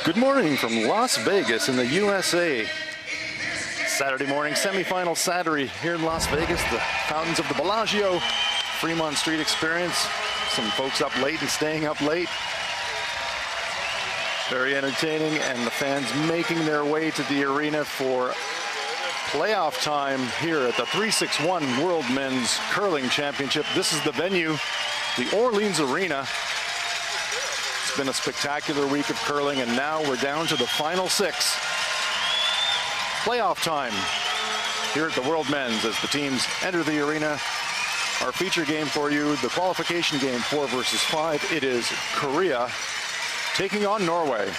Good morning from Las Vegas in the USA. Saturday morning semifinal Saturday here in Las Vegas. The fountains of the Bellagio, Fremont Street experience. Some folks up late and staying up late. Very entertaining, and the fans making their way to the arena for playoff time here at the 3-6-1 World Men's Curling Championship. This is the venue, the Orleans Arena. It's been a spectacular week of curling, and now we're down to the final six. Playoff time here at the World Men's as the teams enter the arena. Our feature game for you, the qualification game 4 versus 5. It is Korea taking on Norway.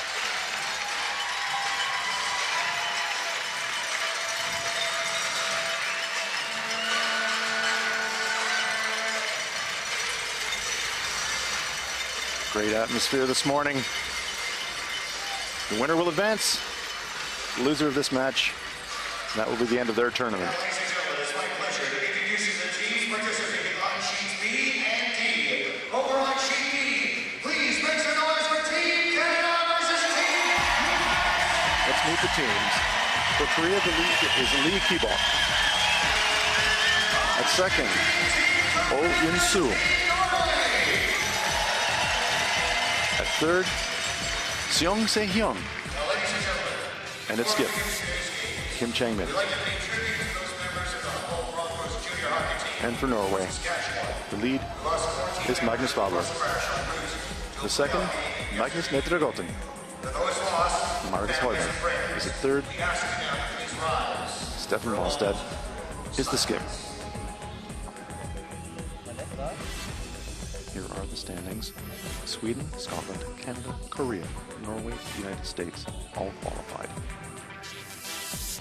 Great atmosphere this morning. The winner will advance. The loser of this match, that will be the end of their tournament. Ladies and gentlemen, it's my pleasure to introduce you to the teams participating on sheets B and D. Over on sheet B, please make some noise for Team Canada versus Team US. Let's meet the teams. For Korea, the lead is Lee Ki-bok. At second, Oh In-soo. At third, Seong Se-hyun. And it's skip, Kim Chang-min. And for Norway, the lead is Magnus Fowler. The second, Magnus Nedregoten. Marcus Højberg is at third. Stefan Malstad is the skip. Here are the standings. Sweden, Scotland, Canada, Korea, Norway, United States, all qualified.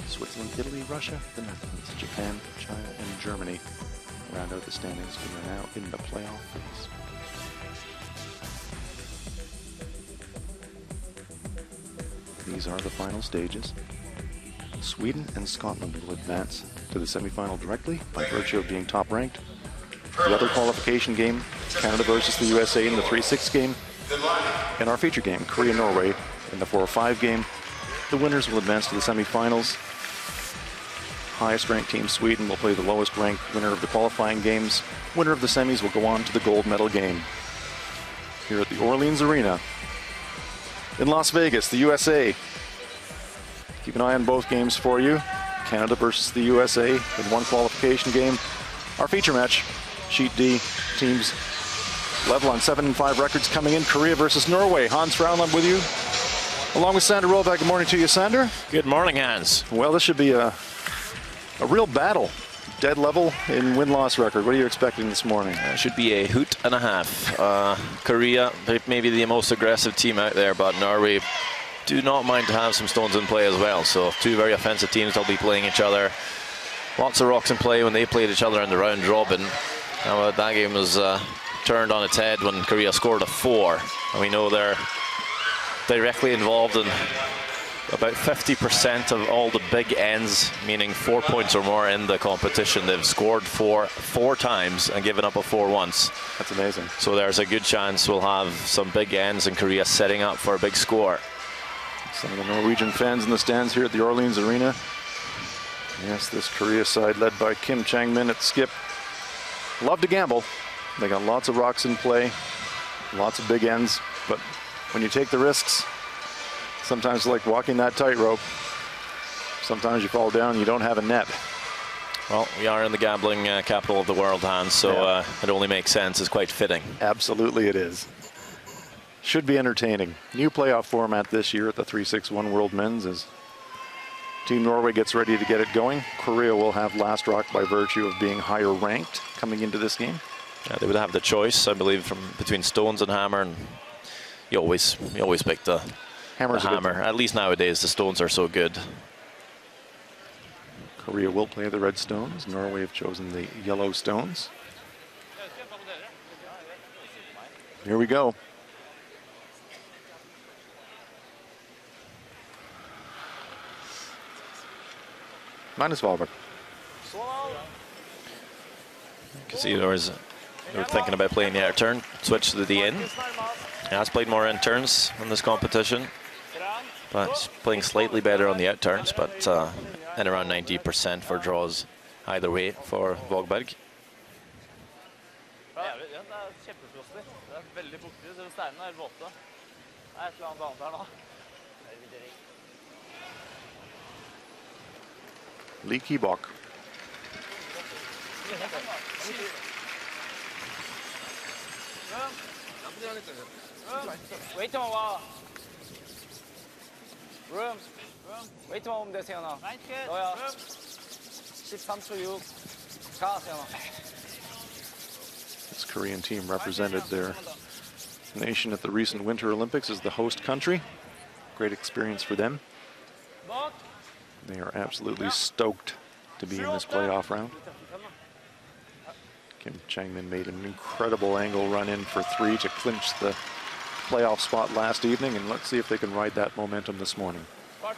Switzerland, Italy, Russia, the Netherlands, Japan, China, and Germany round out the standings. We are now in the playoff phase. These are the final stages. Sweden and Scotland will advance to the semifinal directly by virtue of being top ranked. The other qualification game, Canada versus the USA in the 3-6 game. In our feature game, Korea-Norway in the 4-5 game. The winners will advance to the semifinals. Highest ranked team, Sweden, will play the lowest ranked winner of the qualifying games. Winner of the semis will go on to the gold medal game. Here at the Orleans Arena in Las Vegas, the USA. Keep an eye on both games for you. Canada versus the USA in one qualification game. Our feature match, Sheet D, teams level on 7-5 records coming in. Korea versus Norway. Hans Frauenland with you, along with Sander Rollback. Good morning to you, Sander. Good morning, Hans. Well, this should be a real battle. Dead level in win-loss record. What are you expecting this morning? It should be a hoot and a half. Korea, maybe the most aggressive team out there, but Norway do not mind to have some stones in play as well. So two very offensive teams. They'll be playing each other. Lots of rocks in play when they played each other in the round robin. Now, that game was turned on its head when Korea scored a 4. And we know they're directly involved in about 50% of all the big ends, meaning 4 points or more in the competition. They've scored 4 times and given up a 4 once. That's amazing. So there's a good chance we'll have some big ends in Korea setting up for a big score. Some of the Norwegian fans in the stands here at the Orleans Arena. Yes, this Korea side led by Kim Chang-min at skip. Love to gamble. They got lots of rocks in play, lots of big ends, but when you take the risks, sometimes like walking that tightrope, sometimes you fall down and you don't have a net. Well, we are in the gambling capital of the world, Hans, so it only makes sense. It's quite fitting. Absolutely it is. Should be entertaining. New playoff format this year at the 3-6-1 World Men's as Team Norway gets ready to get it going. Korea will have last rock by virtue of being higher ranked coming into this game. Yeah, they would have the choice, I believe, between stones and hammer, and you always pick the hammer. At least nowadays, the stones are so good. Korea will play the red stones. Norway have chosen the yellow stones. Here we go. Magnus Fowler. You can see they were thinking about playing the out turn, switch to the in. He has played more in turns in this competition. But he's playing slightly better on the out turns, but and around 90% for draws either way for Vågberg. Leaky Bach. Wait a while. Room. Wait a moment, there, Sienna. 너야. 13초 6. 가, Sienna. This Korean team represented their nation at the recent Winter Olympics as the host country. Great experience for them. They are absolutely stoked to be in this playoff round. Kim Chang-min made an incredible angle run in for 3 to clinch the playoff spot last evening, and let's see if they can ride that momentum this morning. I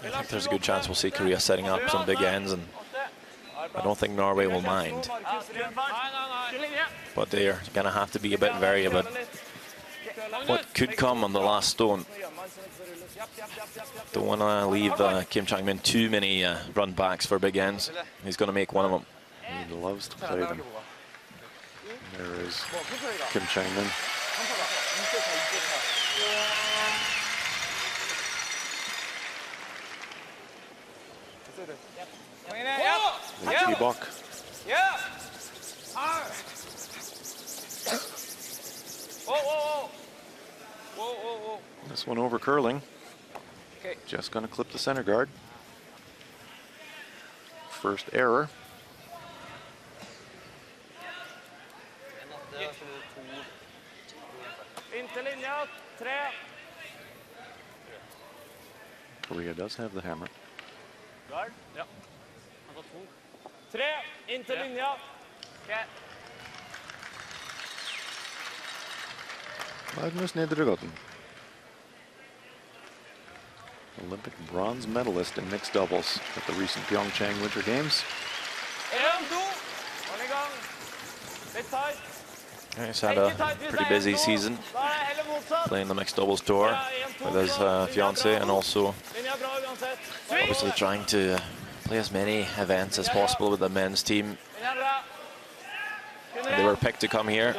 think there's a good chance we'll see Korea setting up some big ends, and I don't think Norway will mind. But they are going to have to be a bit wary about what could come on the last stone. Don't want to leave Kim Chang-min too many run backs for big ends. He's going to make one of them. He loves to play them. There is Kim Chang-min. Leaky Bach. Yeah. Whoa. This one over curling. Okay. Just going to clip the center guard. First error. Korea does have the hammer. Guard. Ja. Han tar 2. 3, inn til linja. Okay. Magnus Nedregotten. Olympic bronze medalist in mixed doubles at the recent Pyeongchang Winter Games. 1, 2. One i gang. Litt tight. He's had a pretty busy season playing the mixed doubles tour with his fiance, and also obviously trying to play as many events as possible with the men's team. They were picked to come here.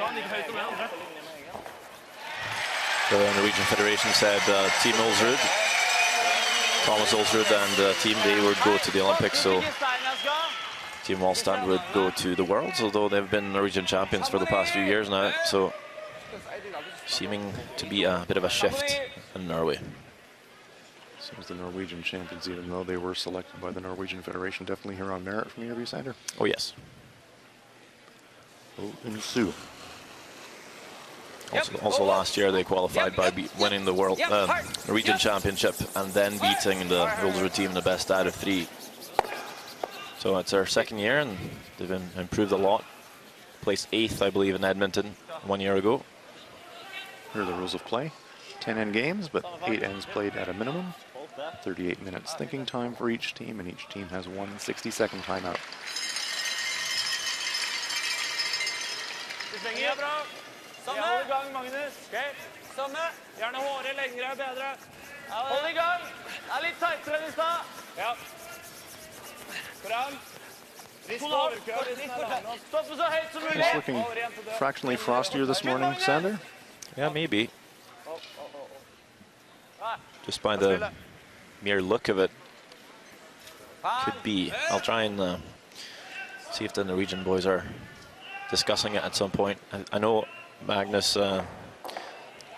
The Norwegian Federation said Team Ulsrud, Thomas Ulsrud and Team D would go to the Olympics, so Team Wallstand would go to the Worlds, although they've been Norwegian champions for the past few years now, so seeming to be a bit of a shift in Norway. Seems the Norwegian champions, even though they were selected by the Norwegian Federation, definitely here on merit from your Sander. Oh yes. Oh, Unsu. Also last year they qualified by winning the World Norwegian Championship and then beating the Ulsrud team in the best out of 3. So it's their second year and they've improved a lot. Placed 8th, I believe, in Edmonton 1 year ago. Here are the rules of play. 10 end games, but 8 ends played at a minimum. 38 minutes thinking time for each team, and each team has 1 60-second timeout. Hold i gang, Magnus. Okay. Samme. Gjerne håret lengre, bedre. Hold i gang. Litt tightere enn i stad. Ja. Fram. Stopp så høyt som mulig. It's looking fractionally frostier this morning, Sander. Yeah, maybe. Just by the mere look of it, could be. I'll try and see if the Norwegian boys are discussing it at some point. I know Magnus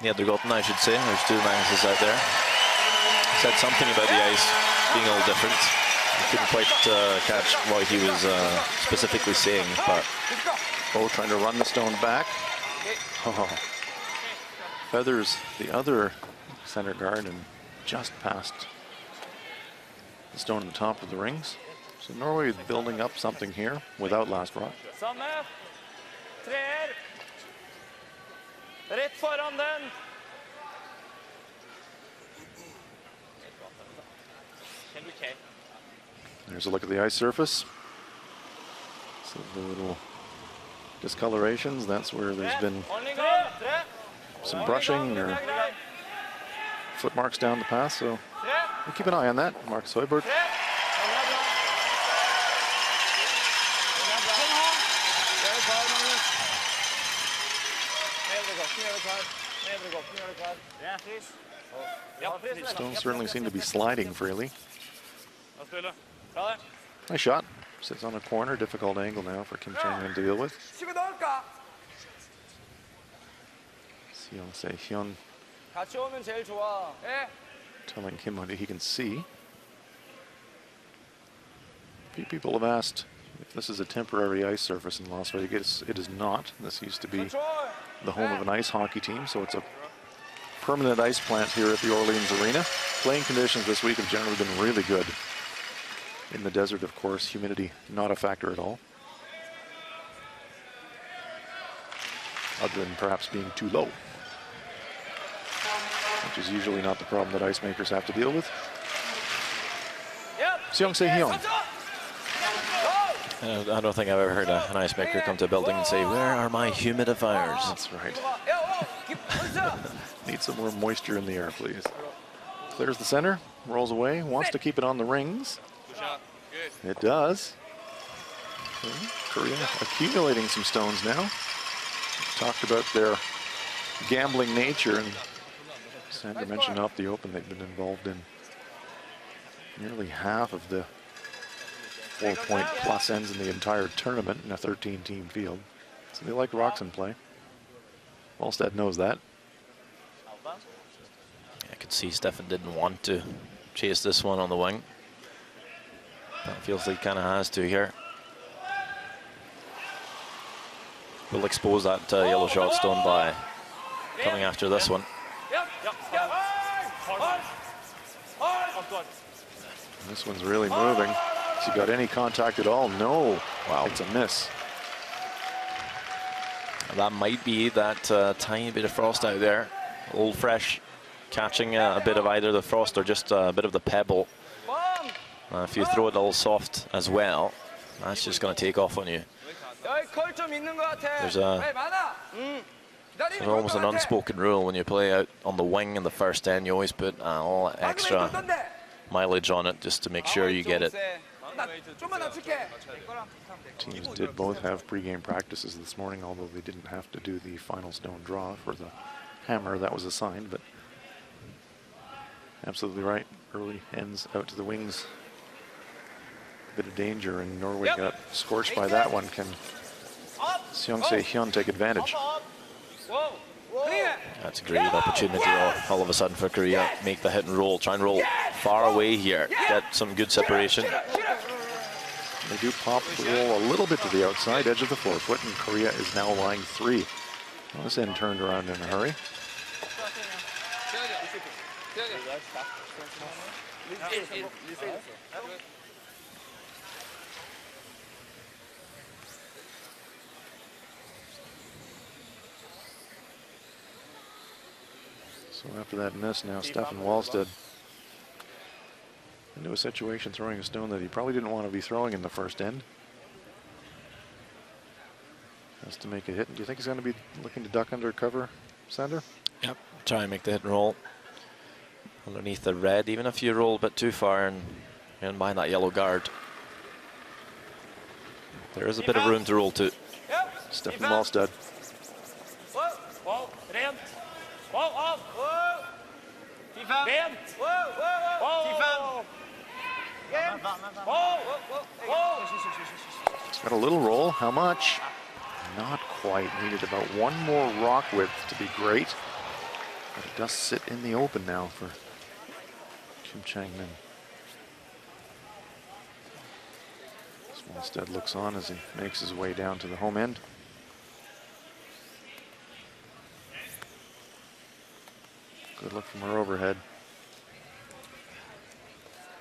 Nedregotten, I should say. There's 2 Magnuses out there. Said something about the ice being a little different. I couldn't quite catch what he was specifically saying, but Trying to run the stone back. Oh. Feathers the other center guard and just past the stone at the top of the rings. So Norway is building up something here without last rock. Samme. Treer. Rett foran den. There's a look at the ice surface. So the little discolorations, that's where there's been some brushing or foot marks down the path, so we'll keep an eye on that. Mark Soibert. Stones certainly seem to be sliding freely. Nice shot. Sits on a corner. Difficult angle now for Kim Chang-min to deal with. Seong Se-hyun telling Kim what he can see. A few people have asked if this is a temporary ice surface in Las Vegas. It is not. This used to be the home of an ice hockey team, so it's a permanent ice plant here at the Orleans Arena. Playing conditions this week have generally been really good. In the desert, of course, humidity not a factor at all. Other than perhaps being too low, which is usually not the problem that ice makers have to deal with. Seong Se-hyun. I don't think I've ever heard an ice maker come to a building and say, "Where are my humidifiers?" That's right. Need some more moisture in the air, please. Clears the center, rolls away, wants to keep it on the rings. It does. Korea accumulating some stones now. Talked about their gambling nature, and Sandra mentioned off the open they've been involved in nearly half of the 4-point plus ends in the entire tournament in a 13-team field. So they like rocks in play. Wallstead knows that. I could see Stefan didn't want to chase this one on the wing. That feels like he kind of has to here. We'll expose that yellow shot stone by coming after this one. This one's really moving. Has he got any contact at all? No. Wow, it's a miss. That might be that tiny bit of frost out there. Old fresh, catching a bit of either the frost or just a bit of the pebble. If you throw it all soft as well, that's just going to take off on you. There's almost an unspoken rule when you play out on the wing in the first end. You always put all extra mileage on it just to make sure you get it. Teams did both have pregame practices this morning, although they didn't have to do the final stone draw for the hammer that was assigned. But absolutely right. Early ends out to the wings. A bit of danger, and Norway got scorched by that one. Can Seong Se-hyun take advantage? That's a great opportunity all of a sudden for Korea. Make the hit and roll. Try and roll far away here. Get some good separation. They do pop the roll a little bit to the outside edge of the forefoot, and Korea is now lying 3. Well, this end turned around in a hurry. So after that miss, now Stefan Wallstead into a situation throwing a stone that he probably didn't want to be throwing in the first end. Has to make a hit. Do you think he's going to be looking to duck under cover, Sander? Yep, try and make the hit and roll underneath the red, even if you roll a bit too far and behind that yellow guard. There is a bit of room to roll to. Stefan Wallstead. He's got a little roll. How much? Not quite. Needed about one more rock width to be great. But it does sit in the open now for Kim Chang-min. Wallstead looks on as he makes his way down to the home end. Good look from her overhead.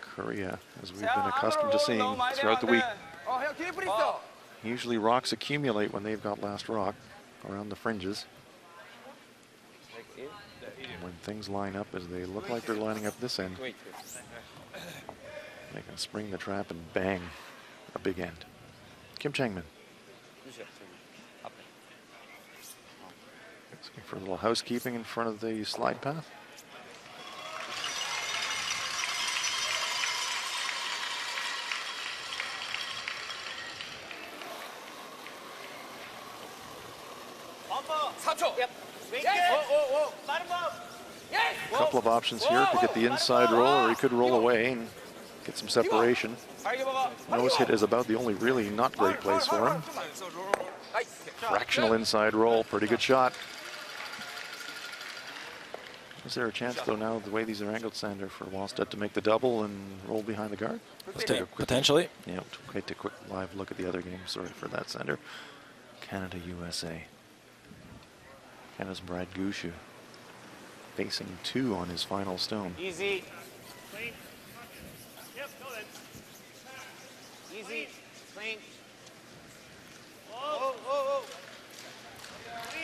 Korea, as we've been accustomed to seeing throughout the week, usually rocks accumulate when they've got last rock around the fringes. And when things line up as they look like they're lining up this end, they can spring the trap and bang a big end. Kim Chang-min. Looking for a little housekeeping in front of the slide path. A couple of options here. Could get the inside roll, or he could roll away and get some separation. Nose hit is about the only really not great place for him. Fractional inside roll, pretty good shot. Is there a chance, though, now the way these are angled, Sander, for Wallstedt to make the double and roll behind the guard? Let's take a quick, potentially. Yeah, take a quick live look at the other game. Sorry for that, Sander. Canada, USA. Canada's Brad Gushu facing 2 on his final stone. Easy. Clean. Yep, go then. Easy. Clean. Oh, oh, oh.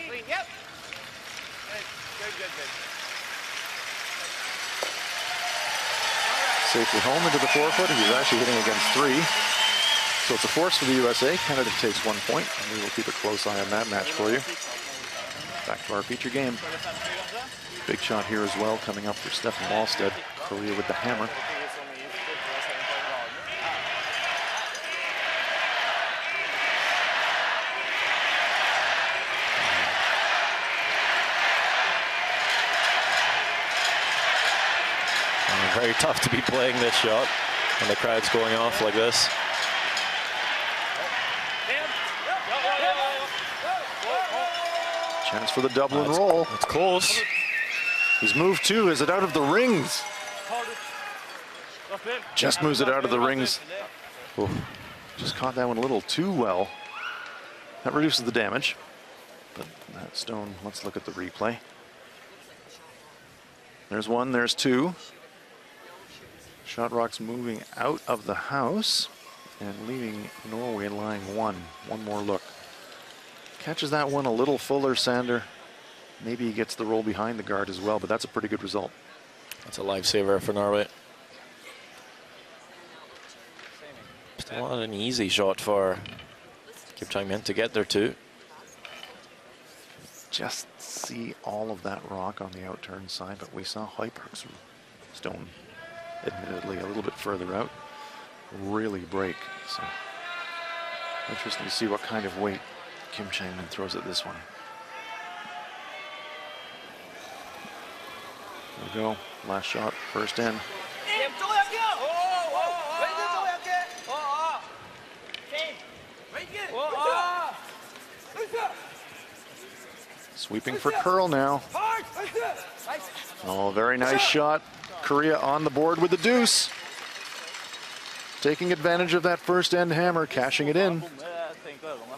Clean. Yep. Good, good, good. Safely home into the forefoot. He's actually hitting against 3. So it's a force for the USA. Canada takes 1 point. And we will keep a close eye on that match for you. Back to our feature game. Big shot here as well coming up for Stefan Wallstedt. Korea with the hammer. Very tough to be playing this shot when the crowd's going off like this. Chance for the double and roll. It's close. He's moved 2. Is it out of the rings? Just moves it out of the rings. Ooh, just caught that one a little too well. That reduces the damage. But that stone, let's look at the replay. There's 1, there's 2. Shot rock's moving out of the house and leaving Norway lying 1. One more look. Catches that one a little fuller, Sander. Maybe he gets the roll behind the guard as well, but that's a pretty good result. That's a lifesaver for Norway. Still not an easy shot for Kim Chang-min to get there too. Just see all of that rock on the outturn side, but we saw Hoiberg's stone, admittedly a little bit further out, really break. So interesting to see what kind of weight Kim Chang-min throws at this one. There we go. Last shot, first in. Sweeping for curl now. Oh, very nice shot. Korea on the board with the deuce. Taking advantage of that first end hammer, cashing it in.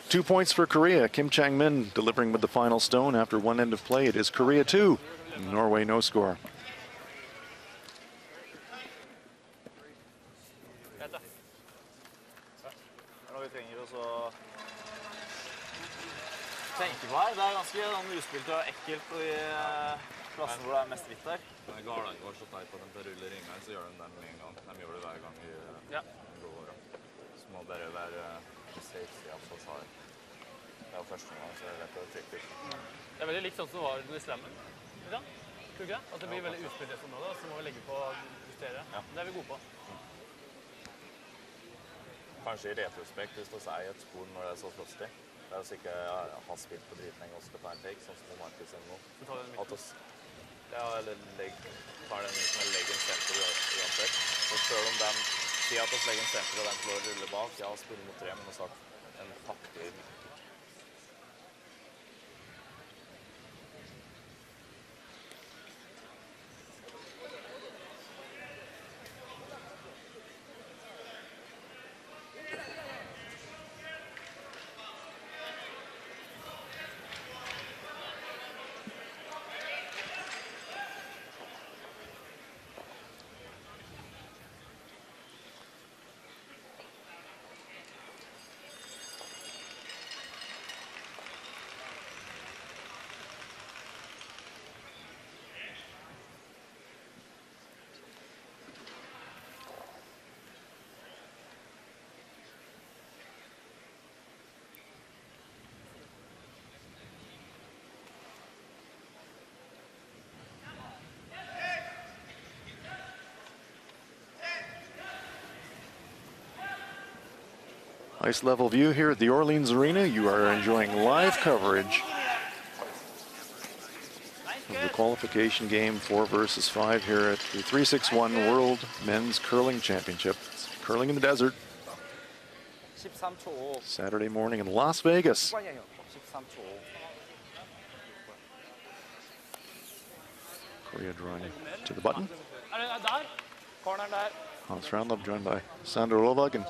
2 points for Korea. Kim Chang-min delivering with the final stone after 1 end of play. It is Korea 2. Norway no score. Tenker på her, det ganske uspilt og ekkelt i plassen hvor det mest hvitt der. Garland går så teit på den til ruller ringene, så gjør de den med en gang. De gjør det hver gang i blååret. Så må bare være safe siden av forsvaret. Det første gang, så det å trykke. Det veldig likt sånn som det var i slammen. Ikke sant? Tror du ikke det? At det blir veldig uspilt i området, så må vi legge på å justere. Det vi gode på. Kanskje i retrospekt, hvis det er et spor når det så frostig. Det hvis ikke har spilt på dritlenge og skal ta en take, sånn som på Markus eller noe. Så tar du den midt. Eller tar den ut med leggen senter uansett. Så selv om den sier at vi legger senter og den får rulle bak, spiller mot 3, men også en pakke. Nice level view here at the Orleans Arena. You are enjoying live coverage of the qualification game 4 versus 5 here at the 361 World Men's Curling Championship. It's curling in the desert. 13초 5. Saturday morning in Las Vegas. 13초 5. Korea drawing to the button. Corner there. Hans Roundlove joined by Sander Lovag. And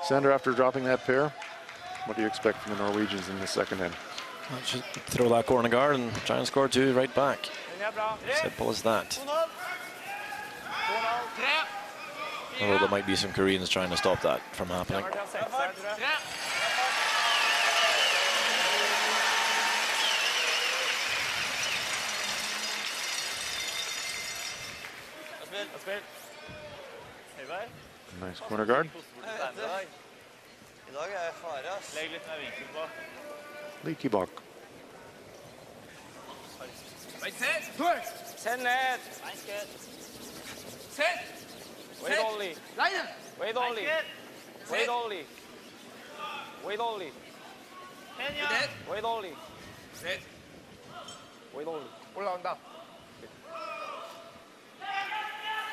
Sander, after dropping that pair, what do you expect from the Norwegians in the second end? Just throw that corner guard and try and score 2 right back. Simple as that. Although there might be some Koreans trying to stop that from happening. Nice corner guard. Lee Kibok. Send ned. Wait only. Wait only. Wait only. Wait only. Wait only. Wait only. 올라온다.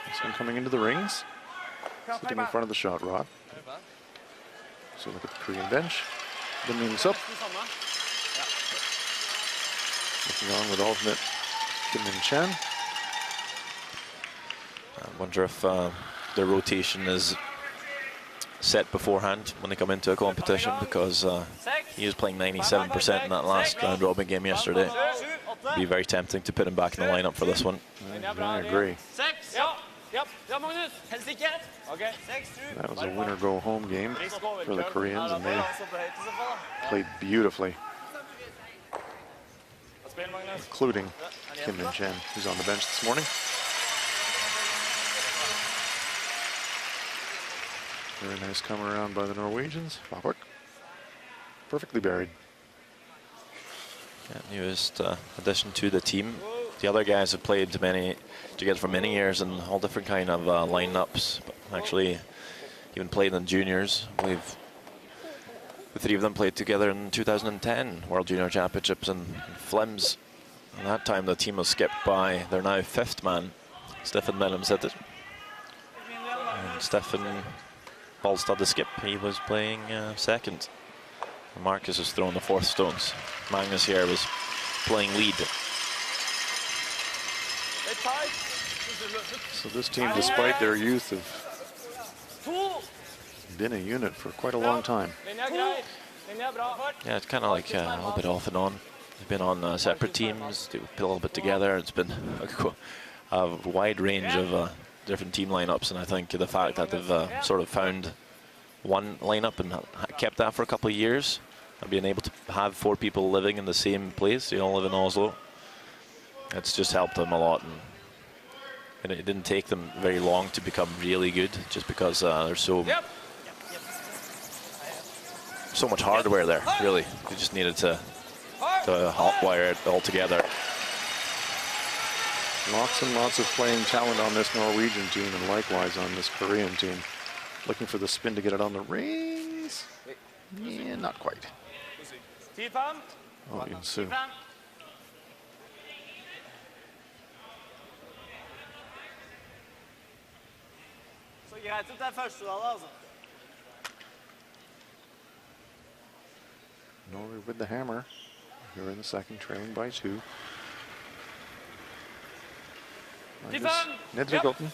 This one coming into the rings. Sitting in front of the shot rod. So look at the Korean bench. Lim Myung-sup. Looking on with alternate Kim Min-chan. I wonder if their rotation is set beforehand when they come into a competition, because he was playing 97% in that last round robin game yesterday. It'd be very tempting to put him back in the lineup for this one. I agree. Yep. Magnus. Okay. That was a winner go home game for the Koreans, and they played beautifully, including Kim Min-chen, who's on the bench this morning. Very nice come around by the Norwegians. Fabrik, perfectly buried. Yeah, newest addition to the team. The other guys have played together for many years in all different kind of lineups. But actually, even played in juniors. I believe the 3 of them played together in 2010 World Junior Championships in Flems. At that time, the team was skipped by their now 5th man, Stefan Mellomsetter. And Stefan Balstad, the skip, he was playing 2nd. And Marcus was throwing the 4th stones. Magnus here was playing lead. So this team, despite their youth, have been a unit for quite a long time. Yeah, it's kind of like a little bit off and on. They've been on separate teams, they play a little bit together. It's been a wide range of different team lineups, and I think the fact that they've sort of found one lineup and kept that for a couple of years, and being able to have 4 people living in the same place, you know, live in Oslo, it's just helped them a lot. And it didn't take them very long to become really good, just because there's so much hardware there, really. They just needed to hotwire it all together. Lots and lots of playing talent on this Norwegian team, and likewise on this Korean team. Looking for the spin to get it on the rings. Yeah, not quite. Oh, Yun-Soo. Norway with the hammer. Here in the second, trailing by 2. Nedre Gotten.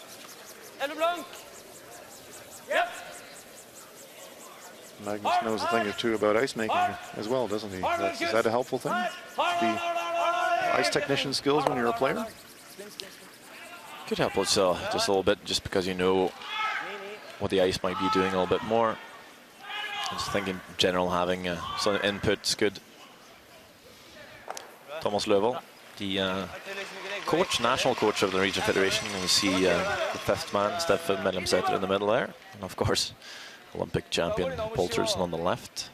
Magnus knows a thing or two about ice making as well, doesn't he? Is that a helpful thing? The ice technician skills when you're a player? Could help us just a little bit, just because you know what the ice might be doing a little bit more. I just think in general having some input's good. Thomas Løvold, the coach, national coach of the Norwegian Federation. You see the 5th man, Stefan Mellomsetter, in the middle there. And of course, Olympic champion Poltersen on the left.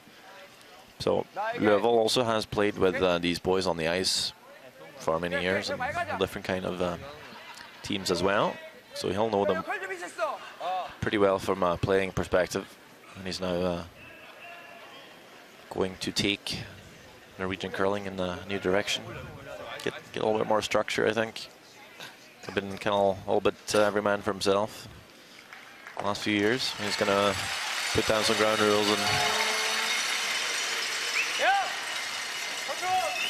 So Løvold also has played with these boys on the ice for many years, and different kind of teams as well. So he'll know them pretty well from a playing perspective. And he's now going to take Norwegian curling in the new direction. Get a little bit more structure, I think. They've been kind of a little bit every man for himself the last few years. He's going to put down some ground rules, and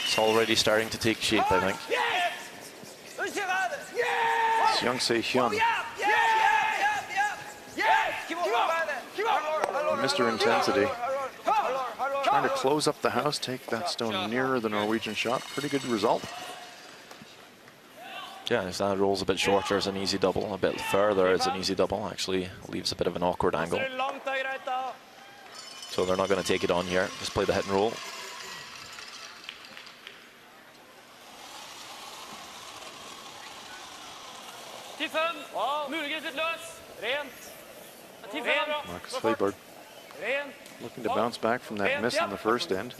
it's already starting to take shape, I think. Young Se-hyun, Mr. Intensity, trying to close up the house, take that stone nearer the Norwegian shot. Pretty good result. Yeah, if that rolls a bit shorter as an easy double, a bit further as an easy double, actually leaves a bit of an awkward angle. So they're not going to take it on here, just play the hit and roll. Marcus Fleberg looking to bounce back from that miss in the first end.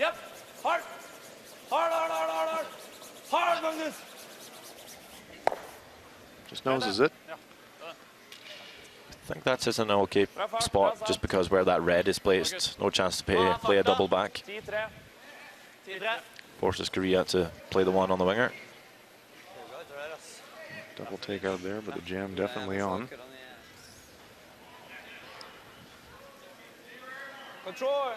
Just noses it. I think that's just an okay spot, just because where that red is placed. No chance to play a double back. Forces Korea to play the one on the winger. Double take out there, but the jam definitely on. Control.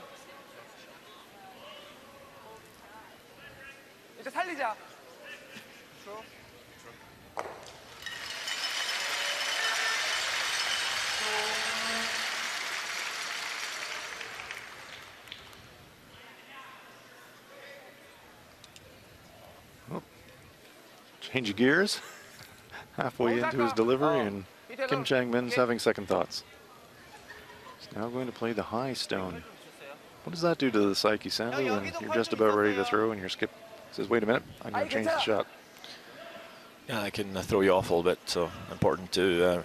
이제 살리자. Change of gears. Halfway into his delivery, and Kim Chang-min's having second thoughts. He's now going to play the high stone. What does that do to the psyche, Sandy, when you're just about ready to throw and your skip says, wait a minute, I'm going to change the shot? Yeah, it can throw you off a little bit, so important to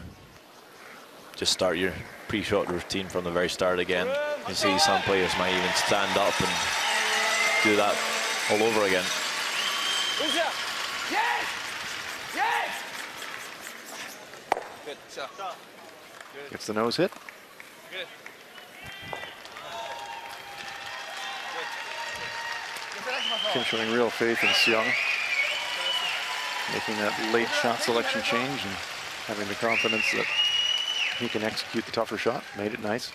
just start your pre-shot routine from the very start again. You see some players might even stand up and do that all over again. Gets the nose hit. Kim showing real faith in Seong, making that late shot selection change and having the confidence that he can execute the tougher shot. Made it nice.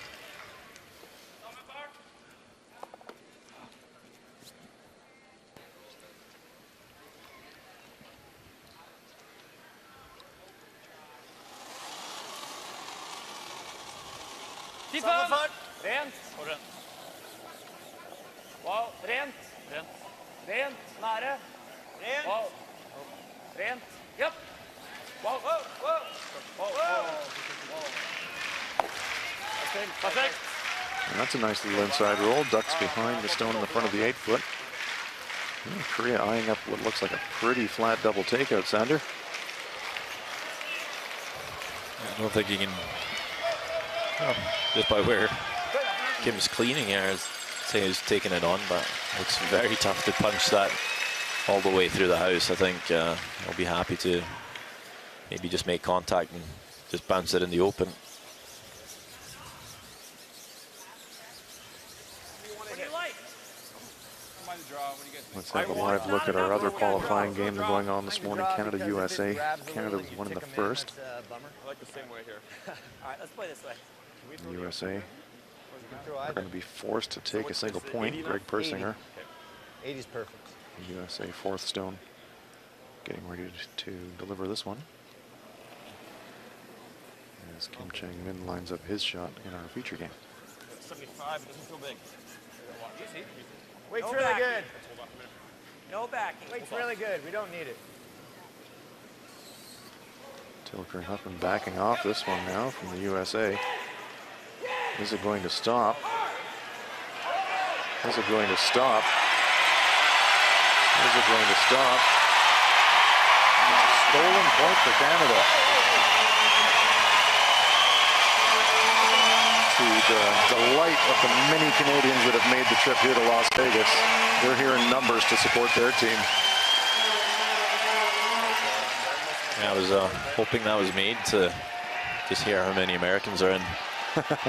Rent. Wow, rent. Rent. Nære. Wow. Rent. Yep. Wow. Perfect. And that's a nice little inside roll. Ducks behind the stone in the front of the 8-foot. Korea eyeing up what looks like a pretty flat double takeout, Sander. I don't think he can, just by where Kim's cleaning here, say he's taking it on, but it's very tough to punch that all the way through the house. I think he'll be happy to maybe just make contact and just bounce it in the open. Let's have a live look at our other qualifying game going on this morning, Canada-USA. Canada was winning the first. I like the same way here. All right, let's play this way. The USA are going to be forced to take a single point. Greg Persinger, 80's perfect. the USA fourth stone, getting ready to deliver this one. As Kim Chang-min lines up his shot in our feature game. 75 doesn't feel big. Weight's No really backing. good. No backing. Weight's really good. We don't need it. Tilker Huffman backing off this one now from the USA. Is it going to stop? Is it going to stop? Is it going to stop? Stolen point for Canada. To the delight of the many Canadians that have made the trip here to Las Vegas. They're here in numbers to support their team. Yeah, I was hoping that was made to just hear how many Americans are in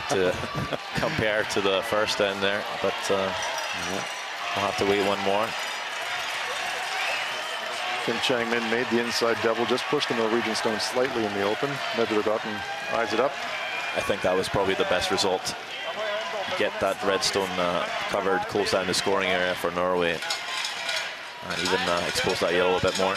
to compare to the first end there, but we'll have to wait one more. Kim Chang-min made the inside double, just pushed the Norwegian stone slightly in the open. Medvedev eyes it up. I think that was probably the best result. Get that red stone covered close down the scoring area for Norway, and even expose that yellow a bit more.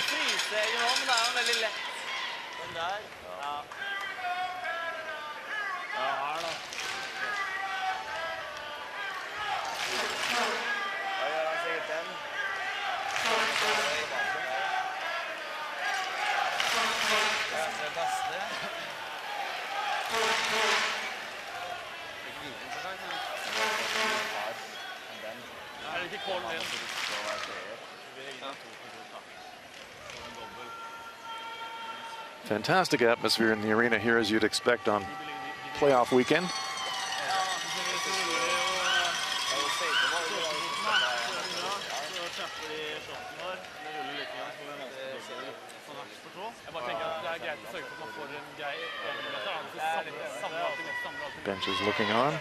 Fantastic atmosphere in the arena here, as you'd expect on playoff weekend. Bench is looking on.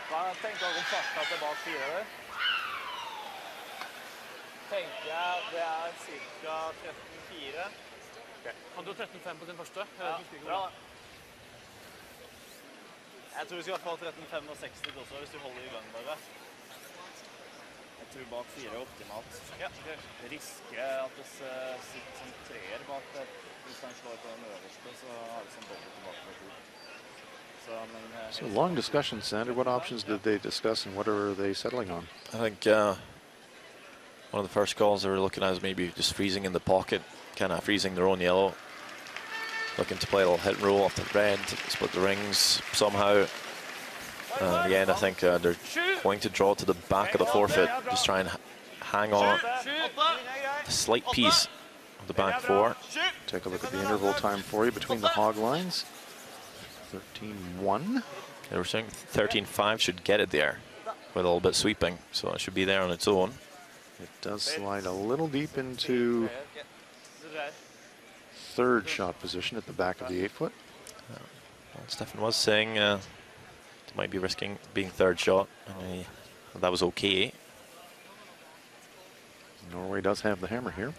Hva tenker dere om farten at det er bak 4 der? Tenker jeg det er cirka 13,4. Han dro 13,5 på sin første. Ja, bra. Jeg tror vi skal i hvert fall 13,5 og 60 også, hvis du holder i gang bare. Jeg tror bak 4 er optimalt. Ja, det risker at det sitter som 3'er bak der. Hvis han slår på den øverste, så har det som dobbelt tilbake med 2. So long discussion, Sander. What options did they discuss, and what are they settling on? I think one of the first calls they were looking at is maybe just freezing in the pocket, kind of freezing their own yellow. Looking to play a little hit and roll off the red, split the rings somehow. Again, I think they're going to draw to the back of the forfeit, just try and hang on a slight piece of the back 4. Take a look at the interval time for you between the hog lines. 13-1. They were saying 13-5 should get it there with a little bit sweeping, so it should be there on its own. It does slide a little deep into third shot position at the back of the 8-foot. Well, Stefan was saying they might be risking being third shot, and that was okay. Norway does have the hammer here.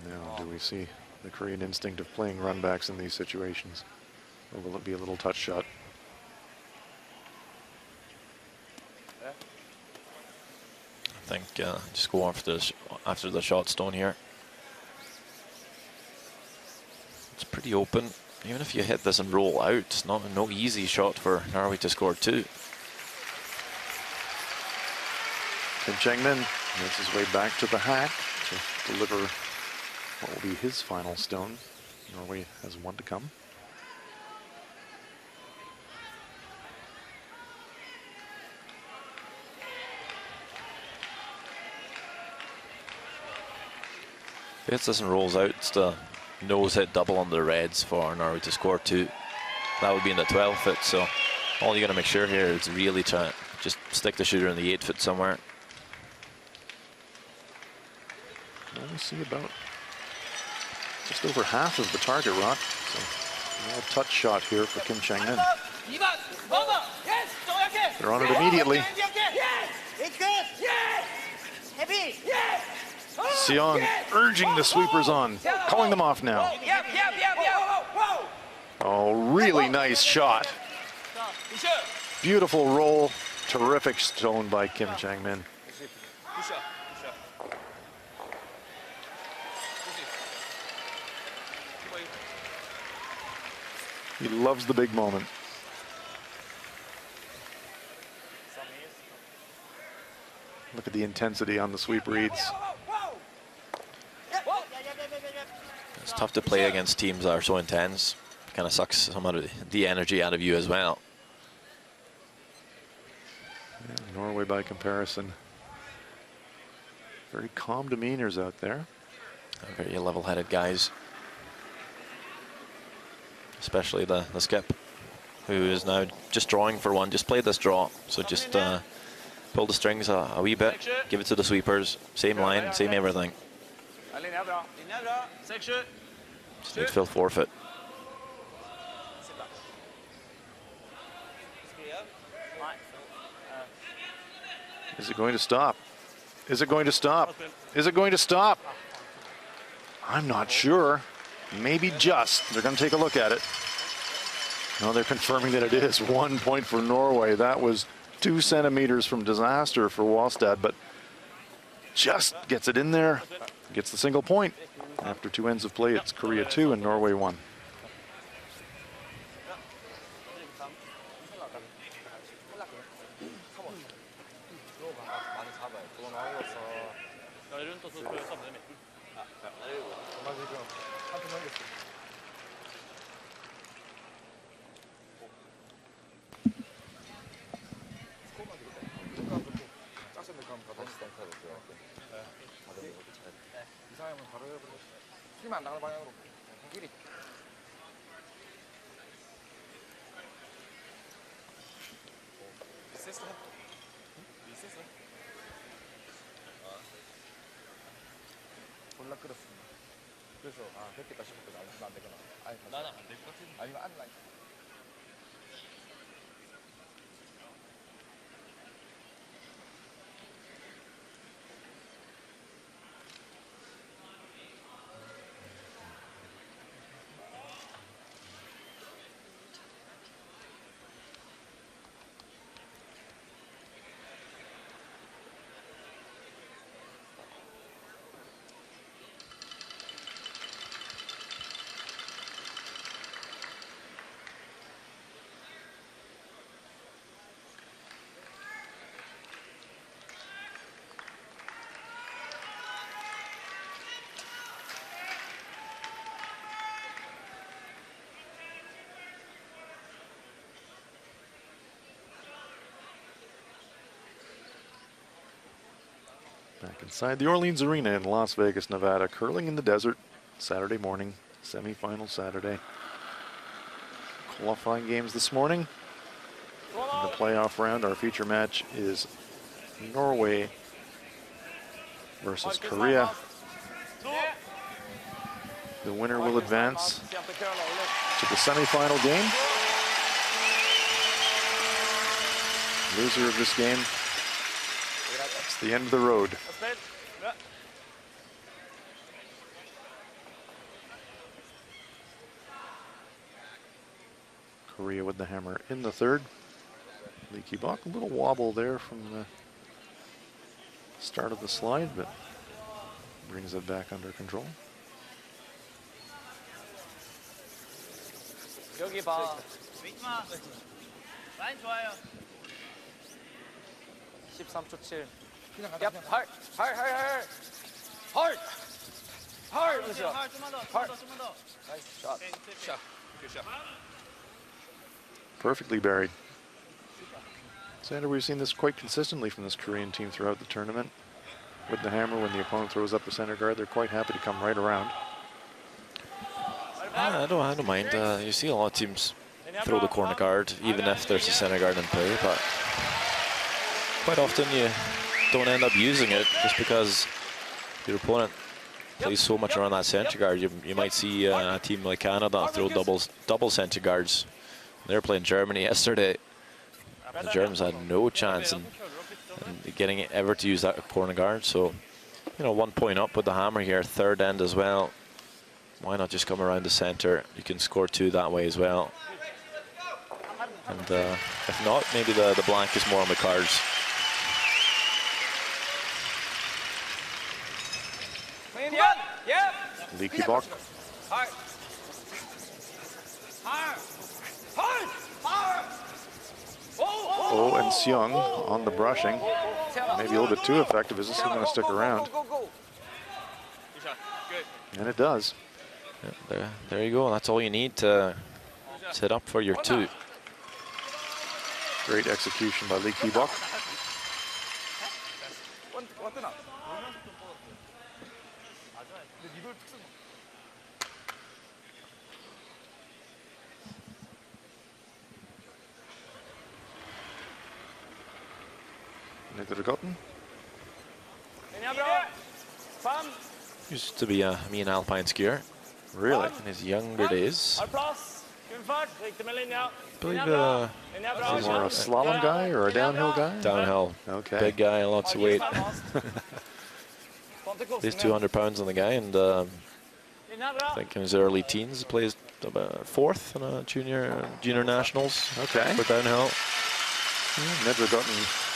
Now, do we see the Korean instinct of playing runbacks in these situations, or will it be a little touch shot? I think just go after the shot stone here. It's pretty open. Even if you hit this and roll out, it's no easy shot for Norway to score 2. Kim Chang-min makes his way back to the hack to deliver what will be his final stone. Norway has 1 to come. If hits this and rolls out, it's the nose hit double on the reds for Norway to score 2. That would be in the 12-foot, so all you got to make sure here is really try to just stick the shooter in the 8-foot somewhere. Well, we see about just over half of the target rock. So a touch shot here for Kim Chang-min. They're on it immediately. Seong urging the sweepers on, calling them off now. Oh, really nice shot. Beautiful roll. Terrific stone by Kim Chang-min. He loves the big moment. Look at the intensity on the sweep reads. It's tough to play against teams that are so intense. Kind of sucks some of the energy out of you as well. Yeah, Norway, by comparison, very calm demeanors out there. Very level-headed guys. Especially the skip. who is now just drawing for one. Just played this draw, so just pull the strings a wee bit, give it to the sweepers. Same line, same everything. Straight fill forfeit. Is it going to stop? Is it going to stop? Is it going to stop? I'm not sure. Maybe just. They're going to take a look at it. No, they're confirming that it is. 1 point for Norway. That was 2 centimeters from disaster for Wallstad, but just gets it in there, gets the single point. After 2 ends of play, it's Korea 2 and Norway 1. Back inside the Orleans Arena in Las Vegas, Nevada. Curling in the desert, Saturday morning, semi-final Saturday. Qualifying games this morning. In the playoff round, our feature match is Norway versus Korea. The winner will advance to the semi-final game. Loser of this game, it's the end of the road. Korea with the hammer in the third. Leaky Bach, a little wobble there from the start of the slide, but brings it back under control. 여기 봐. 라인 좋아요. 13초 7. 야, 발. 그렇죠. 좀만 더. 나이스 샷. Perfectly buried. Sander, we've seen this quite consistently from this Korean team throughout the tournament. With the hammer, when the opponent throws up the center guard, they're quite happy to come right around. I don't mind. You see a lot of teams throw the corner guard, even if there's a center guard in play, but quite often you don't end up using it just because your opponent plays so much around that center guard. You might see a team like Canada throw double center guards. They were playing Germany yesterday. The Germans had no chance in getting ever to use that corner guard. So, 1 point up with the hammer here, third end as well. Why not just come around the center? You can score 2 that way as well. And if not, maybe the blank is more on the cards. Leaky Bach. Oh, and Seung on the brushing. Maybe a little bit too effective. Is this going to stick around? And it does. Yeah, there you go. That's all you need to set up for your 2. Great execution by Leaky Bach. Nedregotten Linja bra. 5. Used to be a mean alpine skier really. in his younger days. Har plass. Full fart. Riktig med linja. Believe Linja bra. uh, Linja bra. Is he more a slalom guy or a downhill guy? downhill, Okay. big guy, lots of weight. He's 200 pounds on the guy, and I Linja bra. think in his early teens plays about 4th in a junior nationals Okay. for downhill. Nedregotten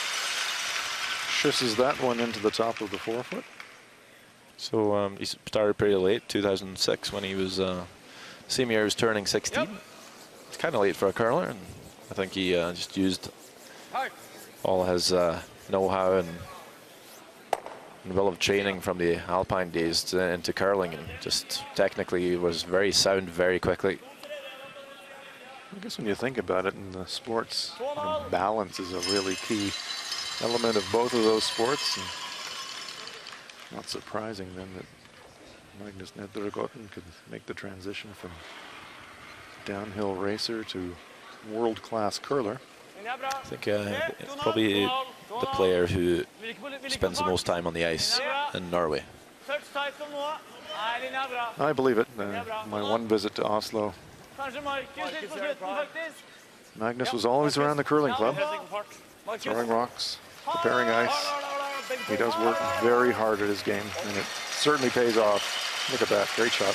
shisses that one into the top of the forefoot. So he started pretty late, 2006, when he was same year he was turning 16. Yep. It's kind of late for a curler, and I think he just used Hard. all his know-how and will of training from the alpine days into curling, and just technically was very sound very quickly. I guess when you think about it in the sports, balance is a really key element of both of those sports. And not surprising then that Magnus Nedregotten could make the transition from downhill racer to world-class curler. Linja bra. I think probably the player who spends the most time on the ice in Norway. Touch tight som nå. Linja bra. I believe it. My one visit to Oslo, Kanskje Markus litt på slutten, faktisk. Magnus was always around the curling club, throwing rocks, preparing ice. He does work very hard at his game, and it certainly pays off. Look at that, great shot.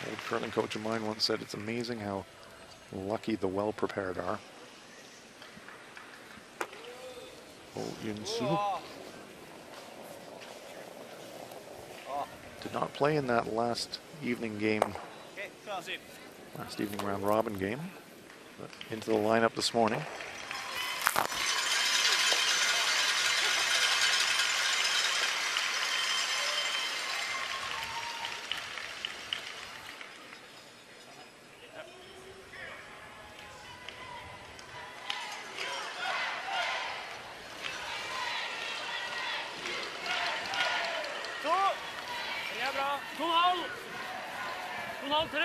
Old curling coach of mine once said, it's amazing how lucky the well-prepared are. Oh, Yun-Soo did not play in that last evening game, last evening round robin game, but into the lineup this morning. Linja bra. 2,5. 2,5, 3.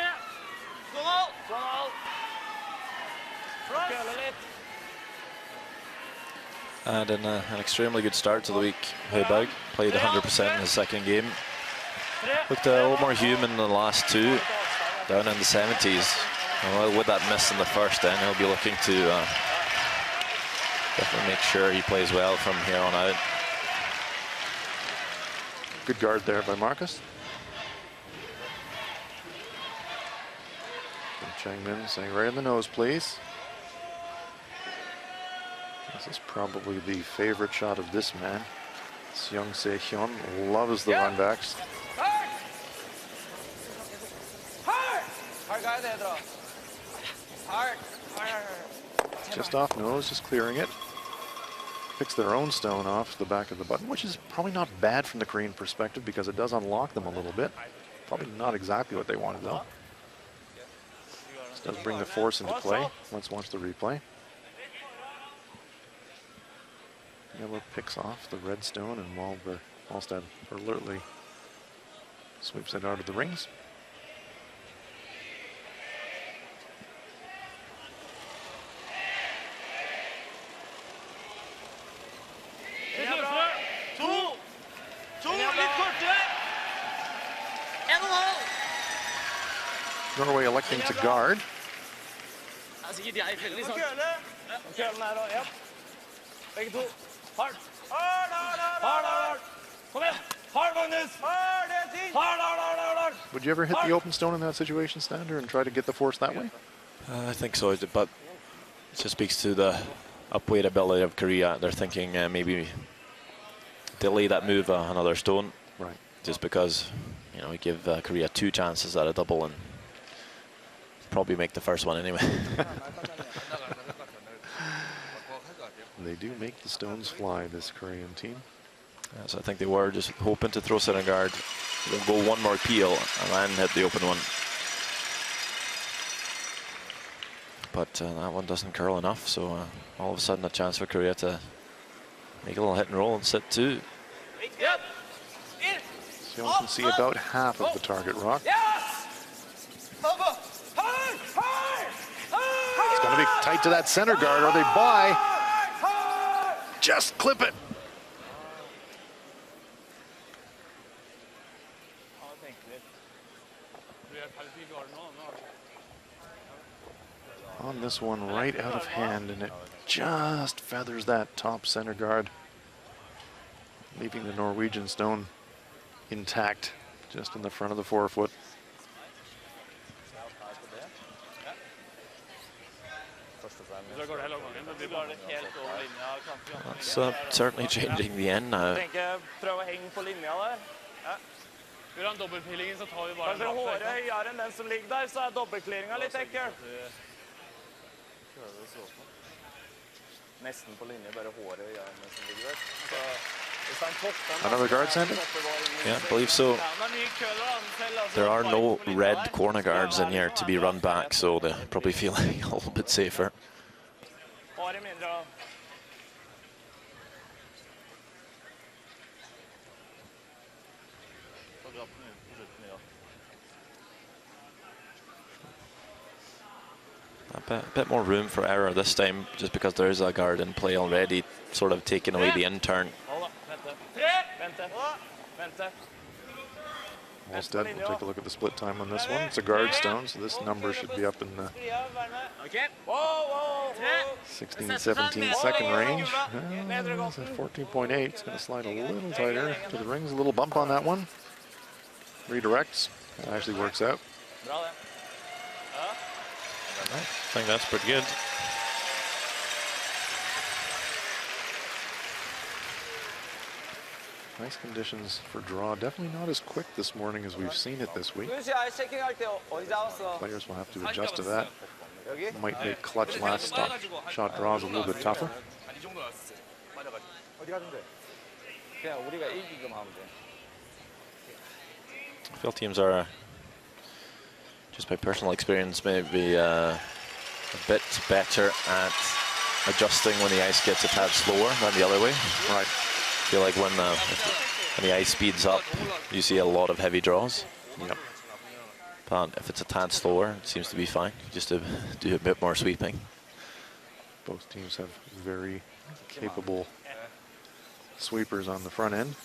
2,5. 2,5. Køle litt. And an extremely good start to the week. Høiberg played 100% in his second game. Looked a little more human than the last two, down in the 70s. Well, with that miss in the first, then he'll be looking to definitely make sure he plays well from here on out. Good guard there by Marcus. And Changmin saying right in the nose, please. This is probably the favorite shot of this man. Seong Se-hyun loves the runbacks. Hard! Hard! Hard guy there, bro. Hard! Hard! Just off nose, just clearing it. Picks their own stone off the back of the button, which is probably not bad from the Korean perspective because it does unlock them a little bit. Probably not exactly what they wanted though. This does bring the force into play. Let's watch the replay. Yellow picks off the red stone, and Wallstad alertly sweeps it out of the rings. Norway electing to guard. Køle her og ja. Begge to. Hard! Hard, hard, hard, hard! Kom igjen! Hard, Magnus! Hard, hard! Would you ever hit the open stone in that situation, Stander, and try to get the force that way? I think so, but it just speaks to the upweight ability of Korea. They're thinking maybe delay that move another stone. Right. Just because, you know, we give Korea 2 chances at a double and probably make the first one anyway. They do make the stones fly, this Korean team. Yeah, so I think they were just hoping to throw center guard, then go one more peel and then hit the open one. But that one doesn't curl enough, so all of a sudden a chance for Korea to make a little hit and roll and sit 2. Yep. So you can see about half of the target rock. Yes! Hard! Hard! It's going to be tight to that center guard. Are they by? Just clip it. On this one, right out of hand, and it just feathers that top center guard, leaving the Norwegian stone intact just in the front of the forefoot. That's certainly changing the end now. Another guard center? Yeah, I believe so. There are no red corner guards in here to be run back, so they're probably feeling a little bit safer. A bit more room for error this time, just because there is a guard in play already, sort of taking away the in-turn. Wallstead will take a look at the split time on this one. It's a guard stone, so this number should be up in the 16, 17 second range. 14.8, it's going to slide a little tighter to the rings, a little bump on that one. Redirects, that actually works out. I think that's pretty good. Nice conditions for draw. Definitely not as quick this morning as we've seen it this week. Players will have to adjust to that. Might make clutch last shot draws a little bit tougher. I feel teams are, just by personal experience, maybe a bit better at adjusting when the ice gets a tad slower than the other way. Right. I feel like when the ice speeds up, you see a lot of heavy draws. Yep. But if it's a tad slower, it seems to be fine. Just to do a bit more sweeping. Both teams have very capable sweepers on the front end.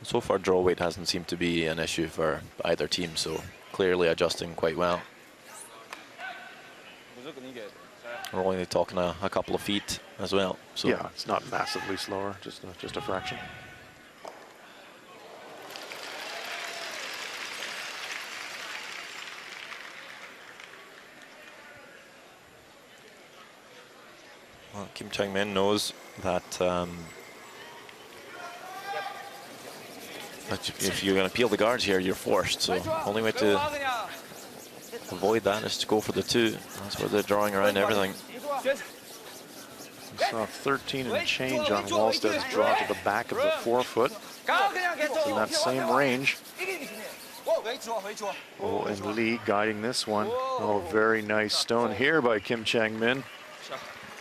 So far, draw weight hasn't seemed to be an issue for either team, so clearly adjusting quite well. We're only talking a couple of feet as well. So yeah, it's not massively slower, just a fraction. Well, Kim Chang-min knows that if you're going to peel the guards here, you're forced. So only way to avoid that is to go for the two. That's where they're drawing around everything. We saw 13 and change on Wallsted's draw to the back of the forefoot. In that same range. Oh, and Lee guiding this one. Oh, very nice stone here by Kim Chang-min.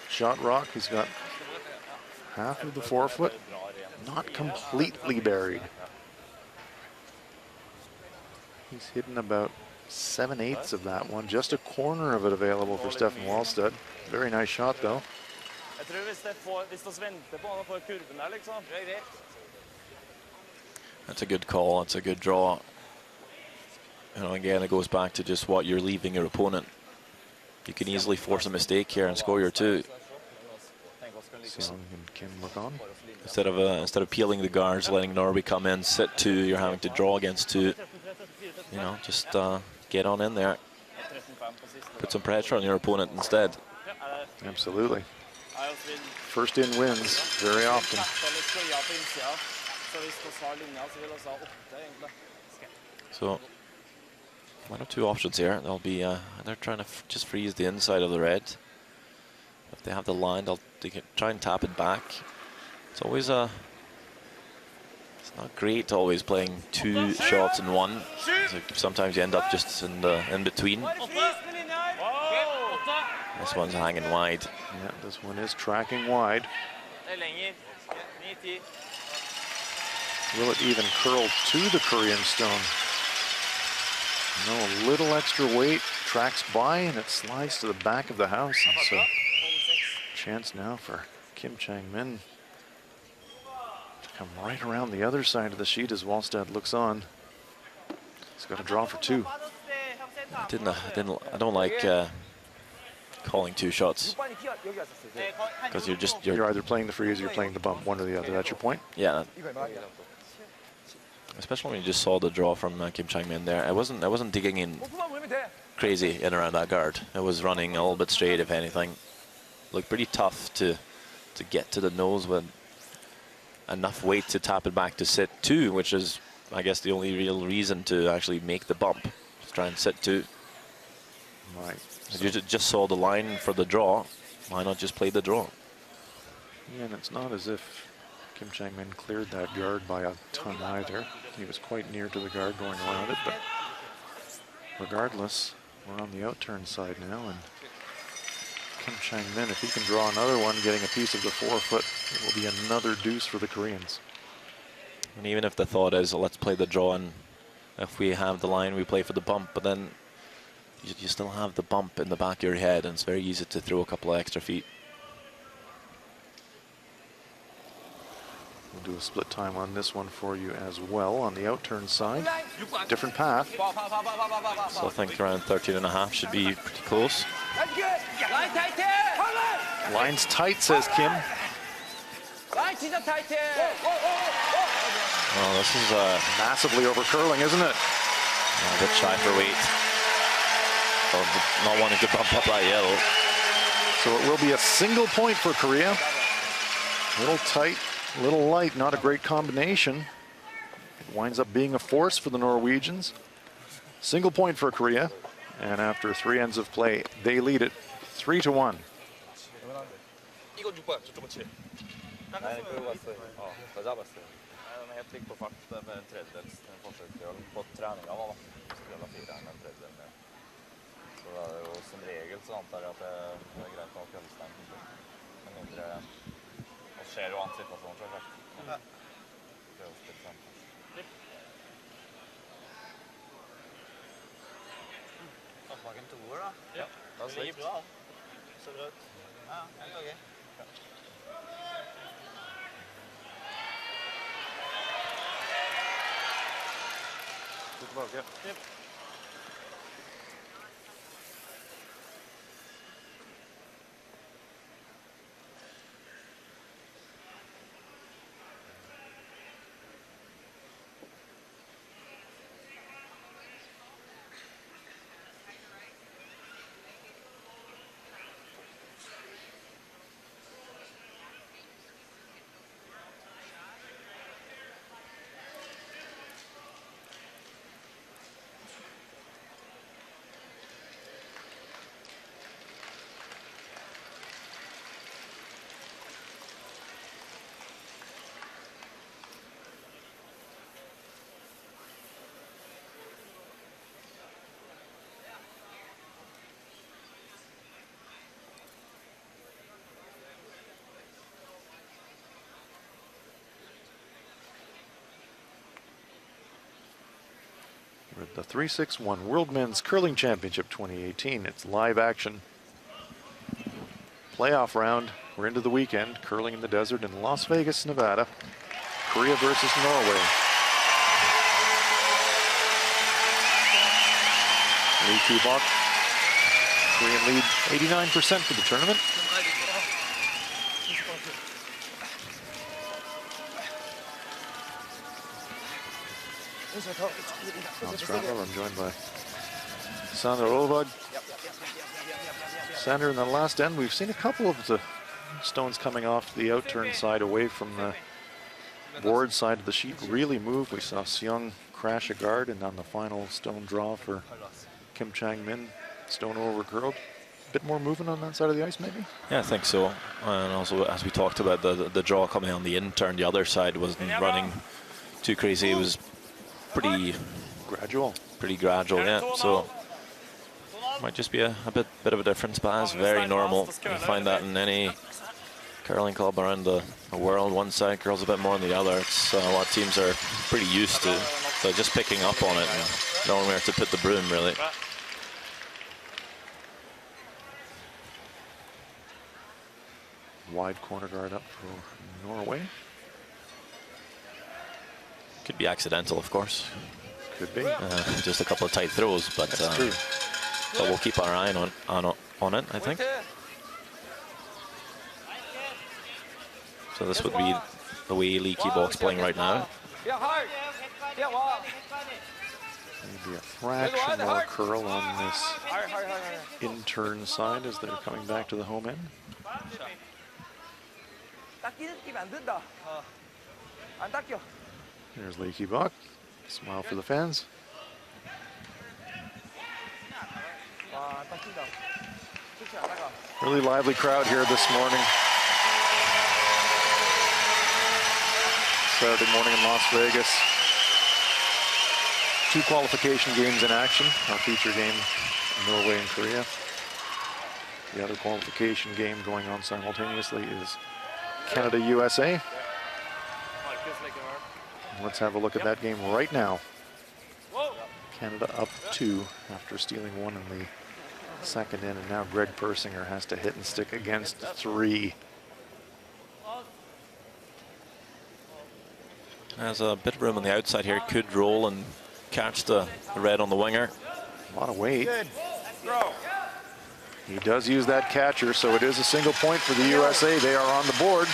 Shot rock, he's got half of the forefoot, not completely buried. He's hidden about 7/8 of that one, just a corner of it available for Stefan Wallsted. Very nice shot though. That's a good call, that's a good draw. You know, again, it goes back to just what you're leaving your opponent. You can easily force a mistake here and score your two. Song and Kim look on. Instead of peeling the guards, letting Norway come in, sit two, you're having to draw against two. You know, just get on in there. Put some pressure on your opponent instead. Absolutely. First in wins very often. So, one or two options here. They'll be they're trying to just freeze the inside of the red. If they have the line, they can try and tap it back. It's always it's not great always playing two shots in one. So sometimes you end up just in between. This one's hanging wide. Yeah, this one is tracking wide. Will it even curl to the Korean stone? No, a little extra weight tracks by and it slides to the back of the house. And so, chance now for Kim Chang-min to come right around the other side of the sheet as Wallstad looks on. He's got a draw for 2. I don't like calling 2 shots because You're either playing the freeze or you're playing the bump, one or the other. That's your point? Yeah. Especially when you just saw the draw from Kim Chang-min there. I wasn't digging in crazy in around that guard. I was running a little bit straight, if anything. Looked pretty tough to get to the nose with enough weight to tap it back to sit 2, which is, I guess, the only real reason to actually make the bump. Just try and sit 2. Right. If you just saw the line for the draw, why not just play the draw? Yeah, and it's not as if Kim Chang-min cleared that guard by a ton either. He was quite near to the guard going around it, but regardless, we're on the outturn side now, and Kim Chang-min, if he can draw another one, getting a piece of the forefoot, it will be another deuce for the Koreans. And even if the thought is, let's play the draw, and if we have the line, we play for the bump, but then you still have the bump in the back of your head, and it's very easy to throw a couple of extra feet. We'll do a split time on this one for you as well. On the outturn side, different path. So I think around 13.5 should be pretty close. Line's tight, says Kim. Oh, this is Massively over curling, isn't it? a bit shy for weight. Not wanting to bump up that yellow. So it will be a single point for Korea. Little tight, little light, not a great combination. It winds up being a force for the Norwegians. Single point for Korea. And after 3 ends of play, they lead it 3-1. 이건 6번, 저쪽은 7. Nej, det var jag 잡았어요. Han är helt lik på fart med en tredjedel forsøk på treninga var da. Så det var 4 en tredjedel med. Så da er det jo som regel så antar jeg at det er greit å ha kjølestein. Men mindre, og skjer jo annen situasjon selvklart. Ja. Det er jo spilt sammen. Tattbakken 2-er da? Ja. Det gir bra da. Ser bra ut. Ja, ok. Tilbake. Yep. With the 361 World Men's Curling Championship 2018. It's live action. Playoff round. We're into the weekend. Curling in the desert in Las Vegas, Nevada. Korea versus Norway. Lee Kubok. Korean lead 89% for the tournament. I'm joined by Sander Olvag. Sander, in the last end, we've seen a couple of the stones coming off the outturn side away from the board side of the sheet really move. We saw Seung crash a guard, and on the final stone draw for Kim Chang-min, stone over curled. Bit more movement on that side of the ice, maybe? Yeah, I think so. And also, as we talked about, the draw coming on the in turn, the other side wasn't running too crazy. It was pretty gradual. Yeah. So might just be a bit of a difference, but that's very normal. You find that in any Curling club around the world, one side, girls a bit more on the other. It's a lot of teams are pretty used to, so just picking up on it and knowing where to put the broom, really. Wide corner guard up for Norway. Could be accidental, of course. Could be. Just a couple of tight throws, but we'll keep our eye on it, I think. So this would be the way Leaky Box playing right now. Maybe a fraction more curl on this intern side as they're coming back to the home end. There's Leaky Buck. Smile for the fans. Really lively crowd here this morning. Saturday morning in Las Vegas. 2 qualification games in action. Our feature game, Norway and Korea. The other qualification game going on simultaneously is Canada-USA. Let's have a look at that game right now. Canada up 2 after stealing 1 in the second in, and now Greg Persinger has to hit and stick against 3. Has a bit of room on the outside here. Could roll and catch the red on the winger. A lot of weight. He does use that catcher, so it is a single point for the USA. They are on the board.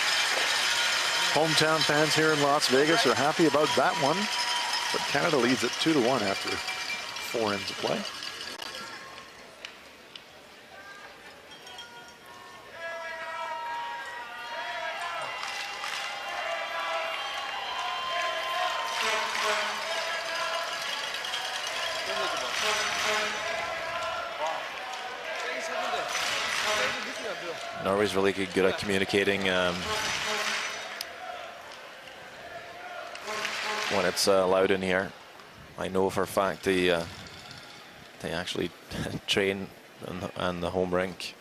Hometown fans here in Las Vegas are happy about that one, but Canada leads it 2-1 after 4 ends of play. Norway's really good at communicating when it's loud in here. I know for a fact they actually train on the home rink.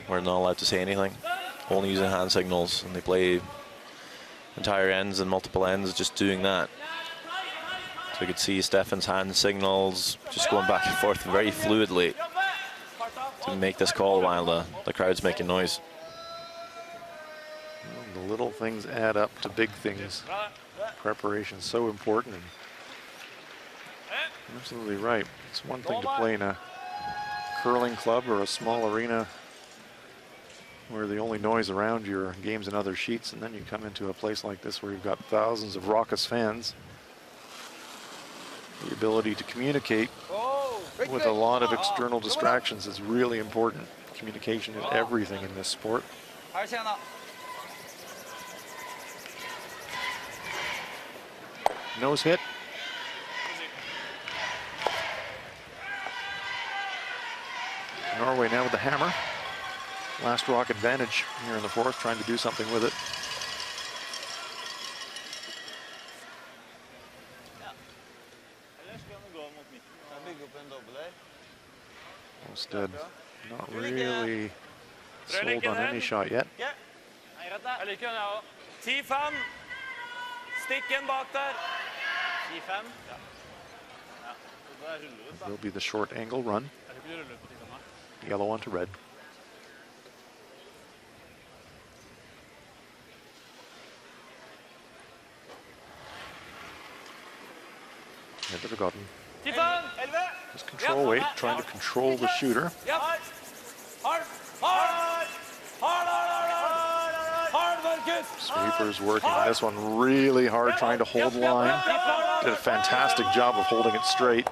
We're not allowed to say anything, only using hand signals, and they play entire ends and multiple ends just doing that. So you could see Stefan's hand signals just going back and forth very fluidly to make this call while the crowd's making noise. Well, the little things add up to big things. Preparation is so important. And absolutely right. It's one thing to play in a curling club or a small arena where the only noise around you are games and other sheets, and then you come into a place like this where you've got thousands of raucous fans. The ability to communicate with a lot of external distractions is really important. Communication is everything in this sport. Nose hit. Norway now with the hammer. Last rock advantage here in the fourth, trying to do something with it. Instead, not really sold on any shot yet. 10-5. Stikk en bak der. 10-5. Will be the short angle run. Yellow onto red. Never forgotten. Just control weight, trying to control the shooter. Sweepers working this one really hard, trying to hold line. Did a fantastic job of holding it straight.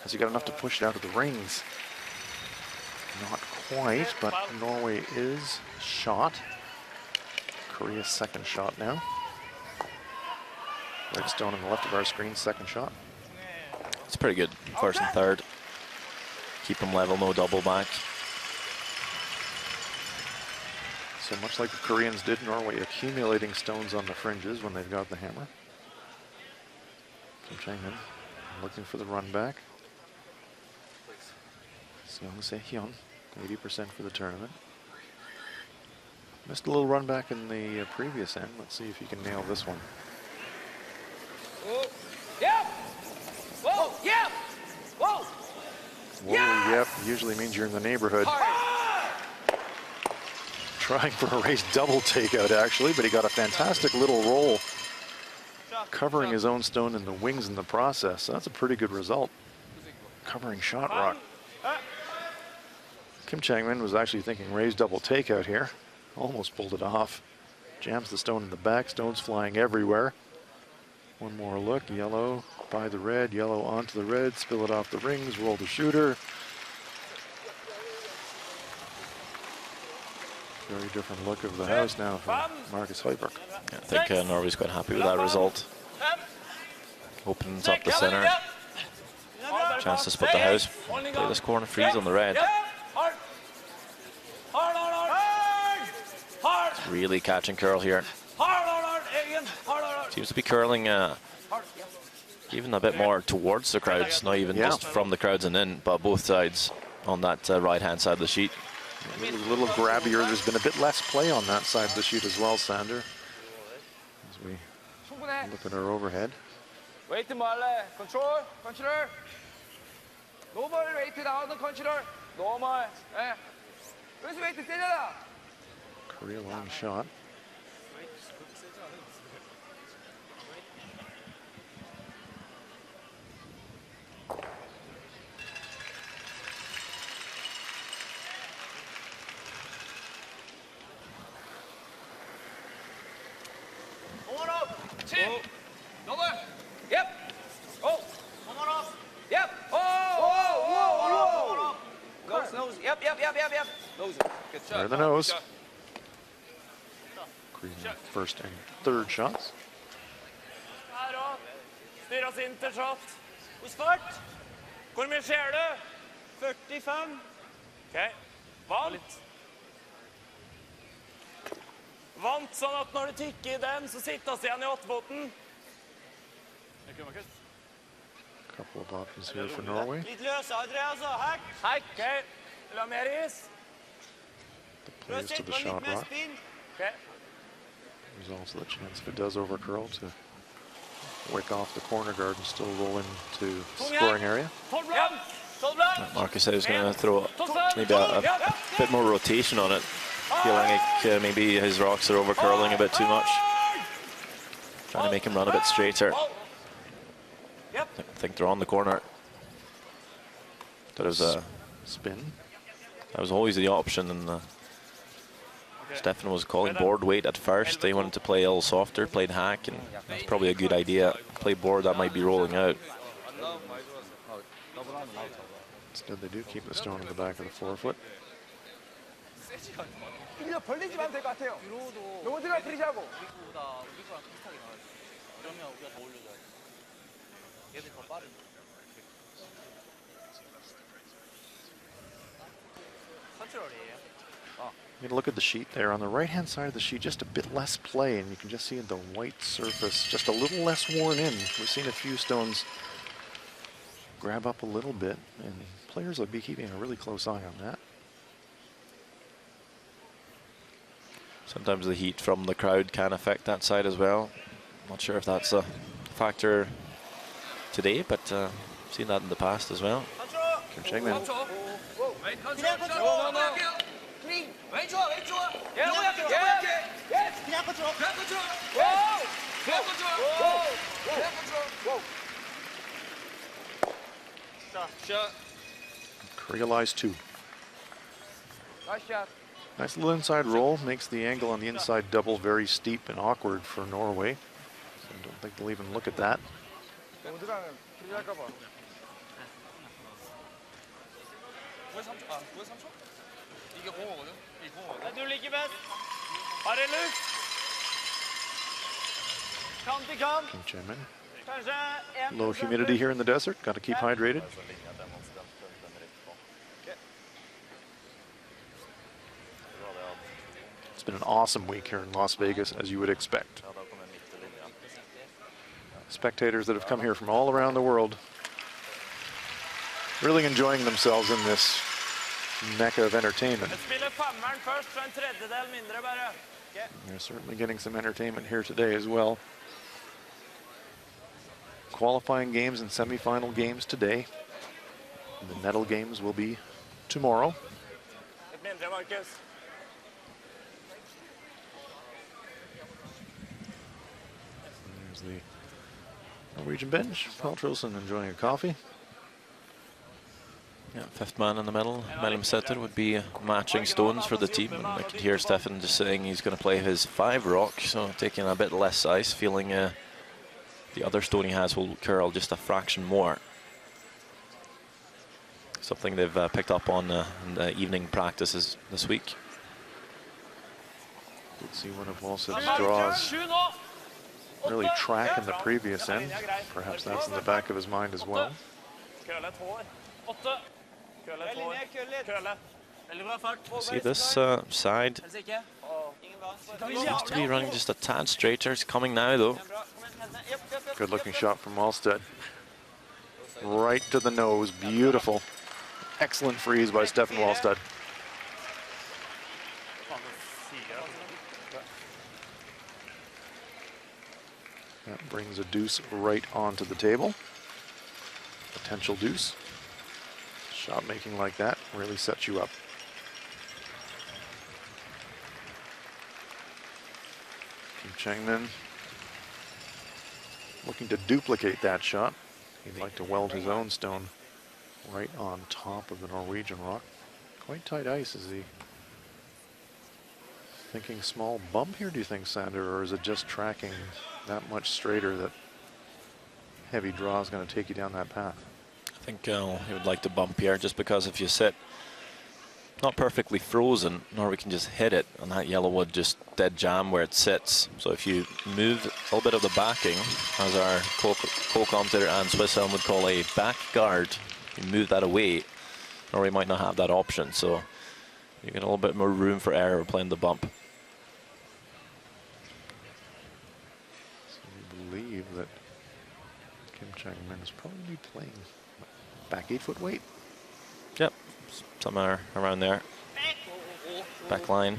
Has he got enough to push it out of the rings? Not quite, but Norway is shot. Korea's second shot now. Redstone on the left of our screen, second shot. It's pretty good, first and third. Keep them level, no double back. So much like the Koreans did, Norway accumulating stones on the fringes when they've got the hammer. Kim Chang-min looking for the run back. Seong Se-hyun, 80% for the tournament. Missed a little run back in the previous end. Let's see if he can nail this one. Yep. Whoa. Yep. Whoa. Whoa, yep, usually means you're in the neighborhood. Trying for a raised double takeout, actually, but he got a fantastic little roll, covering his own stone in the wings in the process. So that's a pretty good result, covering shot rock. Kim Chang-min was actually thinking raised double takeout here. Almost pulled it off. Jams the stone in the back, stones flying everywhere. One more look, yellow by the red, yellow onto the red, spill it off the rings, roll the shooter. Very different look of the house now for Marcus Højbjerg. I think Norway's quite happy with that result. Opens up the center. Chance to split the house. Play this corner freeze on the red. It's really catch and curl here. Seems to be curling even a bit more towards the crowds, not even just from the crowds and in, but both sides on that right-hand side of the sheet. A little grabbier. There's been a bit less play on that side of the sheet as well, Sander. As we look at our overhead. Wait 말래. Control. Controller. Normal weight down the controller. Normal. 예. 그래서 weight 세잖아. Korea long shot. Yep. Oh. Yep. Oh. Nose. Yep. Nose. Good shot. There the nose. Korean first and third shots. Her opp. Styr oss inn til shot. Hos fart. Hvor mye skjer det? 45. Ok. Vant. Vant sånn at når du tykker i den, så sitter vi igjen i 8-foten. Couple of options here for Norway. Litt løsere, altså. Hekk. Ok. La mer is. The plays to the shot rock. Ok. There's also the chance if it does overcurl to wick off the corner guard and still roll into scoring area. 12 blank. Marcus said he's going to throw maybe a bit more rotation on it. Feeling like maybe his rocks are overcurling a bit too much. Trying to make him run a bit straighter. I think they're on the corner. That was a spin. That was always the option, and Stefan was calling board weight at first. They wanted to play a little softer, played hack, and that's probably a good idea. Play board that might be rolling out. Instead, they do keep the stone in the back of the forefoot. 그냥 벌리지만 될 것 같아요. 너무 들어가 프리즈하고. You can look at the sheet there. On the right-hand side of the sheet, just a bit less play, and you can just see the white surface just a little less worn in. We've seen a few stones grab up a little bit, and players will be keeping a really close eye on that. Sometimes the heat from the crowd can affect that side as well. Not sure if that's a factor today, but seen that in the past as well. Kim Chang-min. Korea lies 2. Nice shot. Nice little inside roll, makes the angle on the inside double very steep and awkward for Norway. So I don't think they'll even look at that. 너무 들어가면 프리즈할까 봐. 9.3초? 이게 공허거든? 이게 공허거든? Du liker best. Har det luft? Kant i kant. Kim Chang-min. Kanskje en Low humidity here in the desert, got to keep hydrated. It's been an awesome week here in Las Vegas, as you would expect. Spectators that have come here from all around the world, really enjoying themselves in this mecca of entertainment. Jeg spiller femmeren først, så en tredjedel mindre bare. They're certainly getting some entertainment here today as well. Qualifying games and semifinal games today. The medal games will be tomorrow. Et mindre, Markus. There's the Norwegian bench. Peltrilson enjoying a coffee. Yeah, fifth man in the middle, Mellumsetter, would be matching stones for the team. And I could hear Stefan just saying he's going to play his 5 rock, so taking a bit less ice, feeling the other stone he has will curl just a fraction more. Something they've picked up on in the evening practices this week. Did see one of Walsed's draws really track in the previous end. Perhaps that's in the back of his mind as well. See this side seems to be running just a tad straighter. It's coming now though. Good looking shot from Walsted. Right to the nose, beautiful. Excellent freeze by Stefan Walsted. That brings a deuce right onto the table. Potential deuce. Shot making like that really sets you up. Kim Changmin looking to duplicate that shot. He'd like to weld his own stone right on top of the Norwegian rock. Quite tight ice. Is he thinking small bump here, do you think, Sander, or is it just tracking that much straighter that heavy draw is going to take you down that path? I think he would like to bump here, just because if you sit not perfectly frozen, Norway can just hit it, and that yellow wood just dead jam where it sits. So if you move a little bit of the backing, as our co-commentator Anne Swisshelm would call a back guard, you move that away, Norway might not have that option. So you get a little bit more room for error playing the bump. So we believe that Kim Changmin is probably playing back 8-foot weight. Yep, somewhere around there. Back line.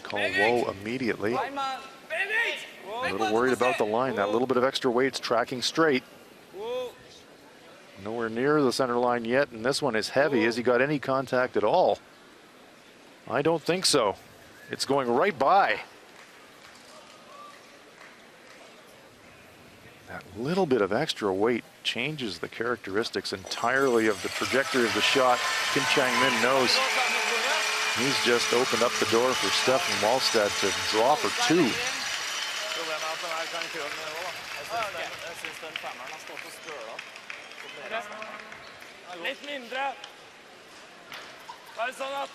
Call whoa immediately. A little worried about the line. That little bit of extra weight's tracking straight. Nowhere near the center line yet, and this one is heavy. Has he got any contact at all? I don't think so. It's going right by. That little bit of extra weight changes the characteristics entirely of the trajectory of the shot. Kim Changmin knows he's just opened up the door for Stefan Walstad to draw for 2. Litt mindre. Bare sånn at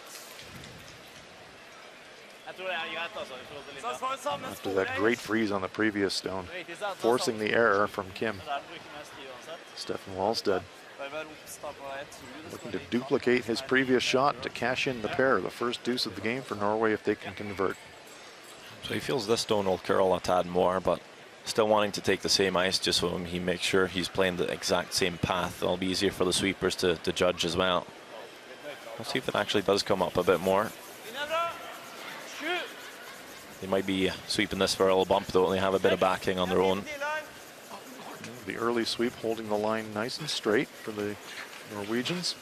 jeg tror det greit, altså, I forhold til linja. After that great freeze on the previous stone, forcing the error from Kim. Stefan Walstad looking to duplicate his previous shot to cash in the pair, the first deuce of the game for Norway if they can convert. So he feels this stone will curl a tad more, but still wanting to take the same ice just so he makes sure he's playing the exact same path. It'll be easier for the sweepers to judge as well. We'll see if it actually does come up a bit more. They might be sweeping this for a little bump, though. They have a bit of backing on their own. The early sweep holding the line nice and straight for the Norwegians.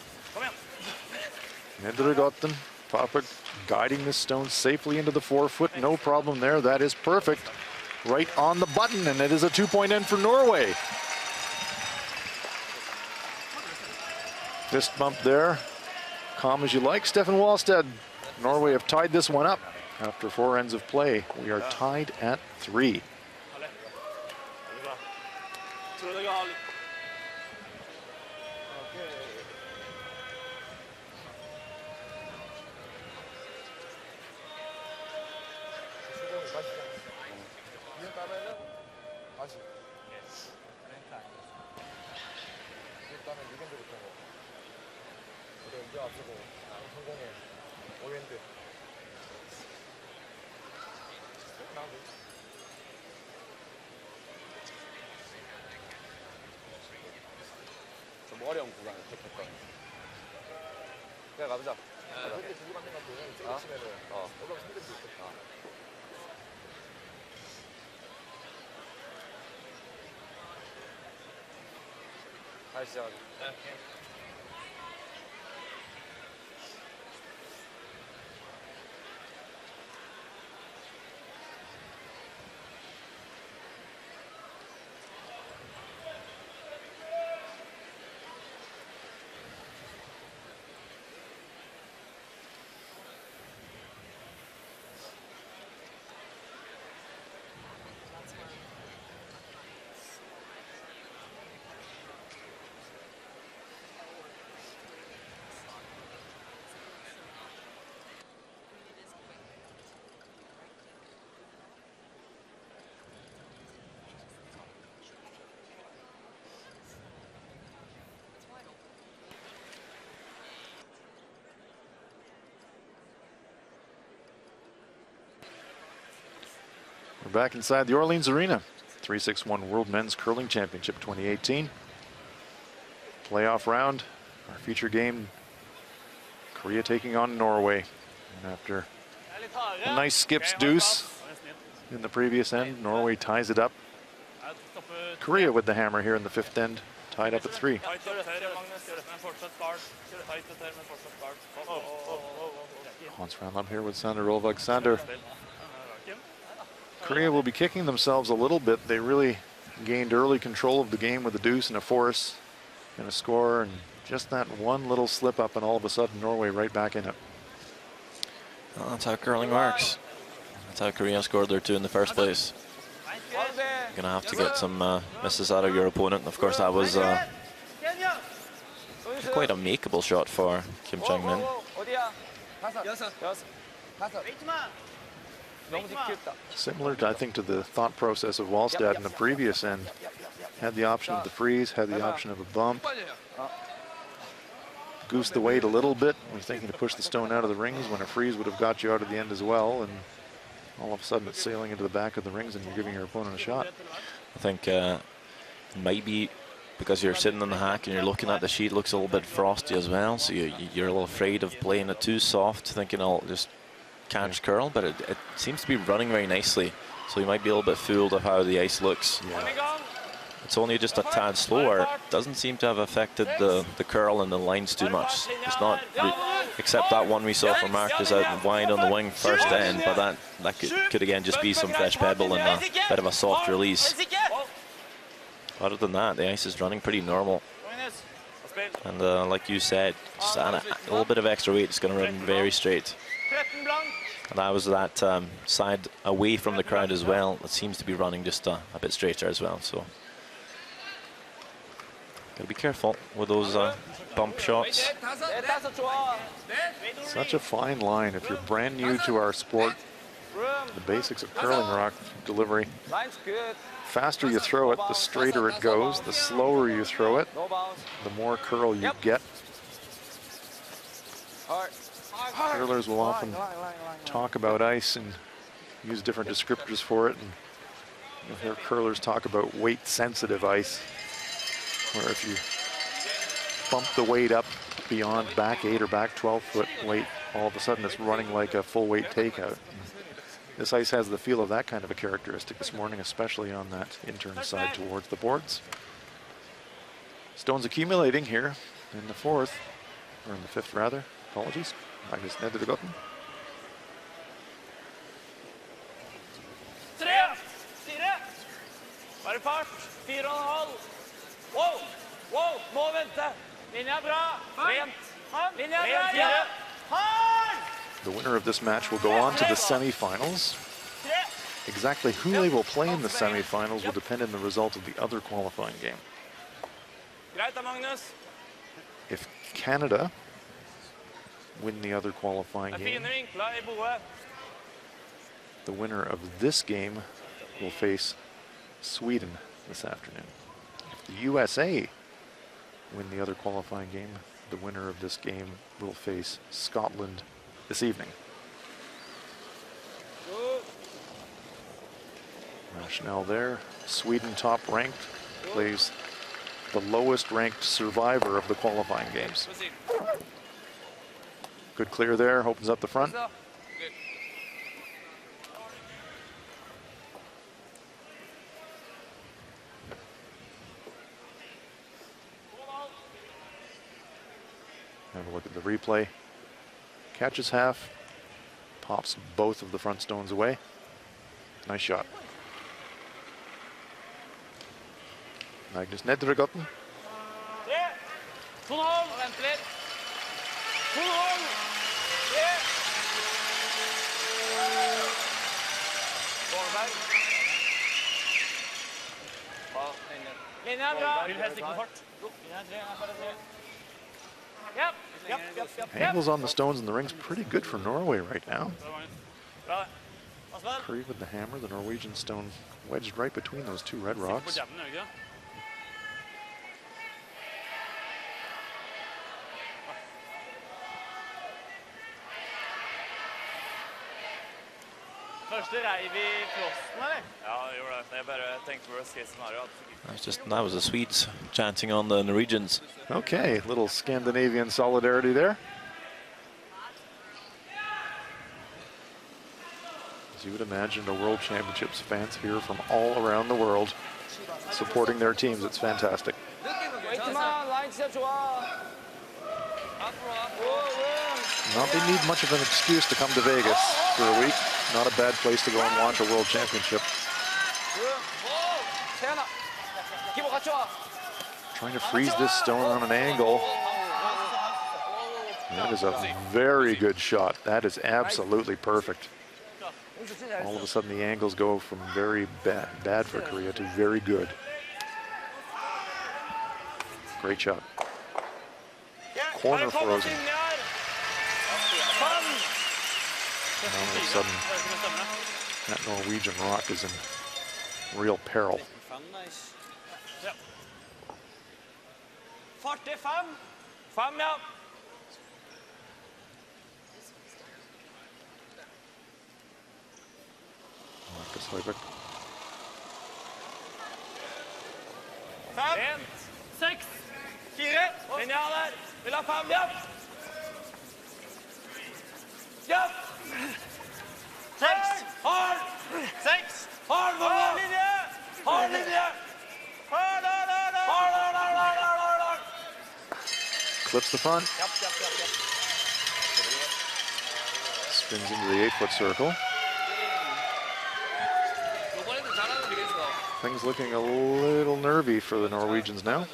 Nedregotten, Papa guiding this stone safely into the 4-foot. No problem there. That is perfect. Right on the button, and it is a 2-point end for Norway. Fist bump there. Calm as you like, Stefan Walstad. Norway have tied this one up after 4 ends of play. We are tied at 3. 좀 어려운 구간을 택했던 그래 가보자. 근데 두고 맞는 거 보면 세게 치면은 올라가면 힘들 수 있겠다. 다시 시작하자. We're back inside the Orleans Arena. 361 World Men's Curling Championship 2018. Playoff round. Our feature game, Korea taking on Norway. And after a nice skips deuce in the previous end, Norway ties it up. Korea with the hammer here in the fifth end, tied up at 3. Hans Ranlab here with Sander Rolvag. Sander, Korea will be kicking themselves a little bit. They really gained early control of the game with a deuce and a force and a score, and just that one little slip up, and all of a sudden Norway right back in it. Well, that's how curling works. That's how Korea scored their 2 in the first place. You're gonna have to get some misses out of your opponent. Of course, that was quite a makeable shot for Kim Chang-min. Similar, I think, to the thought process of Wallstad in the previous end. Had the option of the freeze, had the option of a bump. Goosed the weight a little bit. Was thinking to push the stone out of the rings when a freeze would have got you out of the end as well. And all of a sudden it's sailing into the back of the rings and you're giving your opponent a shot. I think maybe because you're sitting on the hack and you're looking at the sheet, looks a little bit frosty as well. So you're a little afraid of playing it too soft, thinking I'll just catch curl, but it seems to be running very nicely, so you might be a little bit fooled of how the ice looks. Yeah. It's only just a tad slower. Doesn't seem to have affected the curl and the lines too much. It's not, except that one we saw from Marcus out wide on the wing first end, but that could again just be some fresh pebble and a bit of a soft release. Other than that, the ice is running pretty normal. And like you said, just add a little bit of extra weight, it's going to run very straight. And that was that side away from the crowd as well. It seems to be running just a bit straighter as well. So gotta be careful with those bump shots. Such a fine line. If you're brand new to our sport, the basics of curling rock delivery. Faster you throw it, the straighter it goes. The slower you throw it, the more curl you get. Curlers will often talk about ice and use different descriptors for it, and you'll hear curlers talk about weight-sensitive ice, where if you bump the weight up beyond back 8 or back 12-foot weight, all of a sudden it's running like a full-weight takeout. This ice has the feel of that kind of a characteristic this morning, especially on that intern side towards the boards. Stones accumulating here in the fourth, or in the fifth rather. Apologies. Magnus Nedergotten. 3, 4. Bare fart. 4,5. Wow, wow, må vente. Linja bra. Rent. Linja bra. Hard. The winner of this match will go on to the semifinals. Exactly who they will play in the semifinals will depend on the result of the other qualifying game. Greit da, Magnus. If Canada win the other qualifying game, Fine vinkler I boet. the winner of this game will face Sweden this afternoon. If the USA win the other qualifying game, the winner of this game will face Scotland this evening. Rationale there. Sweden top ranked plays the lowest ranked survivor of the qualifying games. Good clear there, opens up the front. Have a look at the replay. Catches half, pops both of the front stones away. Nice shot. Magnus Nedregotten. Angles on the stones and the ring's pretty good for Norway right now. Curry with the hammer, the Norwegian stone wedged right between those two red rocks. That was the Swedes chanting on the Norwegians. Okay, little Scandinavian solidarity there. As you would imagine, the World Championships fans here from all around the world supporting their teams. It's fantastic. Not they need much of an excuse to come to Vegas for a week. Not a bad place to go and watch a World Championship. Trying to freeze this stone on an angle. That is a very good shot. That is absolutely perfect. All of a sudden the angles go from very bad for Korea to very good. Great shot. Corner frozen. And all of a sudden, that Norwegian rock is in real peril. 45. 5, ja. Marcus Høybekk. 5, 6, 4. Linja der. Vil ha 5, ja. Ja. 6. Hold. 6. Hold. Hold linje. Hold linje. Hold. Clips the front. Spins into the 8-foot circle. Things looking a little nervy for the Norwegians now.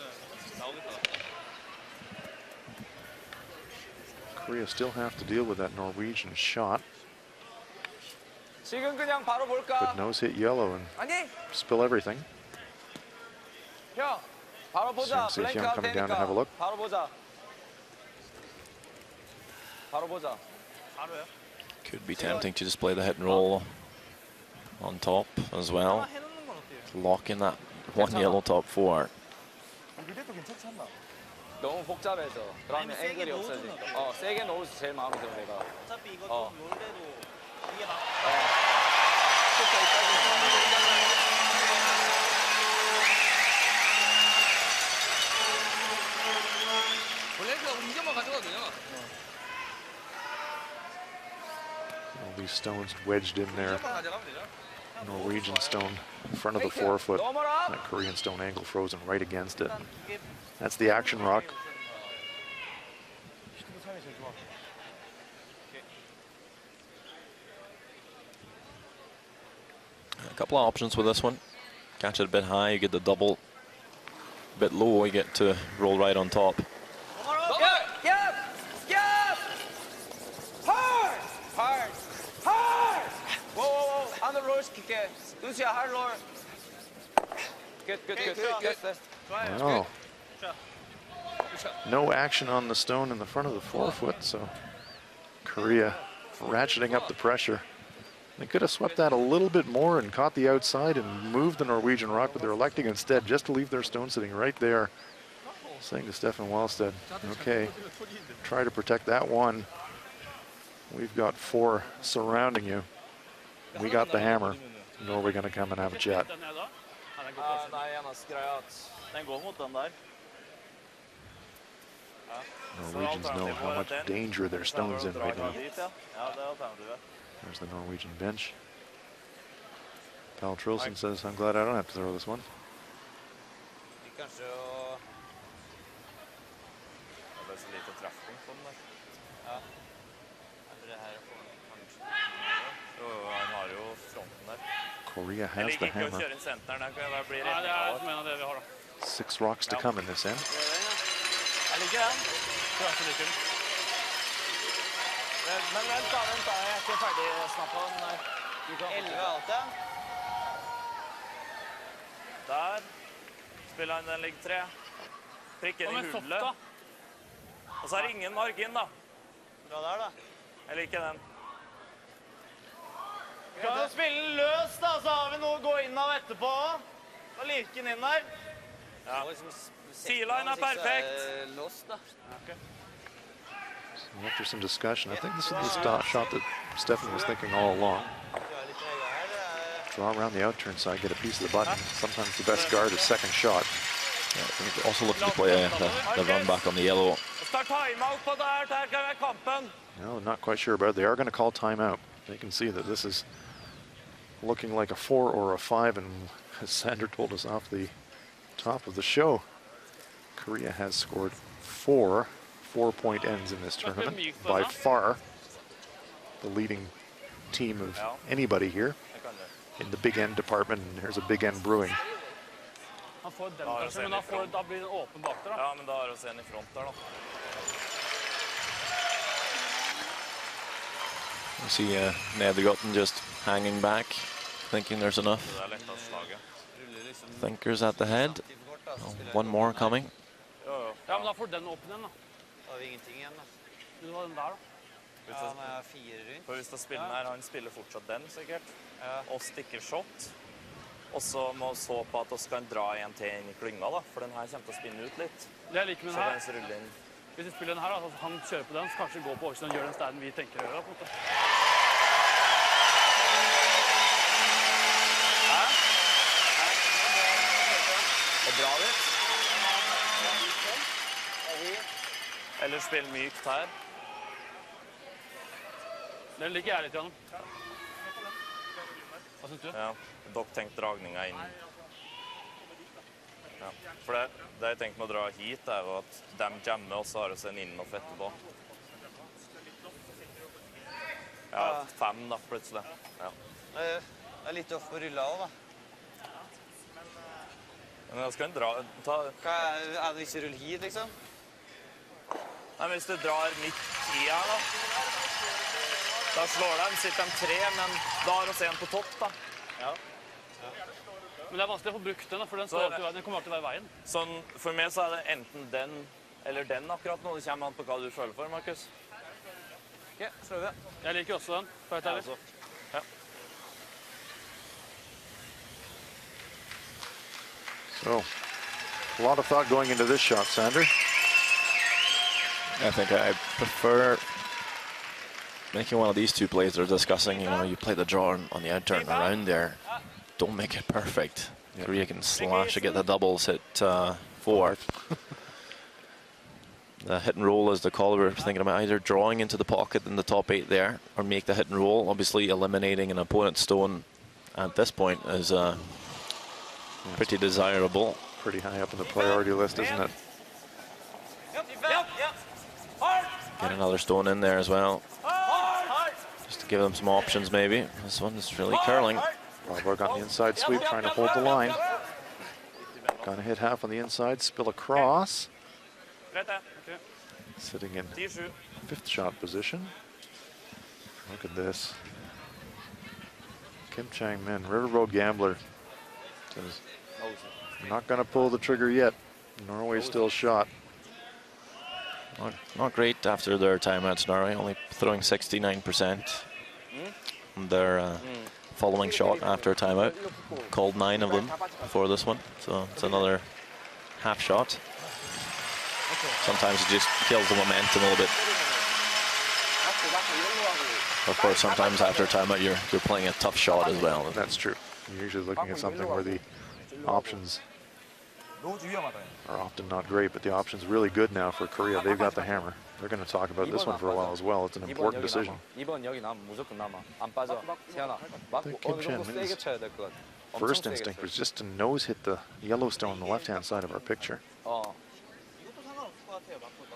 Korea still have to deal with that Norwegian shot. Could nose hit yellow and spill everything. Soon see Hyun coming down to have a look. Could be tempting to display the hit and roll on top as well. Lock in that one yellow top 4. 너무 복잡해서 그러면 앵글이 없어지니까 세게 놓으면 제일 마음에 들어 내가 어차피 이것도 놀 때도 이게 막 원래 그 이점만 가져가도 되잖아. All these stones wedged in there. Norwegian stone in front of the 4-foot. That Korean stone angle frozen right against it. That's the action rock. A couple of options with this one. Catch it a bit high, you get the double. A bit low, you get to roll right on top. Oh. No action on the stone in the front of the 4-foot, so Korea ratcheting up the pressure. They could have swept that a little bit more and caught the outside and moved the Norwegian rock, but they're electing instead just to leave their stone sitting right there. Saying to Stefan Wallstedt, okay, try to protect that one. We've got 4 surrounding you. We got the hammer. Norway gonna come and have a chat. Norwegians know how much danger their stone's in right now. There's the Norwegian bench. Pal Trilson says, I'm glad I don't have to throw this one. Kanskje å... Det så lite treffpunkt på den der. Ja. Det her kanskje... Jo, han har jo fronten der. Korea has the hammer. Jeg liker ikke å kjøre inn senteren, der kan jeg bli Nei, det er en av det vi har da. 6 rocks to come in this end. Jeg liker den. Kanskje liker den. Men vent da, jeg er ikke ferdig snappet den der. 11 alt, ja. Der. Spiller han den ligger 3. Prikken i hullet. Og så er det ingen margin da. Bra der da. Jeg liker den. Vi kan jo spille den løs da, så har vi noe å gå inn av etterpå. Da liker den inn der. Ja. Sea-line er perfekt. Låst da. So after some discussion, I think this is the shot that Stefan was thinking all along. Draw around the outturn side, get a piece of the button. Sometimes the best guard is second shot. Yeah, I think also looking to play the run back on the yellow. No, not quite sure about it. They are going to call timeout. They can see that this is looking like a 4 or a 5, and as Sander told us off the top of the show, Korea has scored 4 4-point ends in this tournament. By far the leading team of anybody here in the big end department, and here's a big end brewing. Han får den kanskje, men da blir den åpen bak der da. Ja, men da har vi en i front der da. You see Nedergotten just hanging back, thinking there's enough. Thinkers at the head. Oh, one more coming. Ja, men da får den åpen igjen da. Da har vi ingenting igjen da. Du har den der da. Ja, men jeg har 4 rundt. For hvis du spiller den her, han spiller fortsatt den sikkert. Og stikker shot. Og så må vi så på at vi kan dra en til inn i klynga da, for den her kommer til å spinne ut litt. Det jeg liker med den her, så ruller inn. hvis vi spiller den her da, så han kjører på den, så kanskje går på Ocean og gjør den steinen vi tenker å gjøre på en måte. Og dra litt. Eller spill mykt her. Den liker jeg litt gjennom. Hva synes du? Ja, dere tenkte dragninga inn. Ja, for det jeg tenkte med å dra hit er jo at de jammer, og så har vi en inn-off etterpå. Ja, 5 da, plutselig. Ja. Det er litt off på rulla også, da. Men jeg skal dra... Er det ikke rull hit, liksom? Nei, hvis du drar midt i her, da. Da slår de, sitter de 3, men da har vi en på topp, da. Ja. Men det er vanskelig å få brukt den, for den kommer alltid være i veien. Sånn, for meg så er det enten den eller den akkurat nå. Det kommer an på hva du føler for, Markus. Ok, slår vi. Jeg liker også den, for jeg tar litt. Ja. So, a lot of thought going into this shot, Sander. I think I prefer making one of these two plays they're discussing. You know, you play the draw on the outturn around there. Don't make it perfect. Korea can slash to get the doubles hit 4. The hit and roll is the call. We're thinking about either drawing into the pocket in the top 8 there, or make the hit and roll. Obviously, eliminating an opponent's stone at this point is pretty desirable. Pretty high up in the priority list, isn't it? Get another stone in there as well, just to give them some options maybe. This one is really curling. Valborg on the inside sweep, trying to hold the line. Gonna hit half on the inside, spill across. Sitting in 5th shot position. Look at this. Kim Chang-min, River Road Gambler, says, I'm not gonna pull the trigger yet. Norway still shot. Not great after their timeouts, Norway, only throwing 69%. Their following shot after a timeout, called 9 of them for this one, so it's another half shot. Sometimes it just kills the momentum a little bit. Of course, sometimes after a timeout you're playing a tough shot as well. That's true. You're usually looking at something where the options are often not great, but the option's really good now for Korea. They've got the hammer. They're going to talk about this one for a while as well. It's an important decision. 2번 여기 남으면 무조건 남아. 안 빠져. 세현아. 맞고 Kim 어느 정도 Chan-min's 세게 쳐야 될 것 같아. 엄청 First 세게 instinct 쳐야 was just to nose hit the yellow stone on the left-hand side of our picture. 어. 이것도 상관없을 것 같아요. 맞고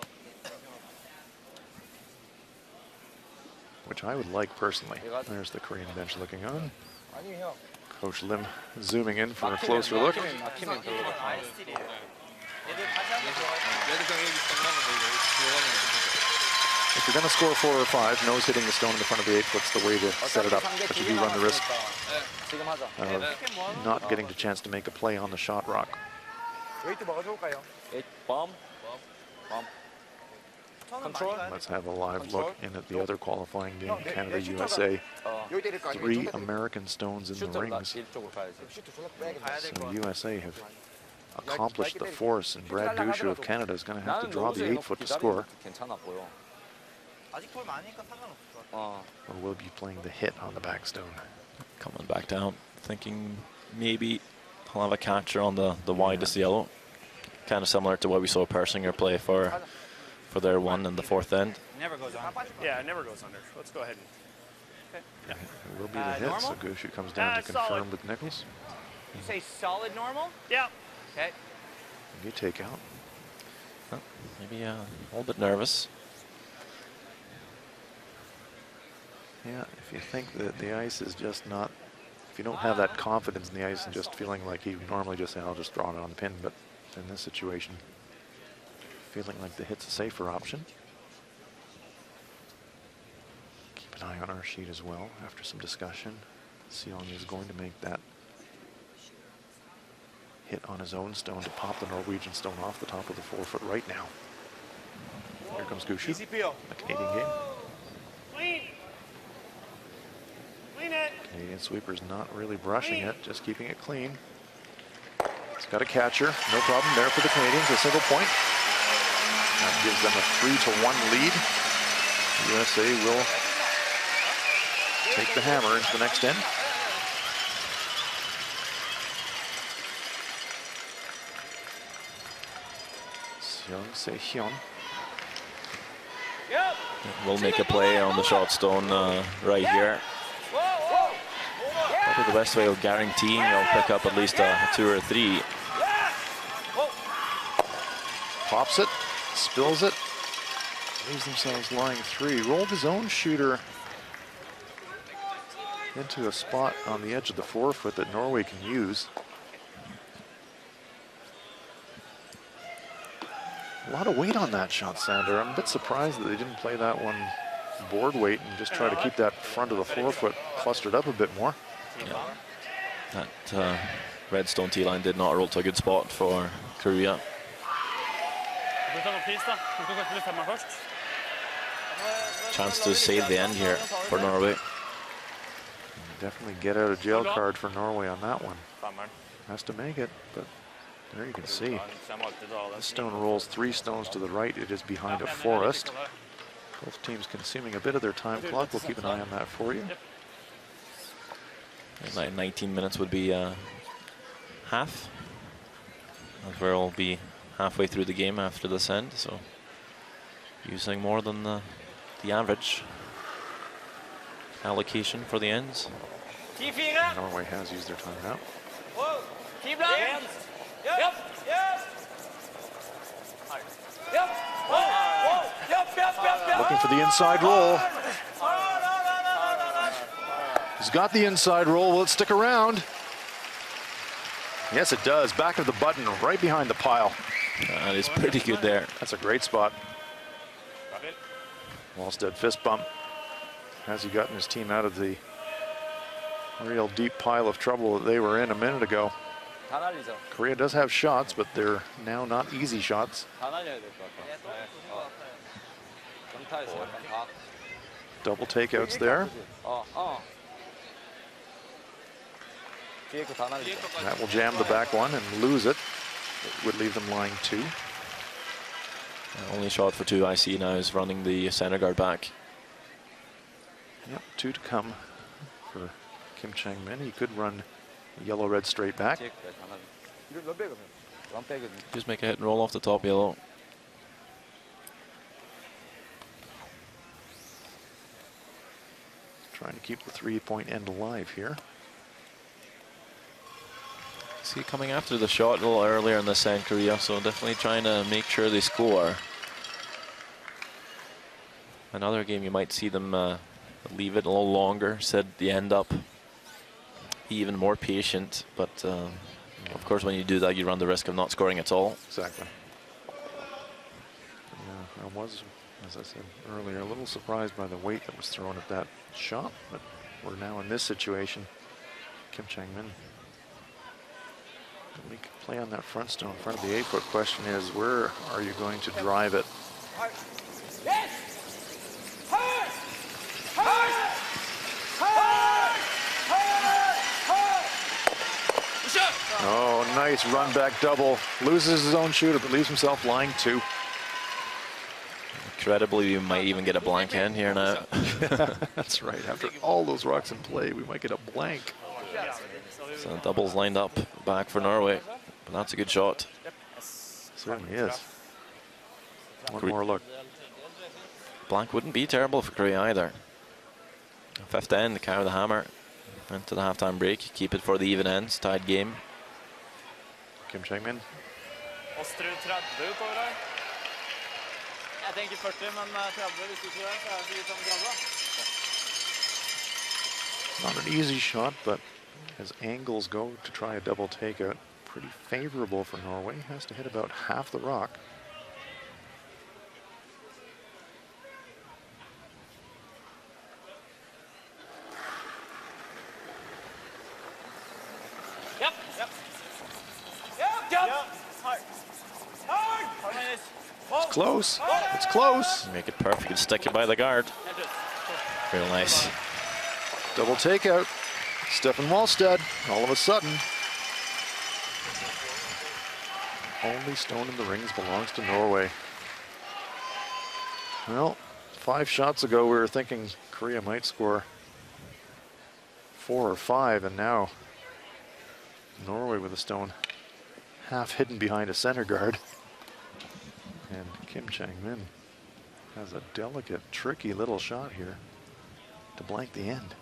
Which I would like personally. There's the Korean bench looking on. 아니 형. Coach Lim zooming in for a closer look. 막히면 별로다. 아예 스틸이에요. 얘들 다시 한번 들어가요. If you're going to score 4 or 5, nose hitting the stone in the front of the 8-foot's the way to set it up. But you do run the risk 지금 하자. of not getting the chance to make a play on the shot rock. 웨이트 뭐가 좋을까요? 8 bomb. Control. Let's have a live look in at the other qualifying game, Canada-USA. 여기 때릴까? 3 American stones in the 슈터가 rings. 이쪽으로 가야지. 슈트 졸라 빼야겠네. 가야 될 So 것 같아요. USA have accomplished the force, and Brad Gushu of Canada is going to have to draw the 8-foot to score, 괜찮아 보여. 아직 볼 많으니까 상관없을 것 같아요. 어. or will be playing the hit on the back stone. Coming back down, thinking maybe he'll have a catcher on the widest yellow. Kind of similar to what we saw Persinger play for their 1 and the 4th end. Never goes on. Yeah, it never goes under. Let's go ahead and. It will be the hit, so normal? Gushu comes down to confirm solid. with Nichols. You say solid normal? Yeah. Okay. You take out. Maybe a little bit nervous. Yeah, if you think that the ice is just not, if you don't have that confidence in the ice and just feeling like you normally just say, I'll just draw it on the pin, but in this situation, feeling like the hit's a safer option. Keep an eye on our sheet as well after some discussion. Seong is going to make that hit on his own stone to pop the Norwegian stone off the top of the 4-foot right now. Here comes Gushu, Easy peel. a Canadian game. Clean. Clean it. Canadian sweeper's not really brushing it, just keeping it clean. It's got a catcher, no problem there for the Canadians, a single point. That gives them a 3-1 lead. USA will take the hammer into the next end. Seong Se-hyun. We'll make a play on the shot stone right here. Probably the best way of guaranteeing you'll pick up at least a 2 or 3. Pops it, spills it, leaves themselves lying 3. Rolled his own shooter into a spot on the edge of the 4-foot that Norway can use. A lot of weight on that shot, Sander. I'm a bit surprised that they didn't play that one board weight and just try to keep that front of the 4-foot clustered up a bit more. Yeah. That red stone T-line did not roll to a good spot for Korea. Du tar noe pris, da. Du kan kanskje bli 5 først. Chance to save the end here for Norway. Definitely get out of jail card for Norway on that one. 5-eren. Has to make it, but there you can see. Han kommer alltid til å ha den. This stone rolls 3 stones to the right. It is behind a forest. Both teams consuming a bit of their time clock. We'll keep an eye on that for you. Like 19 minutes would be half. As we'll be halfway through the game after this end, so using more than the average allocation for the ends. Norway has used their time out. Keep down. Yep. Looking for the inside roll. He's got the inside roll. Will it stick around? Yes, it does. Back of the button, right behind the pile. That is pretty good there. That's a great spot. Wallstead fist bump. Has he gotten his team out of the real deep pile of trouble that they were in a minute ago? 다 날리죠. Korea does have shots, but they're now not easy shots. 다 날려야 될 것 같아. 경타에서 약간 다. Double takeouts there. 뒤에 거 다 날리죠. That will jam the back one and lose it. It would leave them lying 2. Only shot for 2 I see now is running the center guard back. Yep, 2 to come for Kim Chang-min. He could run yellow-red straight back. 뒤에 거까지 다 날리죠. 이거 몇 배 그러면? Just make a hit and roll off the top yellow. Trying to keep the 3-point end alive here. See, coming after the shot a little earlier in this end, Korea, so definitely trying to make sure they score. Another game you might see them leave it a little longer, set the end up, be even more patient, but of course when you do that you run the risk of not scoring at all. Exactly. Yeah, I was, as I said earlier, a little surprised by the weight that was thrown at that shot, but we're now in this situation. Kim Chang-min. We can play on that front stone in front of the 8-foot. Question is, where are you going to drive it? Oh, nice run back double. Loses his own shooter, but leaves himself lying 2. Incredibly, you might even get a blank end here now. That's right. After all those rocks in play, we might get a blank. So doubles lined up back for Norway, but that's a good shot. Certainly is. One more look. Blank wouldn't be terrible for Korea either. 5th end, carry the hammer into the halftime break. Keep it for the even ends, tied game. Kim Chang-min. Ostrud 30 utover her. Jeg tenker 40, men 30 hvis du tror det, så er det 30. Not an easy shot, but as angles go to try a double takeout, pretty favorable for Norway. Has to hit about half the rock. Yep. It's close. It's close. Make it perfect and stick it by the guard. Real nice. Double takeout. Stefan Wallstad, all of a sudden. Only stone in the rings belongs to Norway. Well, 5 shots ago we were thinking Korea might score 4 or 5, and now Norway with a stone half hidden behind a center guard. And Kim Chang-min has a delicate, tricky little shot here to blank the end.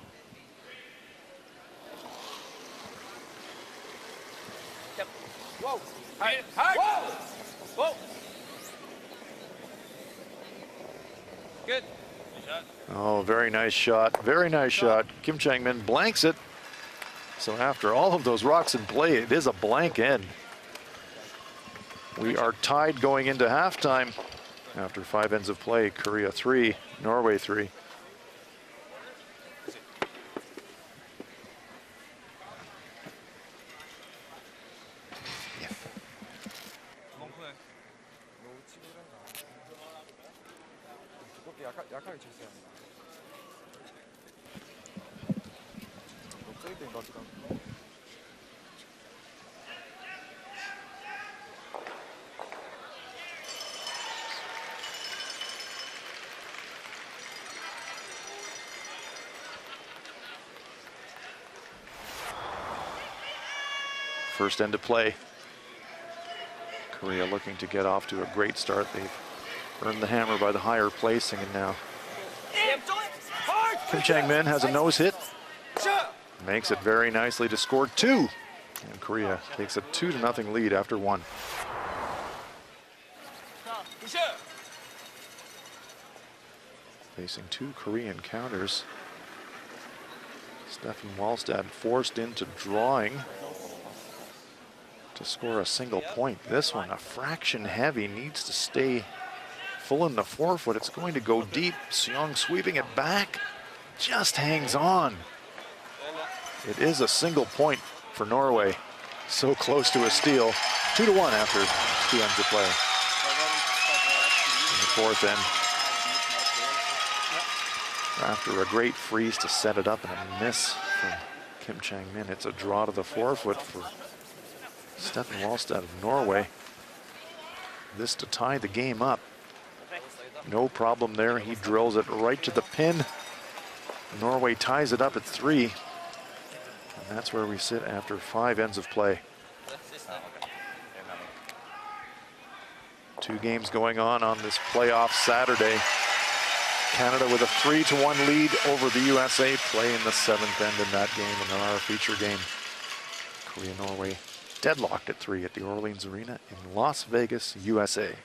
Whoa. Whoa. Whoa. Good. Oh, very nice shot. Very nice shot. Kim Chang-min blanks it. So after all of those rocks in play, it is a blank end. We are tied going into halftime. After 5 ends of play, Korea 3, Norway 3. First end of play. Korea looking to get off to a great start. They've earned the hammer by the higher placing, and now Kim Chang-min has a nose hit. Makes it very nicely to score 2. And Korea takes a 2-0 lead after 1. Facing 2 Korean counters. Stefan Wallstad forced into drawing to score a single point. This one, a fraction heavy, needs to stay full in the 4-foot. It's going to go deep. Seong sweeping it back, just hangs on. It is a single point for Norway. So close to a steal. 2-1 after 2 ends of play. In the 4th end. After a great freeze to set it up and a miss from Kim Chang-min, it's a draw to the 4-foot for Stefan Wallstad of Norway. This to tie the game up. No problem there. He drills it right to the pin. Norway ties it up at 3. And that's where we sit after 5 ends of play. Two games going on this playoff Saturday. Canada with a 3-1 lead over the USA, play in the 7th end in that game, and then our feature game. Korea-Norway deadlocked at 3 at the Orleans Arena in Las Vegas, USA.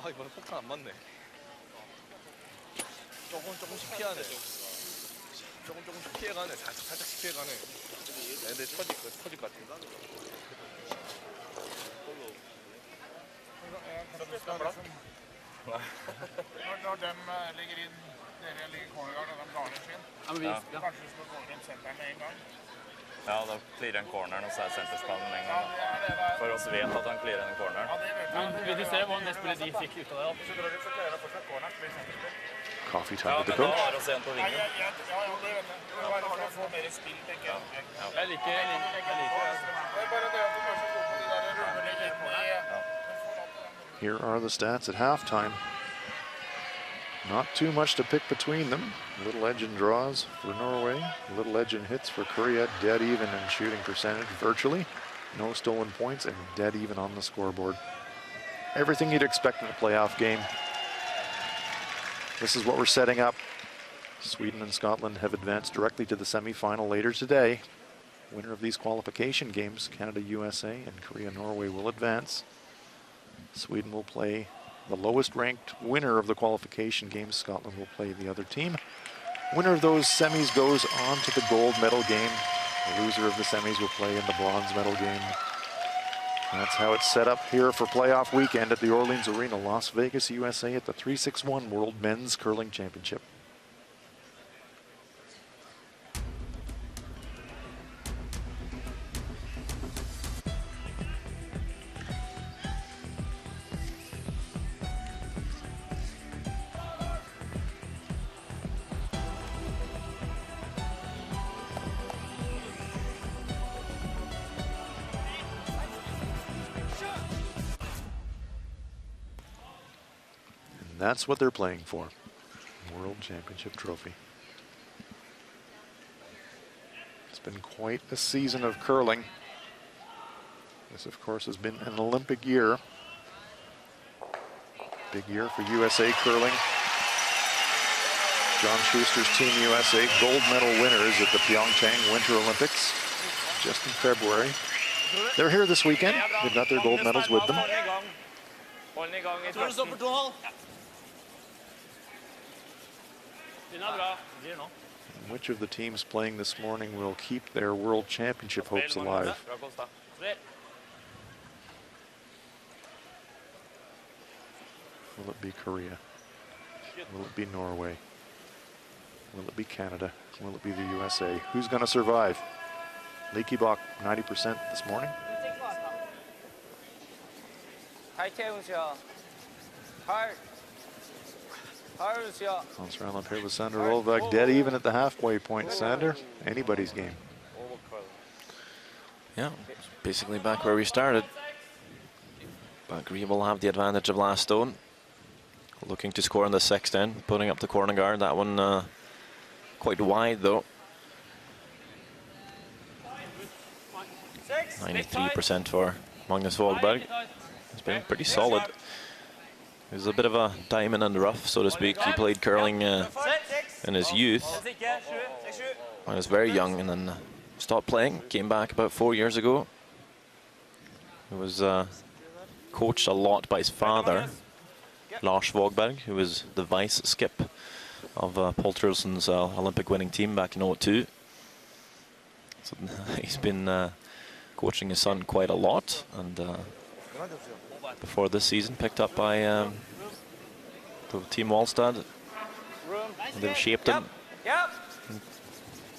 아, 이번에 폭탄 안 맞네. 조금씩 피하네. 조금씩 피해가네. 살짝씩 피해가네. 애들 터질 것 같아. Når de ligger inn, dere ligger i cornerguard og de garner sin, Ja, men kanskje du skal gå rundt senteren med en gang. Ja, da clearer han corneren, og så er senterspannen med en gang. For oss vet at han clearer den corneren. Vil du se hvordan det spillet de fikk ut av det? Så drar du så klarer jeg fortsatt corneren til senterspill. Coffee Ja, time with men the da coach. har oss en på Ja, vingen. det vet jeg. Det var bare for å få mer spill, tenker jeg. Jeg liker det. Det er bare det at du kanskje går på de der rullene inn i... Here are the stats at halftime. Not too much to pick between them. Little edge in draws for Norway. Little edge in hits for Korea. Dead even in shooting percentage, virtually. No stolen points and dead even on the scoreboard. Everything you'd expect in a playoff game. This is what we're setting up. Sweden and Scotland have advanced directly to the semi-final later today. Winner of these qualification games, Canada-USA and Korea-Norway, will advance. Sweden will play the lowest ranked winner of the qualification games. Scotland will play the other team. Winner of those semis goes on to the gold medal game. The loser of the semis will play in the bronze medal game. That's how it's set up here for playoff weekend at the Orleans Arena, Las Vegas, USA, at the 361 World Men's Curling Championship. That's what they're playing for. World Championship trophy. It's been quite a season of curling. This, of course, has been an Olympic year. Big year for USA curling. John Schuster's Team USA gold medal winners at the Pyeongchang Winter Olympics just in February. They're here this weekend. They've got their gold medals with them. Which of the teams playing this morning will keep their World Championship hopes alive? Will it be Korea? Will it be Norway? Will it be Canada? Will it be the USA? Who's going to survive? Leaky Bach, 90% this morning. Hans Rall up here with Sander Rolvag, dead even at the halfway point. Sander, anybody's game. Yeah, basically back where we started. But Korea will have the advantage of last stone. Looking to score in the 6th end, putting up the corner guard. That one quite wide though. 93% for Magnus Wågberg. It's been pretty solid. He was a bit of a diamond in the rough, so to speak. He played curling in his youth. When he was very young, and then stopped playing. Came back about 4 years ago. He was coached a lot by his father, Lars Wågberg, who was the vice skip of Paul Trulson's Olympic winning team back in 2002. So he's been coaching his son quite a lot, and before this season picked up by the Team Wallstad. And they've shaped him.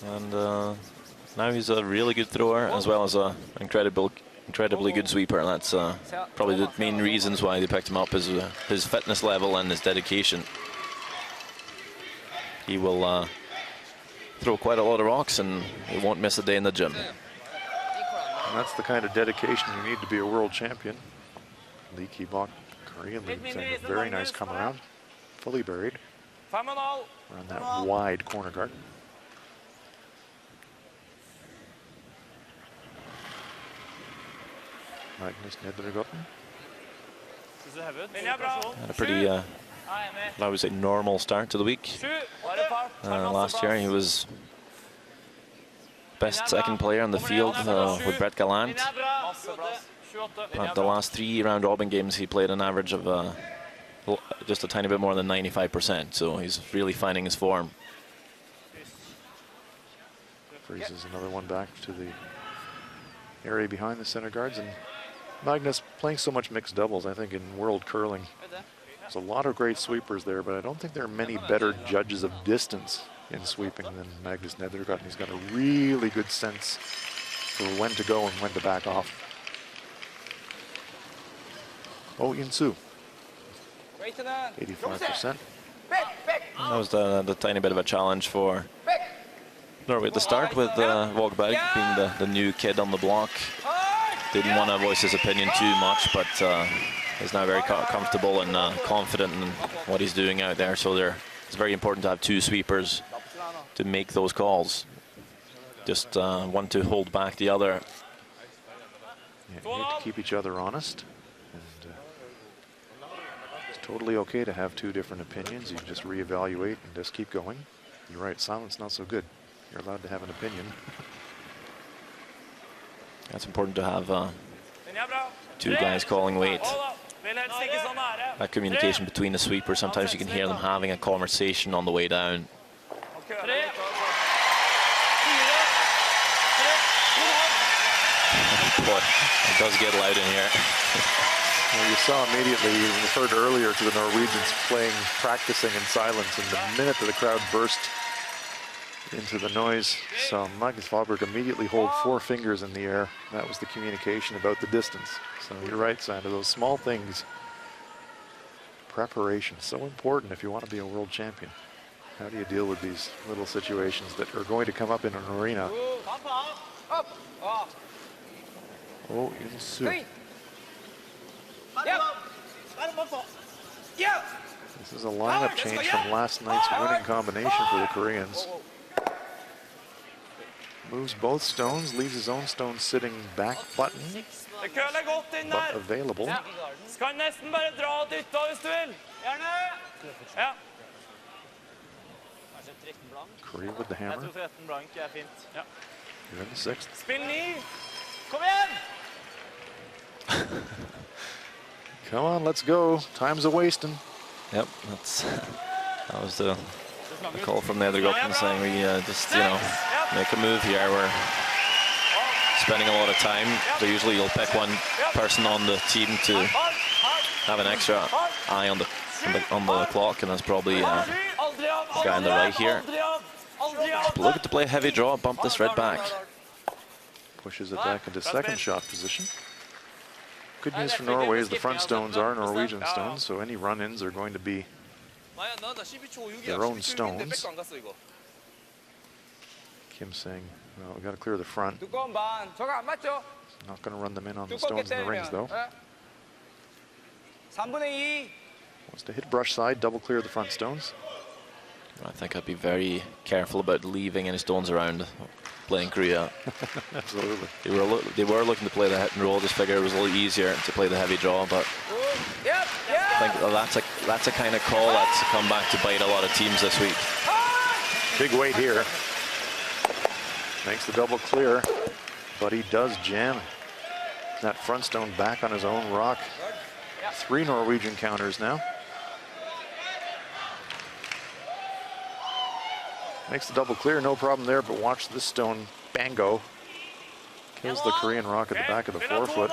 And now he's a really good thrower as well as an incredibly good sweeper. That's probably the main reasons why they picked him up, is his fitness level and his dedication. He will throw quite a lot of rocks and he won't miss a day in the gym. And that's the kind of dedication you need to be a world champion. Leaky Bach Korea leads a very nice come around. Fully buried 5-0. around that wide corner guard. Magnus Nedregotten. Synes du hevet? Linja bra. Had a pretty, I would say, normal start to the week. 7. Bare fart. Last year he was best second player on the field with Brett Gallant. Linja bra. Masse plass. 7-8. But the last 3 round robin games he played an average of just a tiny bit more than 95%, so he's really finding his form. Freezes another one back to the area behind the center guards. And Magnus playing so much mixed doubles, I think in world curling, there's a lot of great sweepers there, but I don't think there are many better judges of distance in sweeping than Magnus Nedregotten. He's got a really good sense for when to go and when to back off. Oh, Insu, 85%. That was the tiny bit of a challenge for Norway at the start, with Wogberg being the new kid on the block. Didn't want to voice his opinion too much, but is now very comfortable and confident in what he's doing out there. So it's very important to have 2 sweepers to make those calls. Just one to hold back the other. Yeah, you need to keep each other honest. And it's totally okay to have 2 different opinions. You just reevaluate and just keep going. You're right, silence not so good. You're allowed to have an opinion. That's important to have 2 guys calling weight. That communication between the sweepers, sometimes you can hear them having a conversation on the way down. Boy, it does get loud in here. Well, you saw immediately, you referred earlier to the Norwegians practicing in silence, and the minute that the crowd burst into the noise, so Magnus Wahlberg immediately hold 4 fingers in the air. That was the communication about the distance. So you're right, Sandra, those small things, preparation, so important if you want to be a world champion. How do you deal with these little situations that are going to come up in an arena? Oh, Insu. This is a lineup change from last night's winning combination for the Koreans. Moves both stones, leaves his own stone sitting back button, but available. Skal nesten bare dra ut ytta hvis du vil. Ja. Korea with the Jeg hammer. tror 13 blank er fint. Ja. You're in the 6th. Spill 9. Kom igjen! Come on, let's go. Time's a wasting. Yep, that was the call from Nedregotten saying we just, make a move here. We're spending a lot of time. So usually you'll pick one person on the team to have an extra eye on the clock, and that's probably the guy on the right here. Looking to play a heavy draw, bump this red back. Pushes it back into second shot position. Good news for Norway is the front stones are Norwegian stones, so any run-ins are going to be their own stones. Kim saying, well, we got to clear the front. Not going to run them in on the stones in the rings, though. Wants to hit brush side, double clear the front stones. I think I'd be very careful about leaving any stones around playing Korea. Absolutely. They were looking to play the hit and roll. Just figured it was a little easier to play the heavy draw, but I think that's a kind of call that's come back to bite a lot of teams this week. Big weight here. Makes the double clear, but he does jam that front stone back on his own rock. 3 Norwegian counters now. Makes the double clear, no problem there, but watch this stone bango. Kills the Korean rock at the back of the forefoot.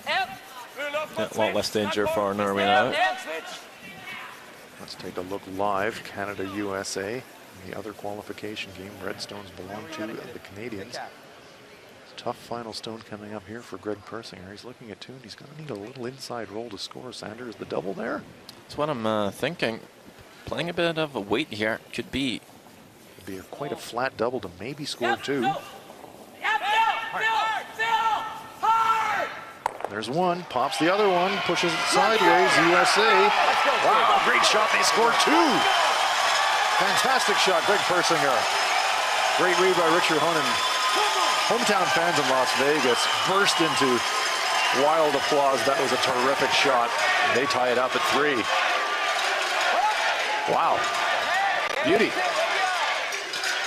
Yeah, a lot less danger for Norway now. Let's take a look live. Canada, USA. The other qualification game, red stones belong to the Canadians. Tough final stone coming up here for Greg Persinger. He's looking at 2, and he's going to need a little inside roll to score. Sander, is the double there? That's what I'm thinking. Playing a bit of a weight here could be. It'd be quite a flat double to maybe score 2. There's one, pops the other one, pushes it sideways, USA. Wow, great shot, they scored 2. Fantastic shot, Greg Persinger. Great read by Richard Honan. Hometown fans in Las Vegas burst into wild applause. That was a terrific shot. They tie it up at 3. Wow, beauty.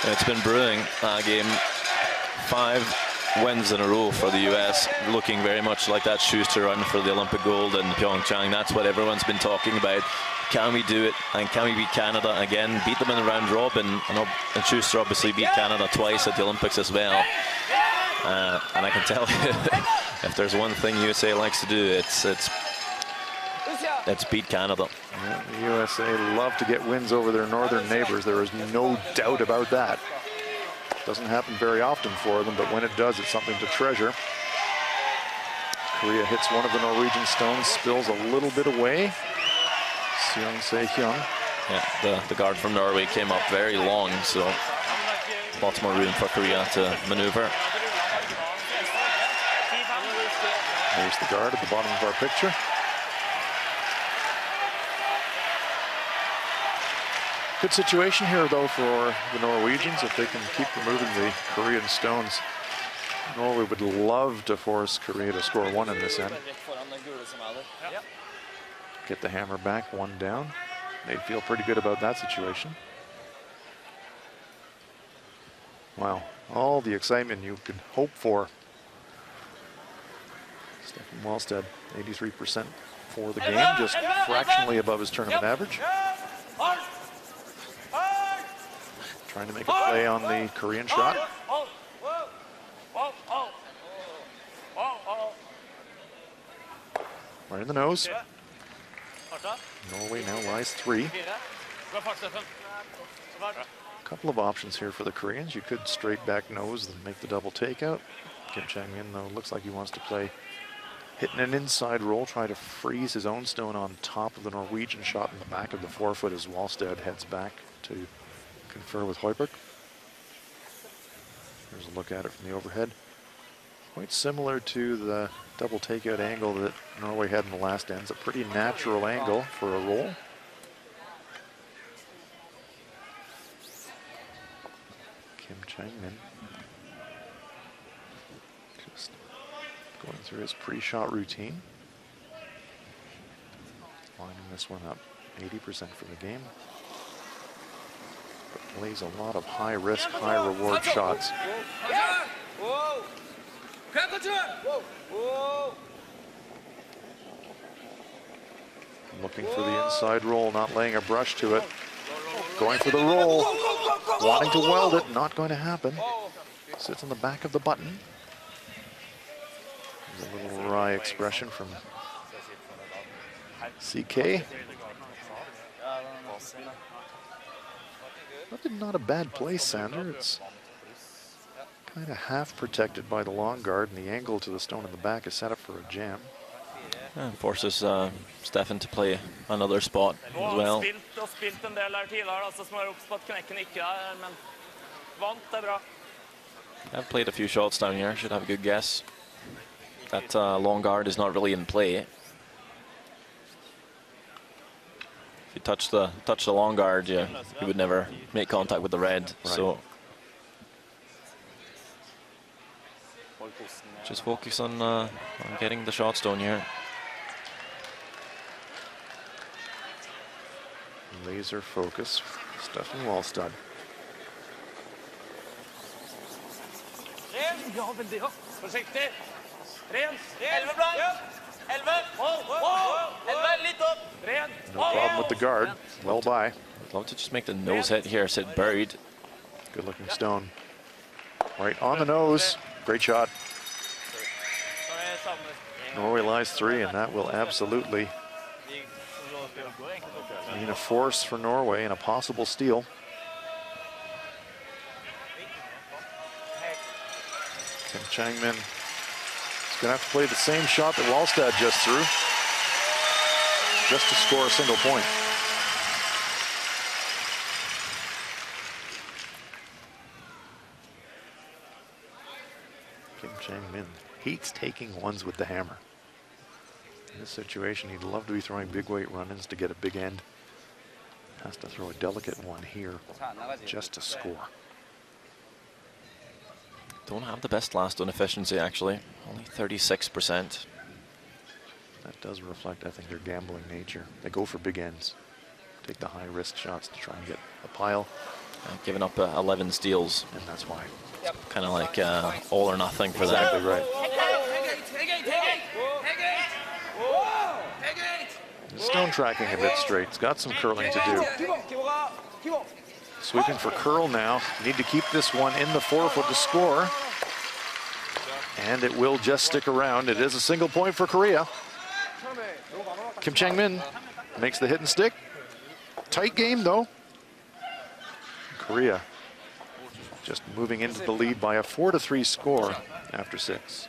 It's been brewing. Game 5 wins in a row for the US, looking very much like that Schuster run for the Olympic gold in Pyeongchang. That's what everyone's been talking about. Can we do it, and can we beat Canada again, beat them in the round robin? And Schuster obviously beat Canada twice at the Olympics as well. And I can tell you, if there's one thing USA likes to do, it's beat Canada. Yeah, the USA love to get wins over their northern neighbors. There is no doubt about that. Doesn't happen very often for them, but when it does, it's something to treasure. Korea hits one of the Norwegian stones, spills a little bit away. Seung Se-hyun. Yeah, the guard from Norway came up very long, so lots more room for Korea to maneuver. There's the guard at the bottom of our picture. Good situation here, though, for the Norwegians if they can keep removing the Korean stones. Norway would love to force Korea to score 1 in this end. Get the hammer back, 1 down. They'd feel pretty good about that situation. Wow, all the excitement you could hope for. Stefan Wallstedt, 83% for the game, just fractionally above his tournament average. Trying to make a play on the Korean shot. Right in the nose. Norway now lies 3. A couple of options here for the Koreans. You could straight back nose and make the double takeout. Kim Chang-min, though, looks like he wants to play hitting an inside roll, try to freeze his own stone on top of the Norwegian shot in the back of the forefoot as Wallstedt heads back to confer with Højbjerg. There's a look at it from the overhead. Quite similar to the double takeout angle that Norway had in the last end. It's a pretty natural angle for a roll. Kim Chang-min just going through his pre-shot routine. Lining this one up 80% for the game. But plays a lot of high-risk, high-reward shots. Looking for the inside roll, not laying a brush to it. Going for the roll, wanting to weld it, not going to happen. Sits on the back of the button. There's a little wry expression from CK. That not a bad place, Sander. It's kind of half protected by the long guard, and the angle to the stone in the back is set up for a jam. And forces Stefan to play another spot as well. I've played a few shots down here, should have a good guess. That long guard is not really in play. If you touch the long guard, you would never make contact with the red. Right. So just focus on getting the shot stone here. Laser focus, Stefan Wallstedt. No problem with the guard. Well by. I'd love to just make the nose hit here, sit buried. Good looking stone. Right on the nose. Great shot. Norway lies 3, and that will absolutely mean a force for Norway and a possible steal. Kim Chang-min is going to have to play the same shot that Wallstedt just threw, just to score a single point. Kim Chang-min hates taking ones with the hammer. In this situation, he'd love to be throwing big weight run-ins to get a big end. Has to throw a delicate one here just to score. Don't have the best last on efficiency, actually. Only 36%. That does reflect, I think, their gambling nature. They go for big ends, take the high-risk shots to try and get a pile. Giving up 11 steals. And that's why. Kind of like all or nothing for them. Exactly right. The stone tracking a bit straight. It's got some curling to do. Sweeping for curl now. Need to keep this one in the forefoot to score. And it will just stick around. It is a single point for Korea. Kim Chang-min makes the hit and stick. Tight game, though. Korea just moving into the lead by a 4-3 score after 6.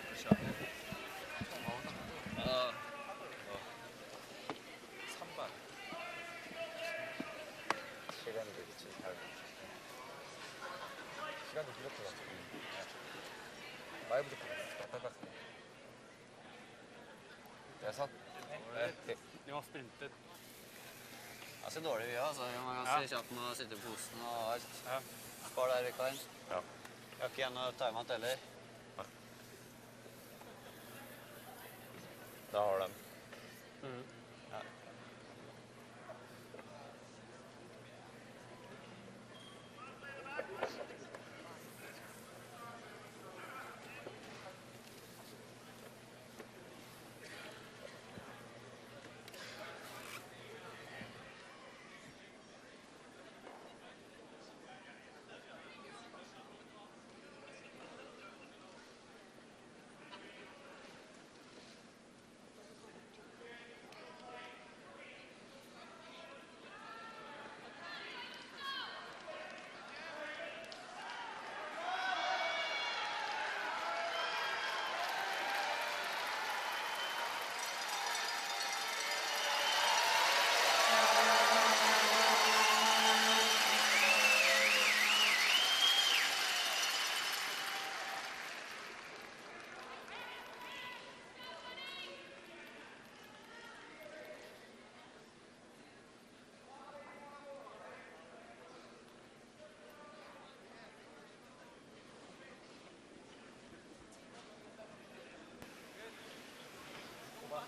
De har sprintet. Jeg ser dårlig vi, altså. Jeg ser kjapt med å sitte i posen og alt. Spar der, Rikard. Ja. Jeg har ikke igjen noe timeout heller. Da har de. Ja.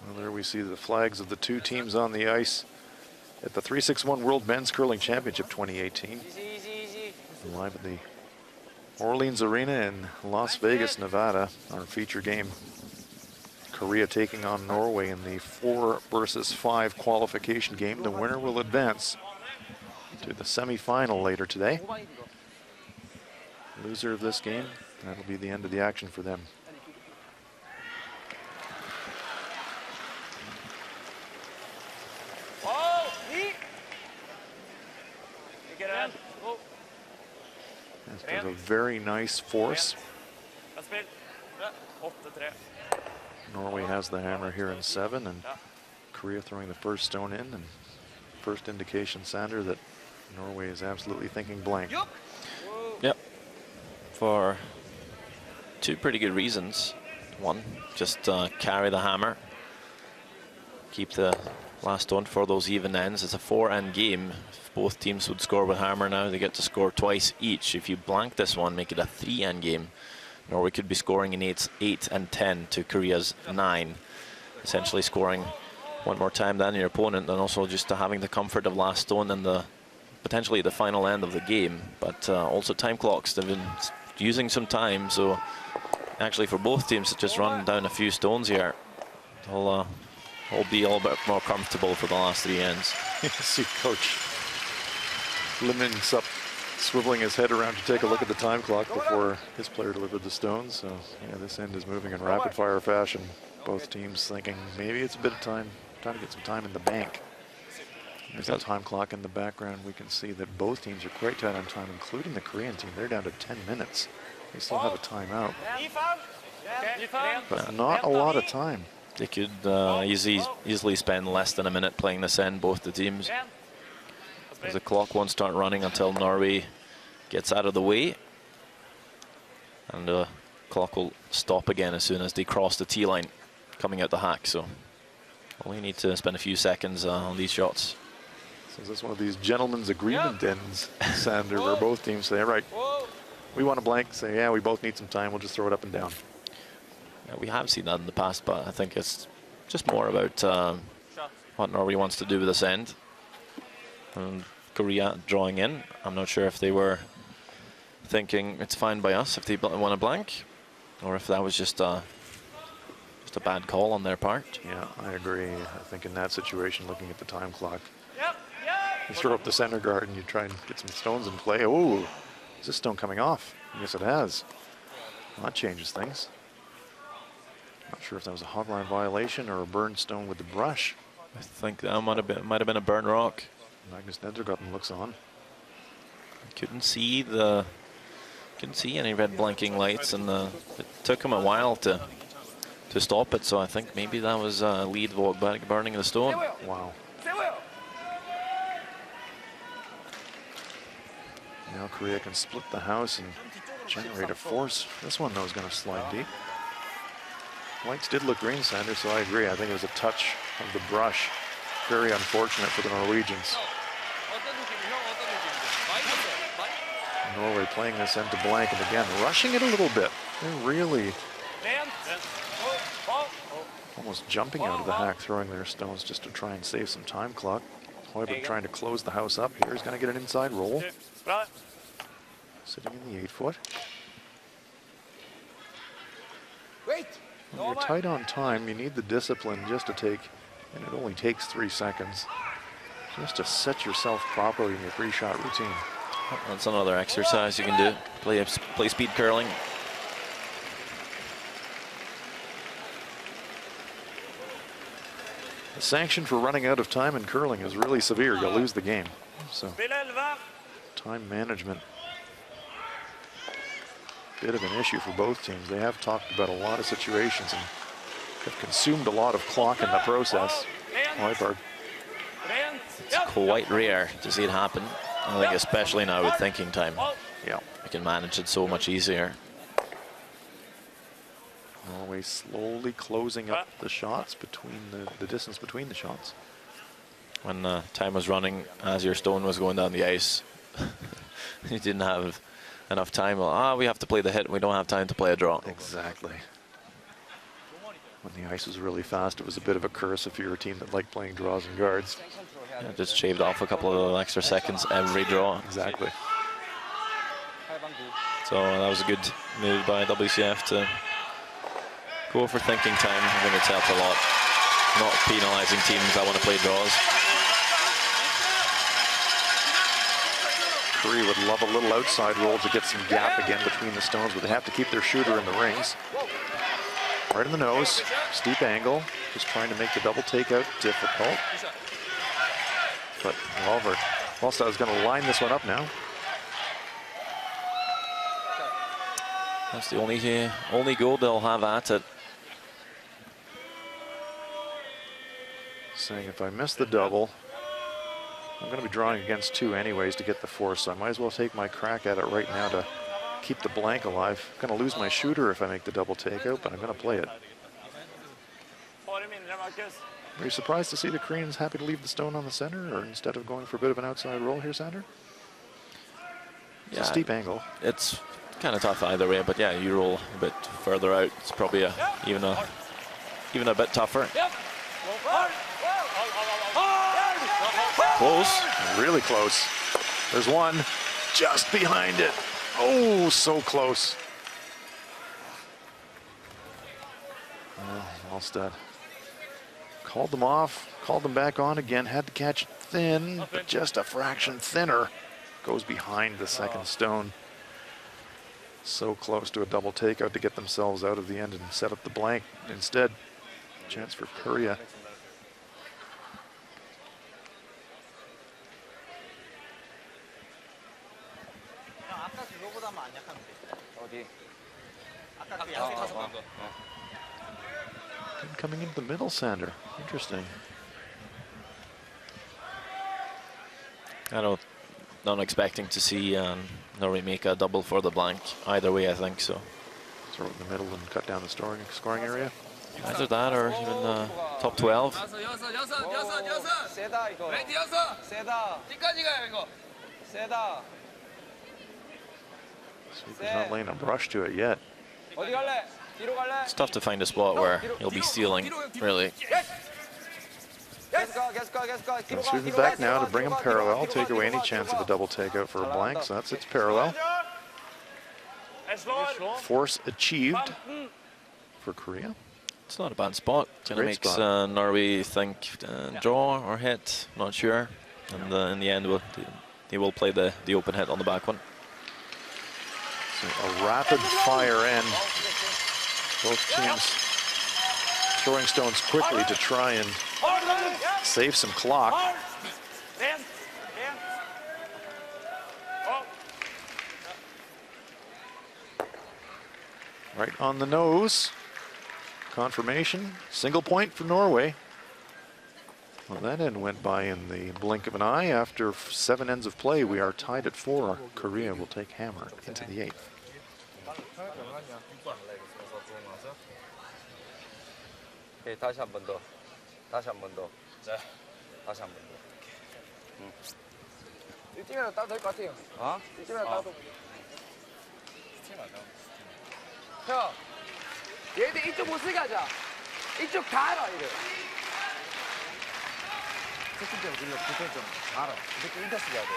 Well, there we see the flags of the two teams on the ice at the 361 World Men's Curling Championship 2018. Live at the Orleans Arena in Las Vegas, Nevada, our feature game. Korea taking on Norway in the 4 versus 5 qualification game. The winner will advance to the semifinal later today. Loser of this game, that'll be the end of the action for them. That's a very nice force. Norway has the hammer here in 7, and Korea throwing the first stone in, and first indication, Sander, that Norway is absolutely thinking blank. Yep. For 2 pretty good reasons. One, just carry the hammer. Keep the last stone for those even ends. It's a 4-end game. If both teams would score with hammer now, they get to score twice each. If you blank this one, make it a 3-end game. Norway could be scoring in 8 and 10 to Korea's 9. Essentially scoring one more time than your opponent, and also just having the comfort of last stone and the potentially the final end of the game. But also time clocks, they've been using some time, so actually for both teams to just run down a few stones here, they'll be a little bit more comfortable for the last 3 ends. You see Coach Lemons up, swiveling his head around to take a look at the time clock before his player delivered the stones. So yeah, this end is moving in rapid fire fashion. Both teams thinking maybe it's a bit of time to get some time in the bank. There's that time clock in the background. We can see that both teams are quite tight on time, including the Korean team. They're down to 10 minutes. They still have a timeout, but not a lot of time. They could easily spend less than a minute playing this end, both the teams. As the clock won't start running until Norway gets out of the way. And the clock will stop again as soon as they cross the T line coming out the hack. So Well, we need to spend a few seconds on these shots. So is this one of these gentlemen's agreement ends, Sander, where both teams say, all right, we want a blank, say, yeah, we both need some time, we'll just throw it up and down. Yeah, we have seen that in the past, but I think it's just more about what Norway wants to do with this end. And Korea drawing in. I'm not sure if they were thinking it's fine by us if they want a blank, or if that was just a bad call on their part. Yeah, I agree. I think in that situation, looking at the time clock, you throw up the center guard and you try and get some stones in play. Oh, is this stone coming off? Yes, it has. Well, that changes things. Not sure if that was a hogline violation or a burned stone with the brush. I think that might have been a burn rock. Magnus Nedergotten looks on. Couldn't see any red blinking lights, and it took him a while to stop it. So I think maybe that was lead vote burning the stone. Wow. Now Korea can split the house and generate a force. This one though is going to slide deep. Lights did look green, Sander, so I agree. I think it was a touch of the brush. Very unfortunate for the Norwegians. Norway playing this end to blank, and again, rushing it a little bit. They're really almost jumping out of the hack, throwing their stones just to try and save some time clock. Hoiberg trying to close the house up here. He's going to get an inside roll. Sitting in the 8-foot. When you're tight on time, you need the discipline just to take, and it only takes 3 seconds, just to set yourself properly in your pre-shot routine. That's another exercise you can do. Play speed curling. The sanction for running out of time in curling is really severe. You'll lose the game. So, time management, bit of an issue for both teams. They have talked about a lot of situations and have consumed a lot of clock in the process. Hoiberg. It's quite rare to see it happen. I think especially now with thinking time. Yeah. I can manage it so much easier. Always slowly closing up the shots between the distance between the shots. When time was running as your stone was going down the ice, you didn't have enough time. Well, we have to play the hit. We don't have time to play a draw. Exactly. When the ice was really fast, it was a bit of a curse if you're a team that liked playing draws and guards. Yeah, just shaved off a couple of extra seconds every draw. Exactly. So that was a good move by WCF to go for thinking time. I think it's helped a lot. Not penalising teams that want to play draws. Korea would love a little outside roll to get some gap again between the stones, but they have to keep their shooter in the rings. Right in the nose, steep angle, just trying to make the double takeout difficult. But Wallstad is going to line this one up now. That's the only goal they'll have at it. Saying if I miss the double, I'm going to be drawing against 2 anyways to get the force, so I might as well take my crack at it right now to keep the blank alive. I'm going to lose my shooter if I make the double takeout, but I'm going to play it. Are you surprised to see the Koreans happy to leave the stone on the center, or instead of going for a bit of an outside roll here, Sander? It's a steep angle. It's kind of tough either way, but yeah, you roll a bit further out. It's probably even a bit tougher. Close. Really close. There's one just behind it. Oh, so close. Wallstad called them off, called them back on again, had to catch it thin, but just a fraction thinner. Goes behind the second stone. So close to a double takeout to get themselves out of the end and set up the blank. Instead, chance for Korea. Coming into the middle, Sander. Interesting. Not expecting to see Norway make a double for the blank either way, I think so. Throw it in the middle and cut down the scoring area. Either that or even top 12. 세다 이거. 세다. 끝까지 가요 이거. 세다. Sweeper's not laying a brush to it yet. 어디 갈래? 뒤로 갈래? It's tough to find a spot where he'll be stealing, really. 계속 가, 계속 가, 계속 가. 뒤로 가, Sweeping 뒤로 가, back now to bring him 뒤로 가, parallel, 뒤로 가, take away 뒤로 any 가, chance 뒤로 of a 가. double takeout for a blank, so that's its parallel. Force achieved for Korea. It's not a bad spot. Kind of Great makes spot. Norway think draw or hit, not sure. And in the end, they will play the open hit on the back one. So a rapid fire end. Both teams throwing stones quickly to try and save some clock. Right on the nose. Confirmation. Single point for Norway. Well, that end went by in the blink of an eye. After 7 ends of play, we are tied at 4. Korea will take hammer into the 8th. 오케이, 다시 한 번 더. 다시 한 번 더. 다시 한 번 더. 일찍이라도 따도 될 것 같아요. 어? 일찍이라도 따도. 형, 얘들 이쪽 못 쓰게 하자. 이쪽 가라, 이래. 세팅점 눌러, 세팅점 가라. 이렇게 인터 쓰게 해야 돼.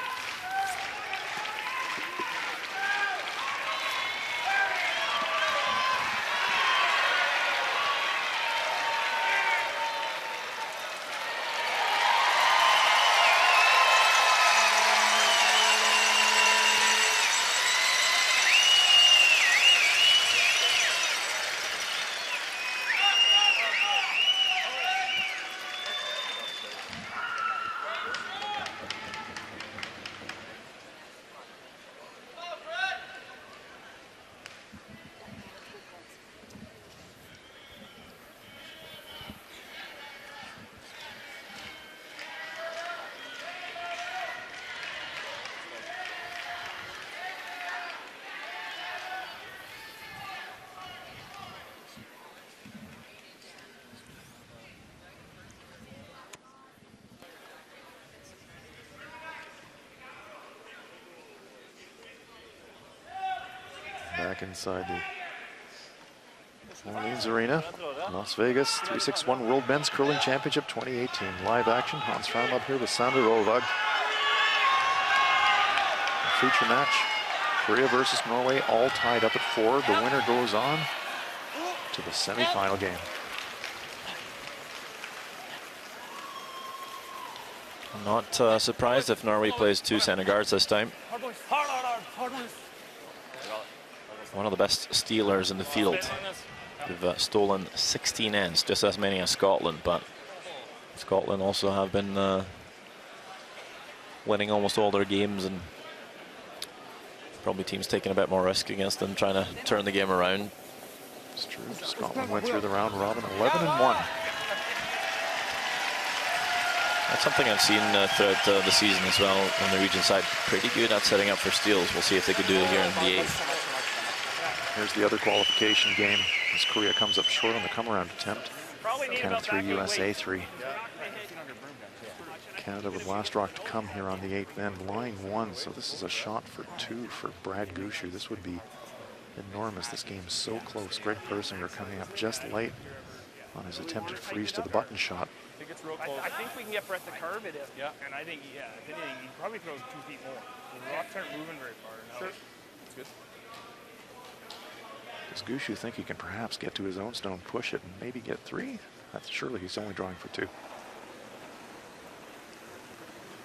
Back inside the Orleans Arena, Las Vegas, 361 World Men's Curling Championship 2018. Live action, Hans Fraum up here with Sander Rovag. Feature match, Korea versus Norway, all tied up at 4. The winner goes on to the semi-final game. I'm not surprised if Norway plays 2 center guards this time. One of the best stealers in the field. They've stolen 16 ends, just as many as Scotland, but Scotland also have been winning almost all their games, and probably teams taking a bit more risk against them, trying to turn the game around. It's true. Scotland went through the round robin 11-1. That's something I've seen throughout the season as well on the region side. Pretty good at setting up for steals. We'll see if they could do it here in the 8th. Here's the other qualification game as Korea comes up short on the come-around attempt. Canada 3, USA 3. Canada with last rock to come here on the 8th end. Line 1, so this is a shot for 2 for Brad Gushu. This would be enormous. This game's so close. Greg Persinger coming up just light on his attempted freeze to the button shot. I think we can get Brett to curve it. And I think, if anything, he probably throws 2 feet more. The rocks aren't moving very far. Sure. That's good. Does Gushu think he can perhaps get to his own stone, push it, and maybe get 3? Surely he's only drawing for 2.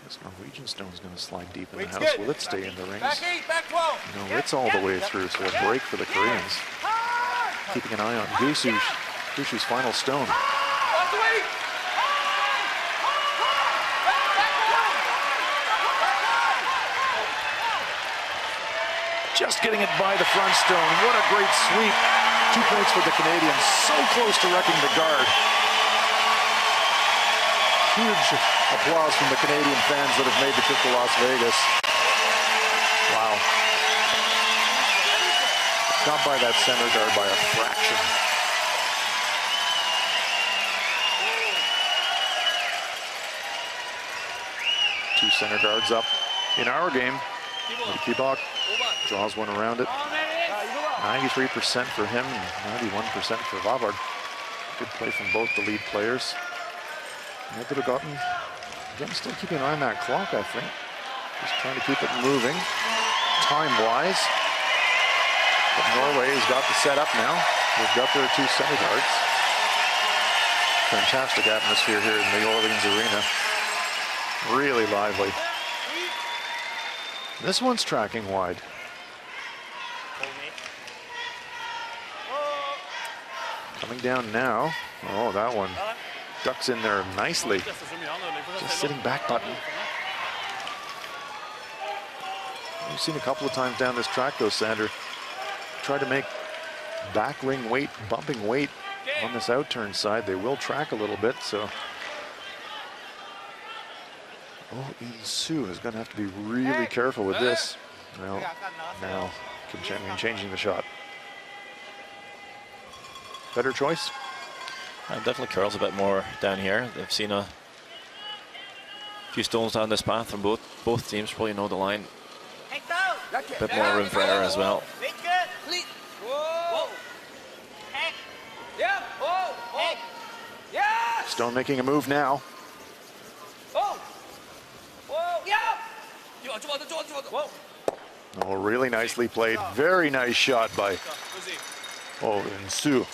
This Norwegian stone's going to slide deep in the house. Will it stay in the rings? Back 8, back 12. No, it's all the way through, so a break for the Koreans. Keeping an eye on Gushu's final stone. Just getting it by the front stone. What a great sweep. 2 points for the Canadians. So close to wrecking the guard. Huge applause from the Canadian fans that have made the trip to Las Vegas. Wow. Got by that center guard by a fraction. two center guards up in our game. Kibok draws one around it. 93% for him and 91% for Vavard. Good play from both the lead players. Nedregotten, again, still keeping an eye on that clock, I think. Just trying to keep it moving, time-wise. But Norway has got the setup now. They've got their two center guards. Fantastic atmosphere here in the Orleans Arena. Really lively. This one's tracking wide. Coming down now. Oh, that one ducks in there nicely. Just sitting back button. We've seen a couple of times down this track though, Sander. Try to make back ring weight, bumping weight on this outturn side. They will track a little bit, so. Oh, Insu is going to have to be really careful with this. Well, now changing the shot. Better choice? Definitely curls a bit more down here. They've seen a few stones down this path from both teams. Probably know the line. A bit more room for error as well. Stone making a move now. Oh, really nicely played. Very nice shot by Insu.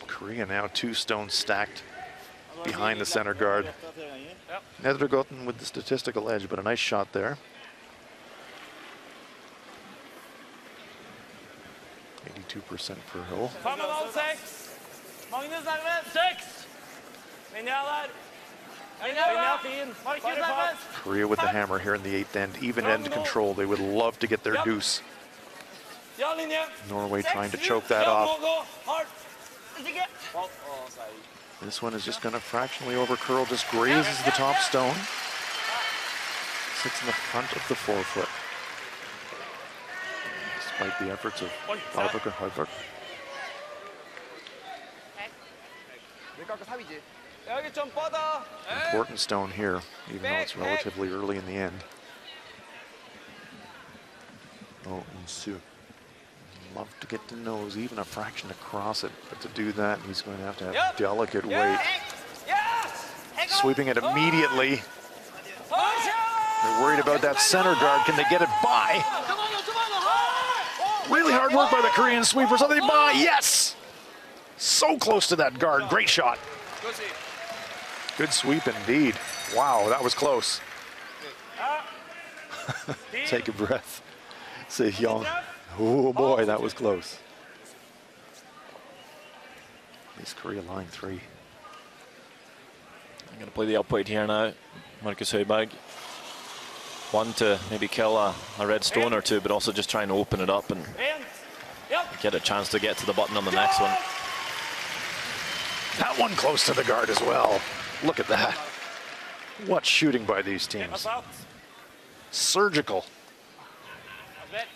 Korea now two stones stacked behind the center guard. Nedregotten with the statistical edge, but a nice shot there. 82% for Hill. Korea with the hammer here in the 8th end. Even end control. They would love to get their deuce. Norway trying to choke that off. This one is just going to fractionally overcurl, just grazes the top stone. Sits in the front of the forefoot. Despite the efforts of Vavard and Højbjerg. Important stone here, even though it's relatively early in the end. Oh, Insu. Love to get the nose, even a fraction across it, but to do that, he's going to have delicate weight. Sweeping it immediately. They're worried about that center guard. Can they get it by? Really hard work by the Korean sweepers. Are they by? Yes! So close to that guard. Great shot. Good sweep indeed. Wow, that was close. Take a breath. Say Hyung. Oh boy, that was close. At least Korea line 3. I'm going to play the outplay here now. Marcus Højbjerg. One to maybe kill a red stone or two, but also just trying to open it up and get a chance to get to the button on the next one. That one close to the guard as well. Look at that. What shooting by these teams. Surgical.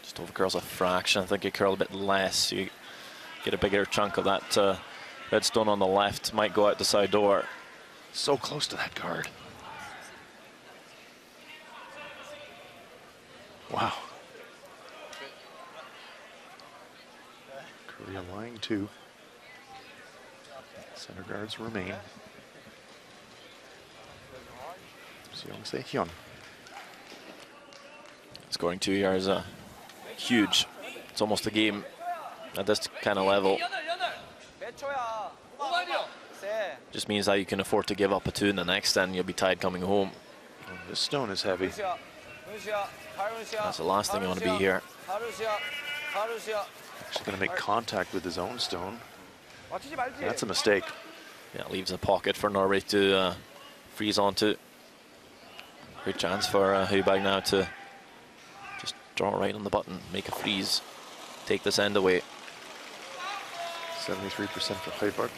Just overcurls a fraction. I think you curl a bit less, so you get a bigger chunk of that red stone on the left. Might go out the side door. So close to that guard. Wow. Korea line 2. Center guards remain. Seong Se-hyun. Scoring 2 yards, huge. It's almost a game at this kind of level. Just means that you can afford to give up a 2 in the next, and you'll be tied coming home. Oh, this stone is heavy. That's the last thing I want to be here. Actually going to make contact with his own stone. That's a mistake. Yeah, leaves a pocket for Norway to freeze onto. Great chance for Højbjerg now to just draw right on the button, make a freeze, take this end away. 73% for Højbjerg,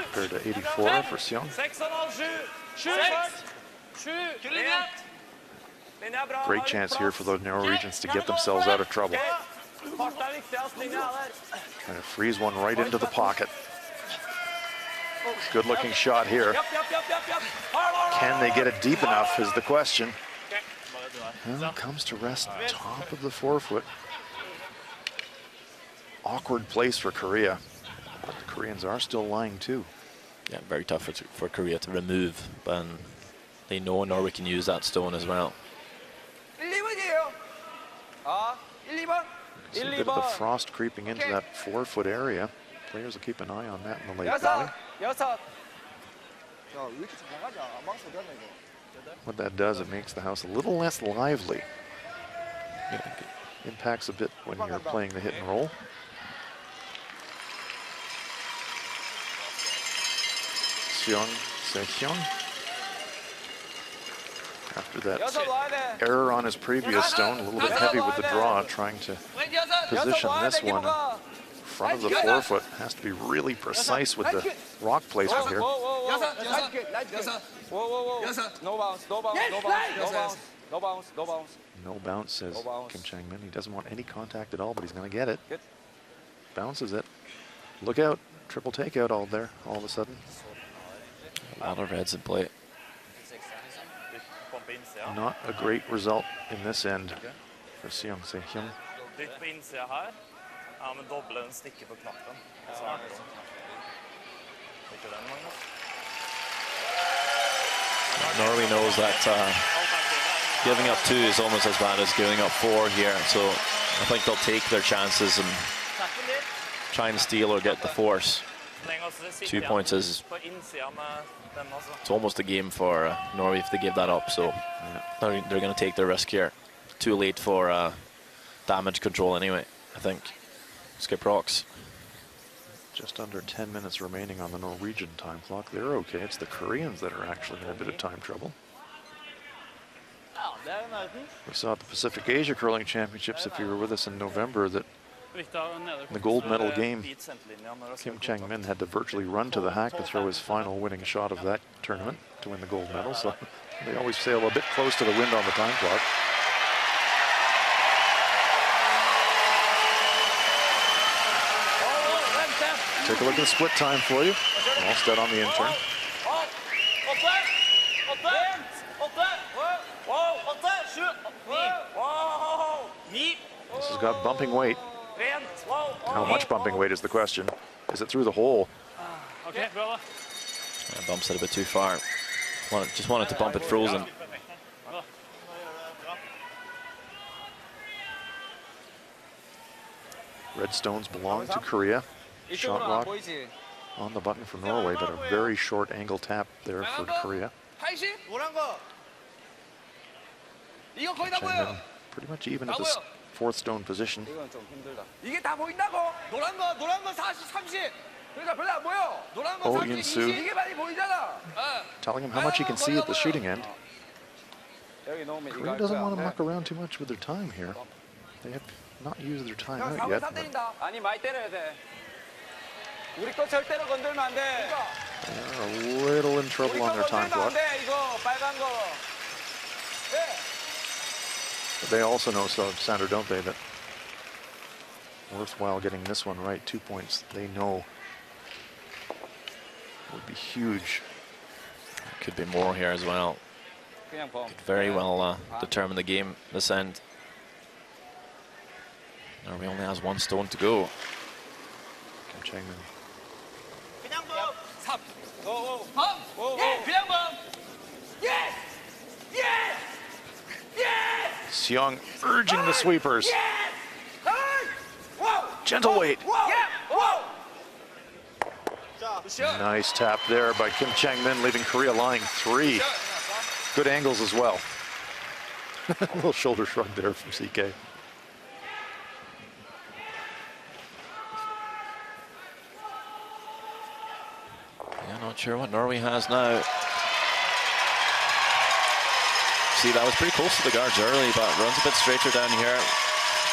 compared to 84 for Seong. Great chance here for the Norwegians to get themselves out of trouble. Trying to freeze one right into the pocket. Good looking shot here. Can they get it deep enough is the question. Well, comes to rest top of the forefoot. Awkward place for Korea. But the Koreans are still lying too. Yeah, very tough for Korea to remove, but they know Norway can use that stone as well. See a bit of the frost creeping into that forefoot area. Players will keep an eye on that in the late valley. What that does, it makes the house a little less lively. Impacts a bit when you're playing the hit and roll. Seong Se-hyung. After that error on his previous stone, a little bit heavy with the draw, trying to position this one in front of the forefoot. Has to be really precise with the rock placement here. No bounce, no bounce, no bounce, no bounce, no bounce. No bounce, says Kim Chang-min. He doesn't want any contact at all, but he's going to get it. Bounces it. Look out. Triple takeout all there, all of a sudden. A lot of reds in play. Not a great result in this end for Seong Se-hyung. Dytt på innsida her. Ja, men doble den stikker på knappen. Så er det sånn. Ikke den, Magnus? Norway knows that giving up 2 is almost as bad as giving up 4 here, so I think they'll take their chances and try and steal or get the force. 2 points is it's almost a game for Norway if they give that up, so they're going to take their risk here. Too late for damage control anyway, I think. Skip rocks. Just under 10 minutes remaining on the Norwegian time clock. They're okay. It's the Koreans that are actually in a bit of time trouble. We saw at the Pacific Asia Curling Championships, if you were with us in November, that the gold medal game, Kim Chang-min had to virtually run to the hack to throw his final winning shot of that tournament to win the gold medal. So they always sail a bit close to the wind on the time clock. Take a look at the split time for you. Alstead on the intern. This has got bumping weight. How much bumping weight is the question? Is it through the hole? Okay, brother. Yeah, bumps it a bit too far. Just wanted to bump it frozen. Red stones belong to Korea. Shot rock on the button for Norway, but a very short angle tap there for Korea. Chang-min pretty much even at the 4th stone position. Oh, Yun-soo telling him how much he can see at the shooting end. Korea doesn't want to muck around too much with their time here. They have not used their time out yet. They're a little in trouble on their time clock. But they also know, so Sandra, don't they, that worthwhile getting this one right. 2 points they know would be huge. Could be more here as well. Could very well determine the game this end. Norway only has 1 stone to go. Kim Chang-min. Seong urging the sweepers. Gentle weight. Nice tap there by Kim Chang-min, leaving Korea lying 3. Good angles as well. A little shoulder shrug there from CK. Yeah, not sure what Norway has now. See, that was pretty close to the guards early, but runs a bit straighter down here.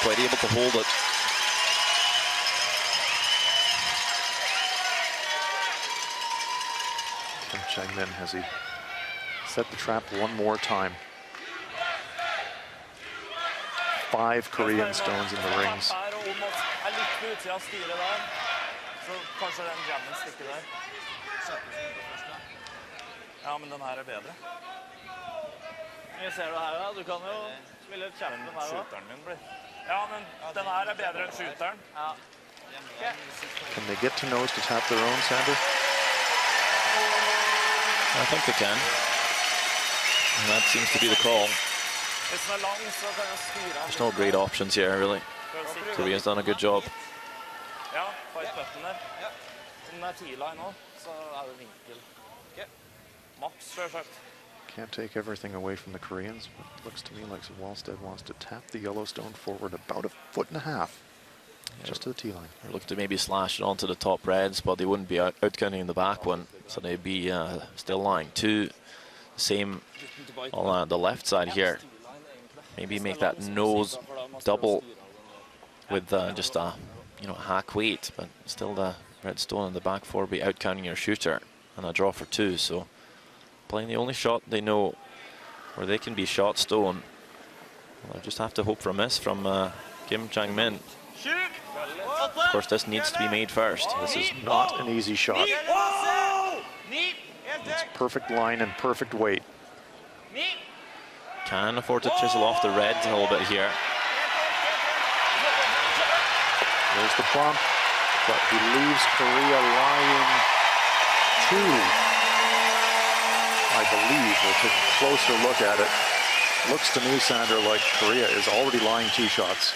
Quite able to hold it. Kim Chang-min, has he set the trap one more time? 5 Korean stones in the rings. Så kanskje den jammen stikker der. Ja, men den her er bedre. Jeg ser du her, ja. Du kan jo spille et jammen her også. Shooteren min blir. Ja, men den her er bedre enn shooteren. Ja. Can they get to nose to tap their own, Sander? I think they can. And that seems to be the call. Hvis den er lang, så kan jeg styre den. There's no great options here, really. Korea's done a good job. Ja, fight button der. Så den er 10-line nå, så er det vinkel. Max, selvsagt. Can't take everything away from the Koreans, but it looks to me like Wallstead wants to tap the Yellowstone forward about 1.5 feet, just to the T-line. They're looking to maybe slash it onto the top reds, but they wouldn't be outgunning the back one, so they'd be still lying two. Same on the left side here. Maybe make that nose double with just a hack weight, but still the red stone in the back four be outcounting your shooter, and a draw for two. So playing the only shot they know where they can be shot stone. Well, I just have to hope for a miss from Kim Chang-min. Of course, this needs to be made first. This is Not an easy shot. It's perfect line and perfect weight. Can afford to chisel off the reds a little bit here. There's the bump, but he leaves Korea lying two, I believe. We'll take a closer look at it. Looks to me, Sander, like Korea is already lying two shots.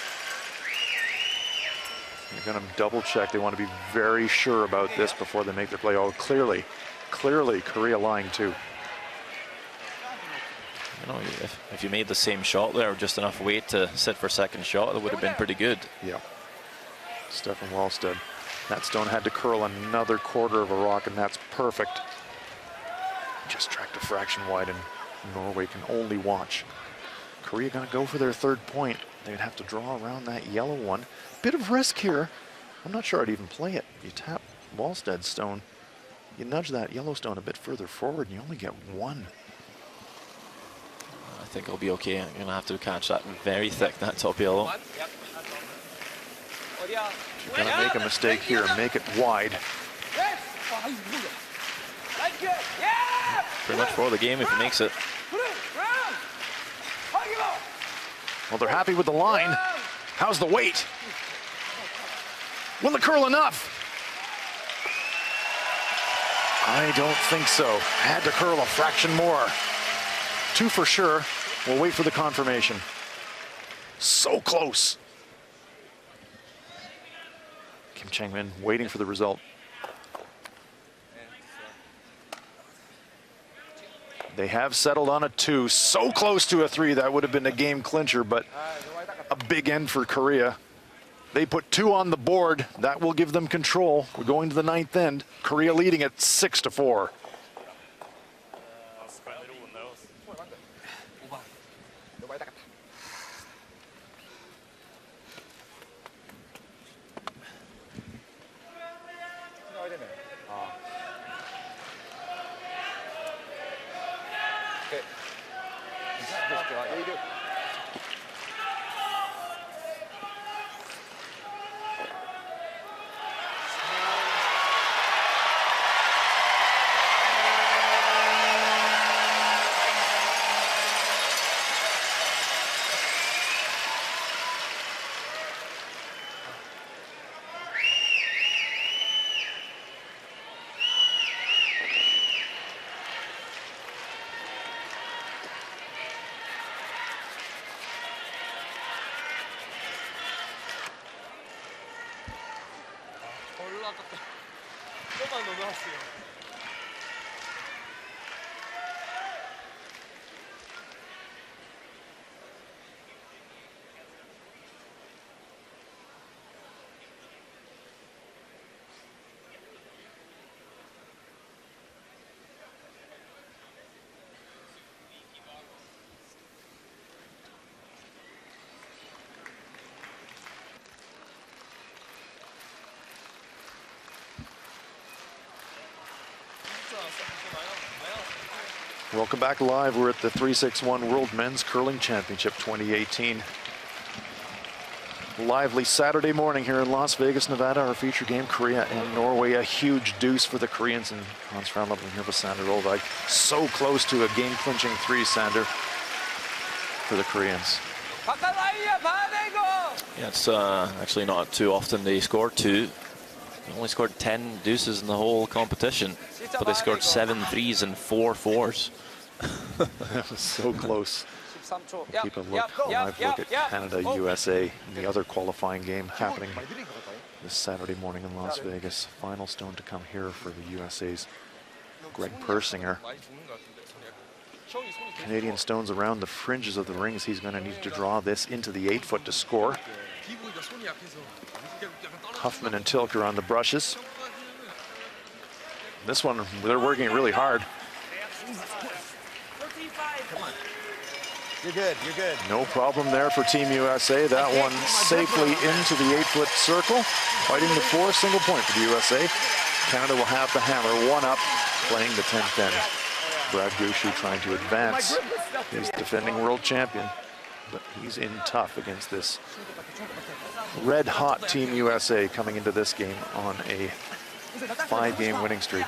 You're going to double check. They want to be very sure about this before they make their play. Oh, clearly Korea lying two. If you made the same shot there, just enough weight to sit for second shot, it would have been pretty good. Yeah. Stefan Wallstead. That stone had to curl another quarter of a rock, and that's perfect. Just tracked a fraction wide, and Norway can only watch. Korea gonna go for their third point. They'd have to draw around that yellow one. Bit of risk here. I'm not sure I'd even play it. You tap Wallstead's stone, you nudge that yellow stone a bit further forward, and you only get one. I think I'll be okay. I'm gonna have to catch that very thick, that top yellow. If you're gonna make a mistake here, make it wide. Pretty much for the game if he makes it. Well, they're happy with the line. How's the weight? Will it curl enough? I don't think so. Had to curl a fraction more. Two for sure. We'll wait for the confirmation. So close. Kim Chang-min waiting for the result. They have settled on a two. So close to a three. That would have been a game clincher, but a big end for Korea. They put two on the board. That will give them control. We're going to the ninth end. Korea leading at 6-4. Welcome back live. We're at the 361 World Men's Curling Championship 2018. lively Saturday morning here in Las Vegas, Nevada. Our feature game, Korea and Norway. A huge deuce for the Koreans, and Hans Frandl here with Sander Olvig. So close to a game-clinching 3, Sander, for the Koreans. Yeah, it's actually not too often they score 2. They only scored 10 deuces in the whole competition, but they scored 7 threes and 4 fours. That was so close. We'll keep a live look at Canada, USA, and the other qualifying game happening this Saturday morning in Las Vegas. Final stone to come here for the USA's Greg Persinger. Canadian stones around the fringes of the rings. He's going to need to draw this into the 8-foot to score. Huffman and Tilker on the brushes. This one, they're working really hard. You're good, you're good. No problem there for Team USA. That one safely into the 8-foot circle. Fighting the 4, single point for the USA. Canada will have the hammer, 1 up, playing the 10th end. Brad Gushu trying to advance. He's defending world champion, but he's in tough against this red-hot Team USA coming into this game on a 5-game winning streak.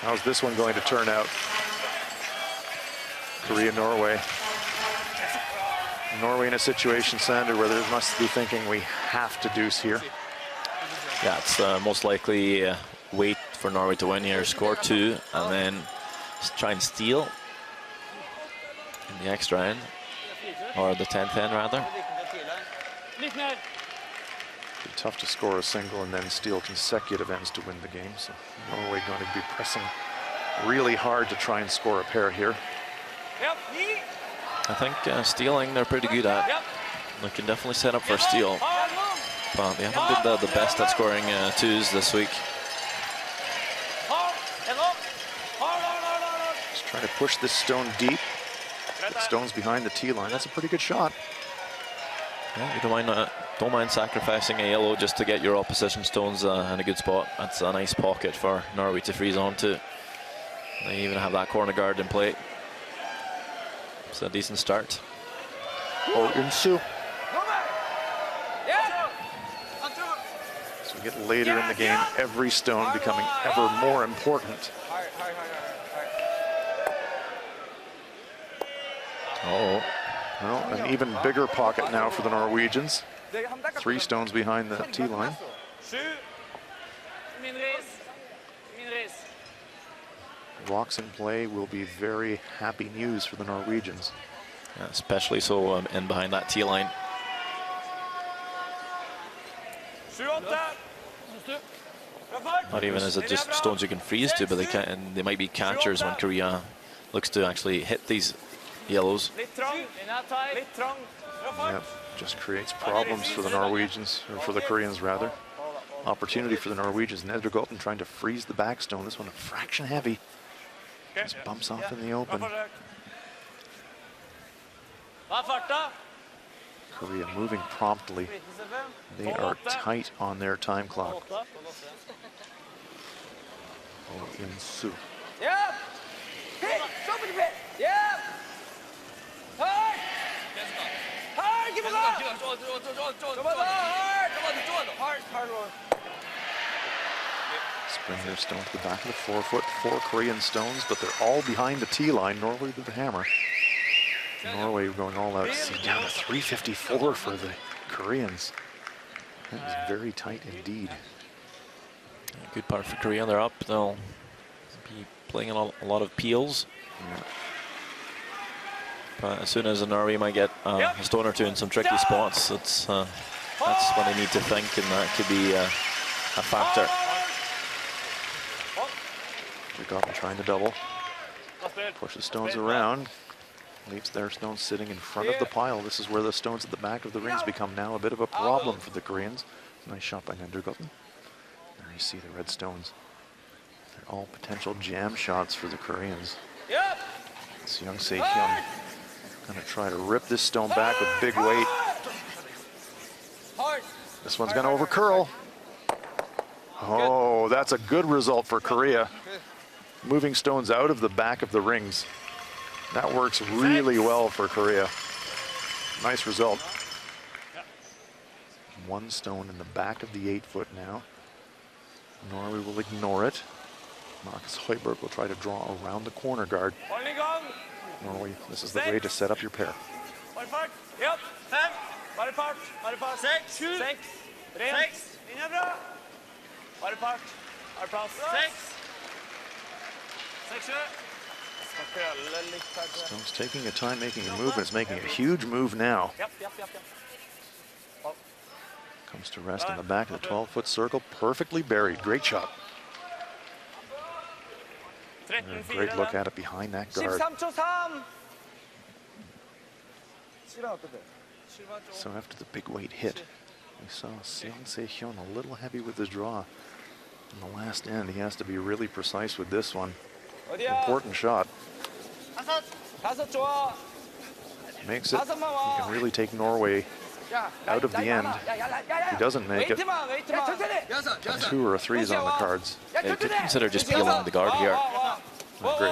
How's this one going to turn out? Korea, Norway. Norway in a situation, Sander, where they must be thinking we have to deuce here. Yeah, it's most likely wait for Norway to win here, score 2, and then try and steal in the extra end, or the 10th end rather. Be tough to score a single and then steal consecutive ends to win the game. So Norway going to be pressing really hard to try and score a pair here. I think stealing they're pretty good at. They can definitely set up for a steal, but they haven't been the best at scoring 2s this week. Just trying to push this stone deep. The stone's behind the tee line. That's a pretty good shot. Yeah, you don't mind sacrificing a yellow just to get your opposition stones in a good spot. That's a nice pocket for Norway to freeze onto. They even have that corner guard in play. It's a decent start. Oh, Insu. So we get later in the game, every stone becoming ever more important. Oh. Well, an even bigger pocket now for the Norwegians. 3 stones behind the tee line. Rocks in play will be very happy news for the Norwegians. Yeah, especially so in behind that tee line. Not even is it just stones you can freeze to, but they might be catchers when Korea looks to actually hit these yellows. Yep, just creates problems for the Norwegians, or for the Koreans rather. Opportunity for the Norwegians. Nedregolten trying to freeze the backstone. This one a fraction heavy. Just bumps off in the open. Korea moving promptly. They are tight on their time clock. Oh, Insu. Spring their stone to the back of the 4-foot, 4 Korean stones, but they're all behind the tee line. Norway with the hammer. Norway going all out. See, down to 354 for the Koreans. That is very tight indeed. Good part for Korea. They're up. They'll be playing a lot of peels. Yeah. But as soon as Norway might get a stone or 2 in some tricky spots, that's when they need to think, and that could be a factor. Nedregolten trying to double. Pushes stones around. Leaves their stones sitting in front of the pile. This is where the stones at the back of the rings become now a bit of a problem for the Koreans. Nice shot by Nedregolten. There you see the red stones. They're all potential jam shots for the Koreans. It's Young Se-hyun going to try to rip this stone back with big weight. This one's going to overcurl. Oh, that's a good result for Korea. Moving stones out of the back of the rings. That works really well for Korea. Nice result. One stone in the back of the 8-foot now. Norway will ignore it. Marcus Højbjerg will try to draw around the corner guard. Norway, this is the way to set up your pair. Yep. 5. Bare part. 6. 7. 6. Linja bra. Bare part. Bare plass. 6. 6. Stone's taking a time making a move, and it's making a huge move now. Yep. Comes to rest in the back of the 12-foot circle, perfectly buried. Great shot. And a great look at it behind that guard. 13.3. So after the big weight hit, we saw Seong Se-hyun a little heavy with his draw. On the last end, he has to be really precise with this one. Important shot. Makes it. He can really take Norway out of the end. He doesn't make it. A 2 or a 3 is on the cards. They could consider just peeling the guard here. I agree.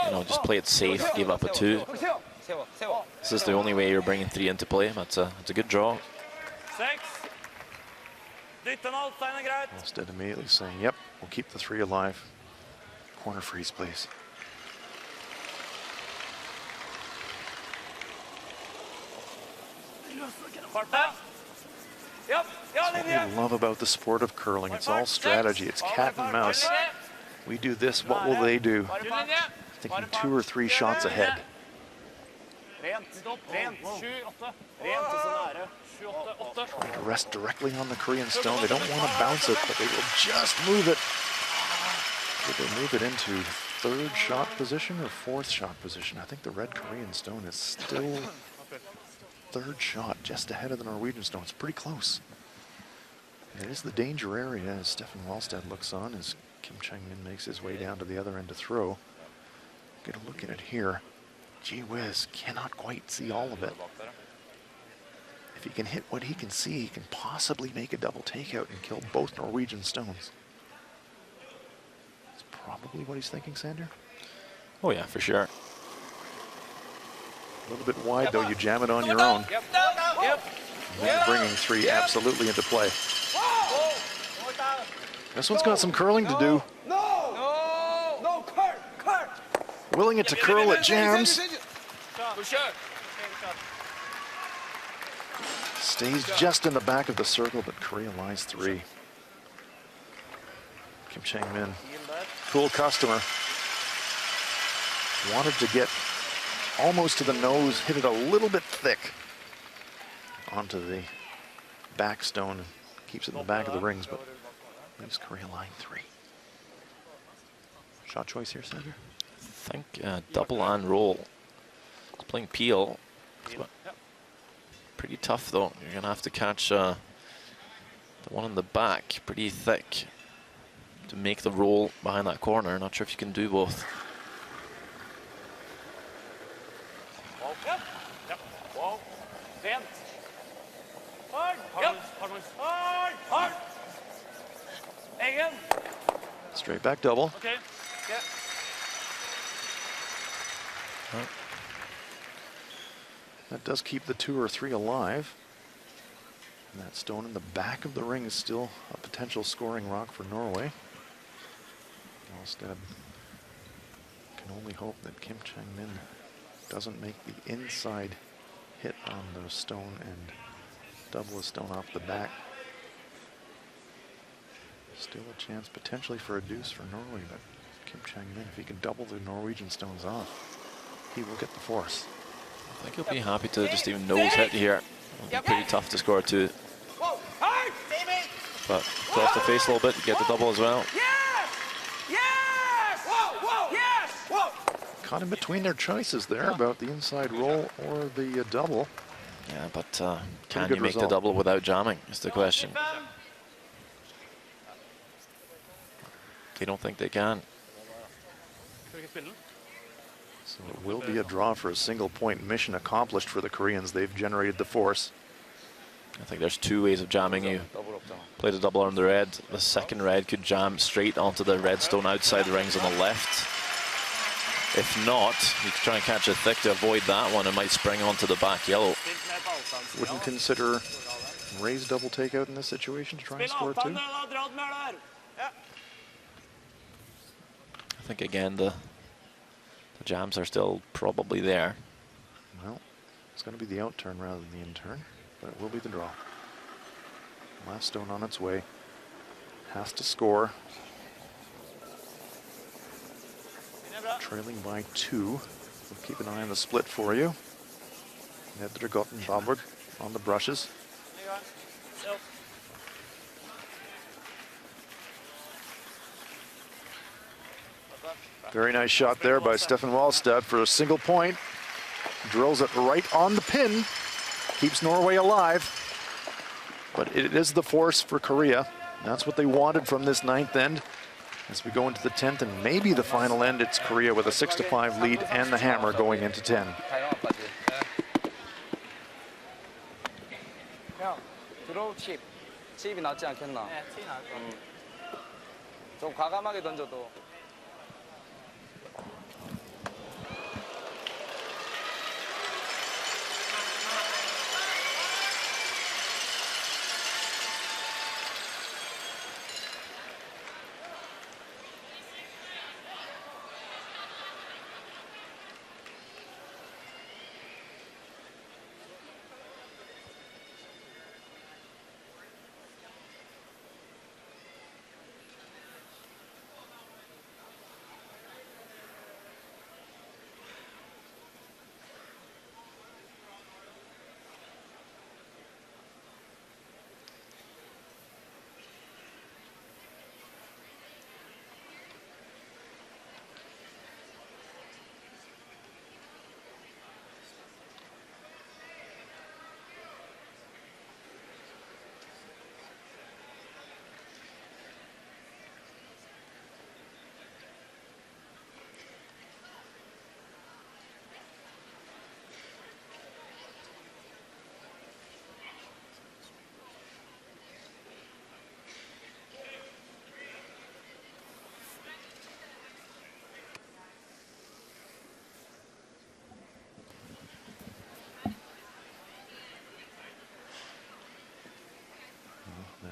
You know, just play it safe, give up a 2. This is the only way you're bringing 3 into play. It's a good draw. 6. Dytten alt, tegner greit. Instead immediately saying, yep, we'll keep the 3 alive. Corner freeze, please. Yep. That's what we love about the sport of curling. It's all strategy. It's cat and mouse. We do this, what will they do? Thinking 2 or 3 shots ahead. Rent. 7, 8. Trying to rest directly on the Korean stone. They don't want to bounce it, but they will just move it. Did they move it into 3rd shot position or 4th shot position? I think the red Korean stone is still 3rd shot, just ahead of the Norwegian stone. It's pretty close. It is the danger area as Stefan Wallstedt looks on as Kim Chang-min makes his way down to the other end to throw. Get a look at it here. Gee whiz, cannot quite see all of it. If he can hit what he can see, he can possibly make a double takeout and kill both Norwegian stones. That's probably what he's thinking, Sander. Oh yeah, for sure. A little bit wide though, you jam it on your own. And bringing 3 absolutely into play. This one's got some curling to do. Willing it to curl, it jams. Stays just in the back of the circle, but Korea lies 3. Kim Chang-min, cool customer. Wanted to get almost to the nose, hit it a little bit thick onto the back stone. Keeps it in the back of the rings, but leaves Korea line 3. Shot choice here, Sander? I think double and roll. He's playing peel. Pretty tough though. You're going to have to catch the one in the back pretty thick to make the roll behind that corner. Not sure if you can do both. Straight back double. Okay. Yeah. That does keep the 2 or 3 alive. And that stone in the back of the ring is still a potential scoring rock for Norway. Wallstedt can only hope that Kim Chang-min doesn't make the inside hit on the stone and double the stone off the back. Still a chance potentially for a deuce for Norway, but Kim Chang-min, if he can double the Norwegian stones off, he will get the force. I think he'll be happy to just even nose hit here. It'll be pretty tough to score 2. But cross the face a little bit, get the double as well. Caught in between their choices there about the inside roll or the double. Yeah, but can good you make result. the double without jamming is the question. They don't think they can. So it will be a draw for a single point. Mission accomplished for the Koreans. They've generated the force. I think there's 2 ways of jamming. You play the double on the red. The second red could jam straight onto the red stone outside the rings on the left. If not, you can try and catch a thick to avoid that one and might spring onto the back yellow. Wouldn't consider Ray's double takeout in this situation to try and score two. I think again the jams are still probably there. Well, it's going to be the out turn rather than the in turn, but it will be the draw. Last stone on its way. Has to score. Trailing by 2. We'll keep an eye on the split for you. Nedre Gottenbauer on the brushes. Very nice shot there by Stefan Wallstad for a single point. Drills it right on the pin. Keeps Norway alive. But it is the force for Korea. That's what they wanted from this 9th end. As we go into the 10th and maybe the final end, it's Korea with a 6-5 lead and the hammer going into 10. 드로우 칩이 낫지 않겠나? 좀 과감하게 던져도.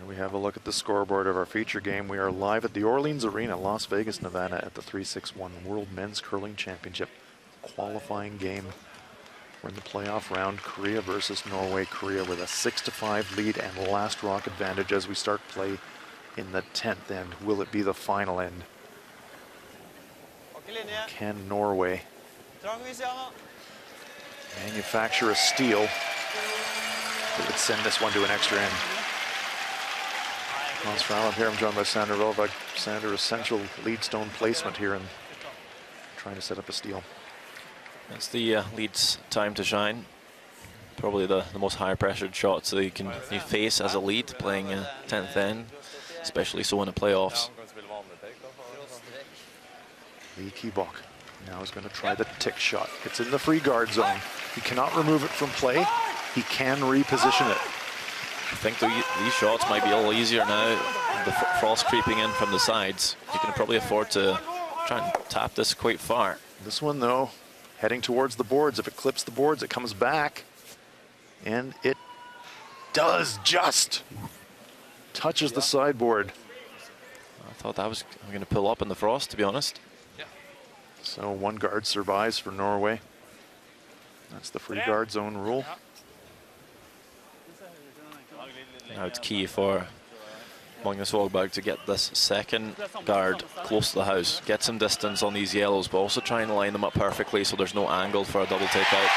We have a look at the scoreboard of our feature game. We are live at the Orleans Arena, Las Vegas, Nevada, at the 361 World Men's Curling Championship qualifying game. We're in the playoff round, Korea versus Norway. Korea with a 6-5 lead and last rock advantage as we start play in the 10th end. Will it be the final end? Can Norway manufacture a steal that would send this one to an extra end? Hans Fralund here. I'm joined by Sander Rovak. Sander, essential lead stone placement here and trying to set up a steal. It's the lead's time to shine. Probably the most high pressured shots that you face as a lead playing 10th end, especially so in the playoffs. Lee Kibok now is going to try the tick shot. It's in the free guard zone. He cannot remove it from play. He can reposition it. I think these shots might be a little easier now. The frost creeping in from the sides. You can probably afford to try and tap this quite far. This one, though, heading towards the boards. If it clips the boards, it comes back. And it does just. Touches the sideboard. I thought that was going to pull up in the frost, to be honest. So one guard survives for Norway. That's the free guard zone rule. Now it's key for Magnus Wågberg to get this second guard close to the house, get some distance on these yellows, but also try and line them up perfectly so there's no angle for a double takeout.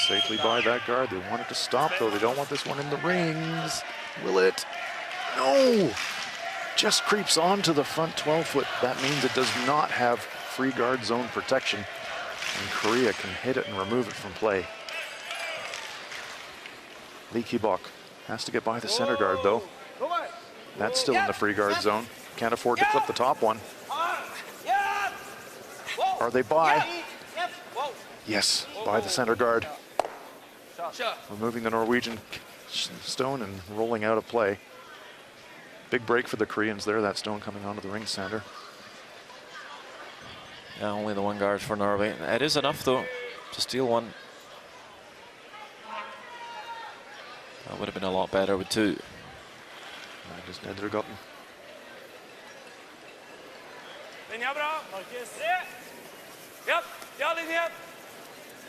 Safely by that guard. They want it to stop, though. They don't want this one in the rings. Will it? No! Just creeps onto the front 12-foot. That means it does not have free guard zone protection. And Korea can hit it and remove it from play. Lee Kibok has to get by the center guard, though. That's still in the free guard zone. Can't afford to clip the top one. Are they by? Yes, by the center guard. Removing the Norwegian stone and rolling out of play. Big break for the Koreans there, that stone coming onto the ring center. Yeah, only the one guard for Norway. It is enough, though, to steal one. That would have been a lot better with two. Just Nedergotten.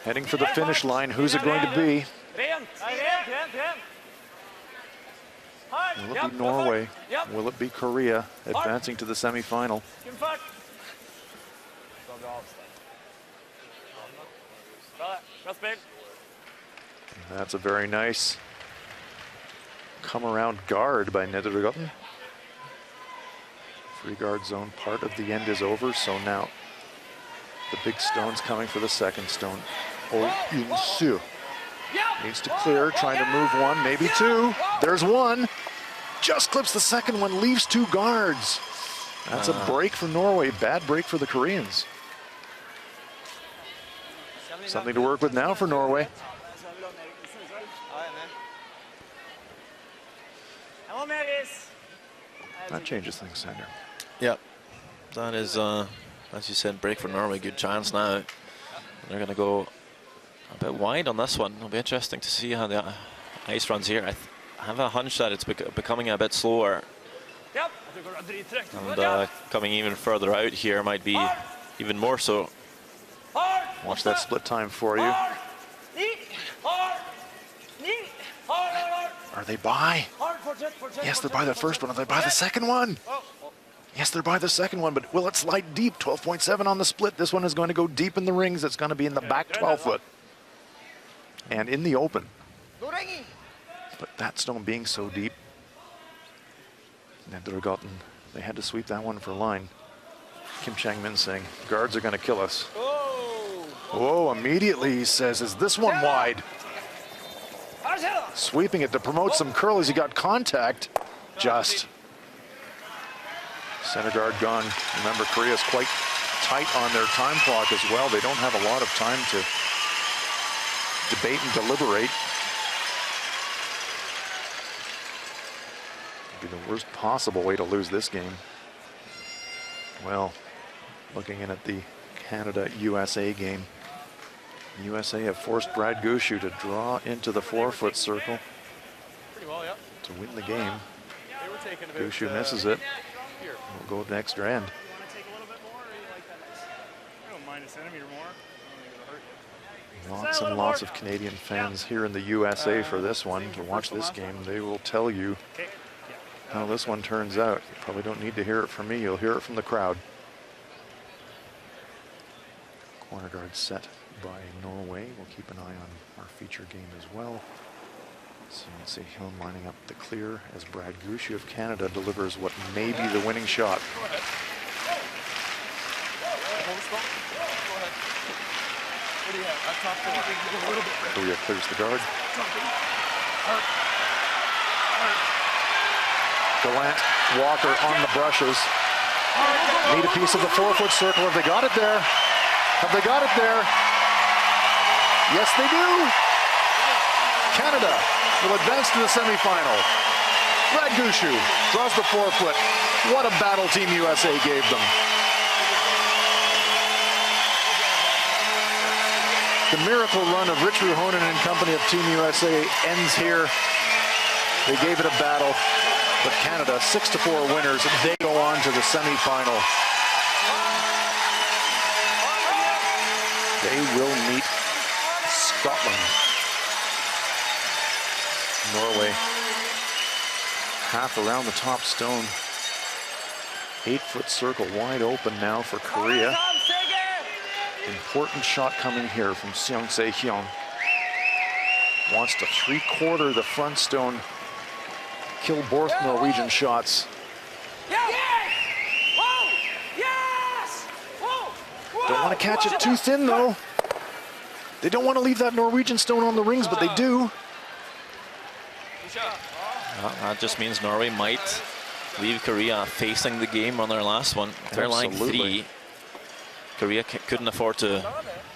Heading for the finish line. Who's it going to be? Will it be Norway? Will it be Korea advancing to the semifinal? That's a very nice come around guard by Nedergotten. Free guard zone, part of the end is over, so now the big stone's coming for the second stone. Oh, Yun-Soo needs to clear, trying to move one, maybe two. There's one. Just clips the second one, leaves two guards. That's a break for Norway, bad break for the Koreans. Something to work with now for Norway. That changes things, Sander. Yep, that is, as you said, break for Norway. Good chance now. They're going to go a bit wide on this one. It'll be interesting to see how the ice runs here. I have a hunch that it's becoming a bit slower. And coming even further out here might be even more so. Watch that split time for you. Are they by? Yes, they're by the first one. Are they by the second one? Yes, they're by the second one, but will it slide deep? 12.7 on the split. This one is going to go deep in the rings. It's going to be in the back 12 foot. And in the open. But that stone being so deep, Nedergotten, they had to sweep that one for line. Kim Chang-min saying, guards are going to kill us. Whoa, immediately he says, is this one wide? Sweeping it to promote some curl as he got contact. Just. Center guard gone. Remember, Korea's quite tight on their time clock as well. They don't have a lot of time to debate and deliberate. It'd be the worst possible way to lose this game. Well, looking in at the Canada-USA game, USA have forced Brad Gushue to draw into the 4-foot circle to win the game. Gushue misses it. We'll go the extra end. Lots and lots of Canadian fans here in the USA for this one to watch this game. They will tell you how this one turns out. You probably don't need to hear it from me. You'll hear it from the crowd. Corner guard set by Norway. We'll keep an eye on our feature game as well. So you can see him lining up the clear as Brad Gushue of Canada delivers what may be the winning shot. Korea clears the guard. Gallant, Walker on the brushes. Need a piece of the 4-foot circle. Have they got it there? Have they got it there? Yes, they do. Canada will advance to the semifinal. Brad Gushue draws the 4-foot. What a battle Team USA gave them. The miracle run of Rich Ruhonen and company of Team USA ends here. They gave it a battle, but Canada 6-4 winners. They go on to the semifinal. They will meet Scotland. Norway half around the top stone. 8-foot circle wide open now for Korea. Important shot coming here from Seong Se-hyun. Wants to 3/4 the front stone. Kill both Norwegian shots. Don't want to catch it too thin though. They don't want to leave that Norwegian stone on the rings, but they do. That just means Norway might leave Korea facing the game on their last one. If they're line Absolutely. 3, Korea couldn't afford to,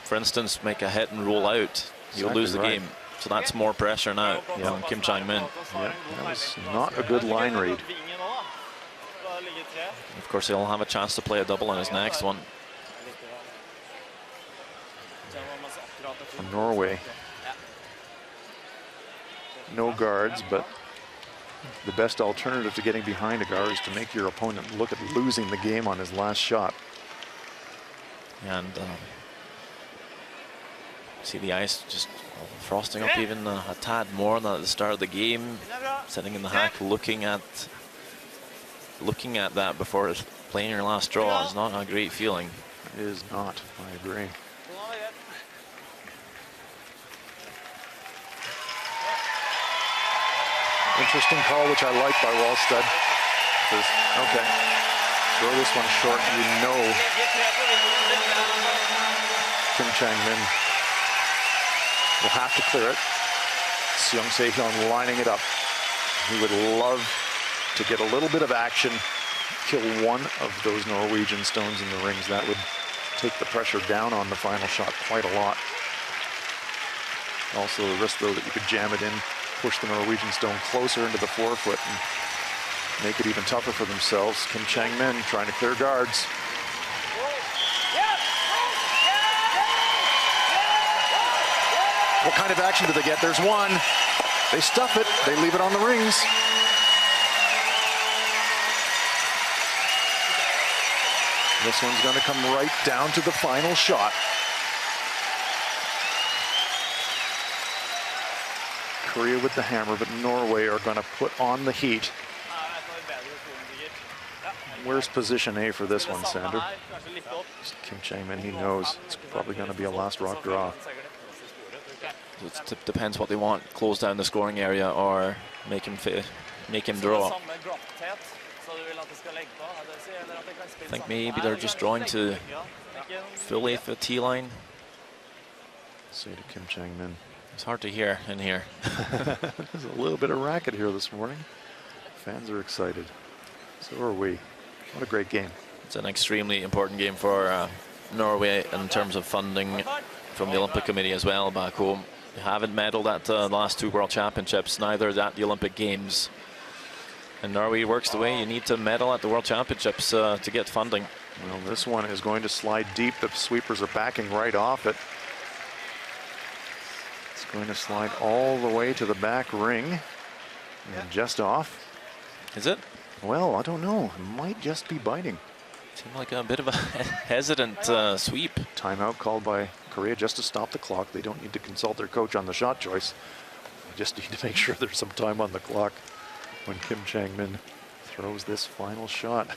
for instance, make a hit and roll out. You'll lose the Exactly right. game. So that's more pressure now on Kim Chang-min. Yeah, that was not a good line read. Of course, he'll have a chance to play a double on his next one. From Norway. No guards, but the best alternative to getting behind a guard is to make your opponent look at losing the game on his last shot. And see the ice just frosting up even a tad more than at the start of the game. Sitting in the hack, looking at that before playing your last draw is not a great feeling. It is not, I agree. Interesting call, which I like by Wallstead. Okay, throw this one short. You know Kim Chang-min will have to clear it. Seong Se-hyun lining it up. He would love to get a little bit of action, kill one of those Norwegian stones in the rings. That would take the pressure down on the final shot quite a lot. Also the risk, though, that you could jam it in, push the Norwegian stone closer into the forefoot and make it even tougher for themselves. Kim Chang-min trying to clear guards. What kind of action do they get? There's one. They stuff it. They leave it on the rings. This one's going to come right down to the final shot. Korea with the hammer, but Norway are going to put on the heat. Where's position A for this one, Sander? Kim Chang-min, he knows it's probably going to be a last rock draw. It depends what they want: close down the scoring area or make him draw. I think maybe they're just drawing to full 8-foot T line. Say to Kim Chang-min. It's hard to hear in here. There's a little bit of racket here this morning. Fans are excited. So are we. What a great game. It's an extremely important game for Norway in terms of funding from the Olympic Committee as well back home. They haven't medaled at the last 2 World Championships, neither at the Olympic Games. And Norway works the way you need to medal at the World Championships to get funding. Well, this one is going to slide deep. The sweepers are backing right off it. It's going to slide all the way to the back ring and just off. Is it? Well, I don't know. It might just be biting. Seemed like a bit of a hesitant sweep. Timeout called by Korea just to stop the clock. They don't need to consult their coach on the shot choice. They just need to make sure there's some time on the clock when Kim Chang-min throws this final shot.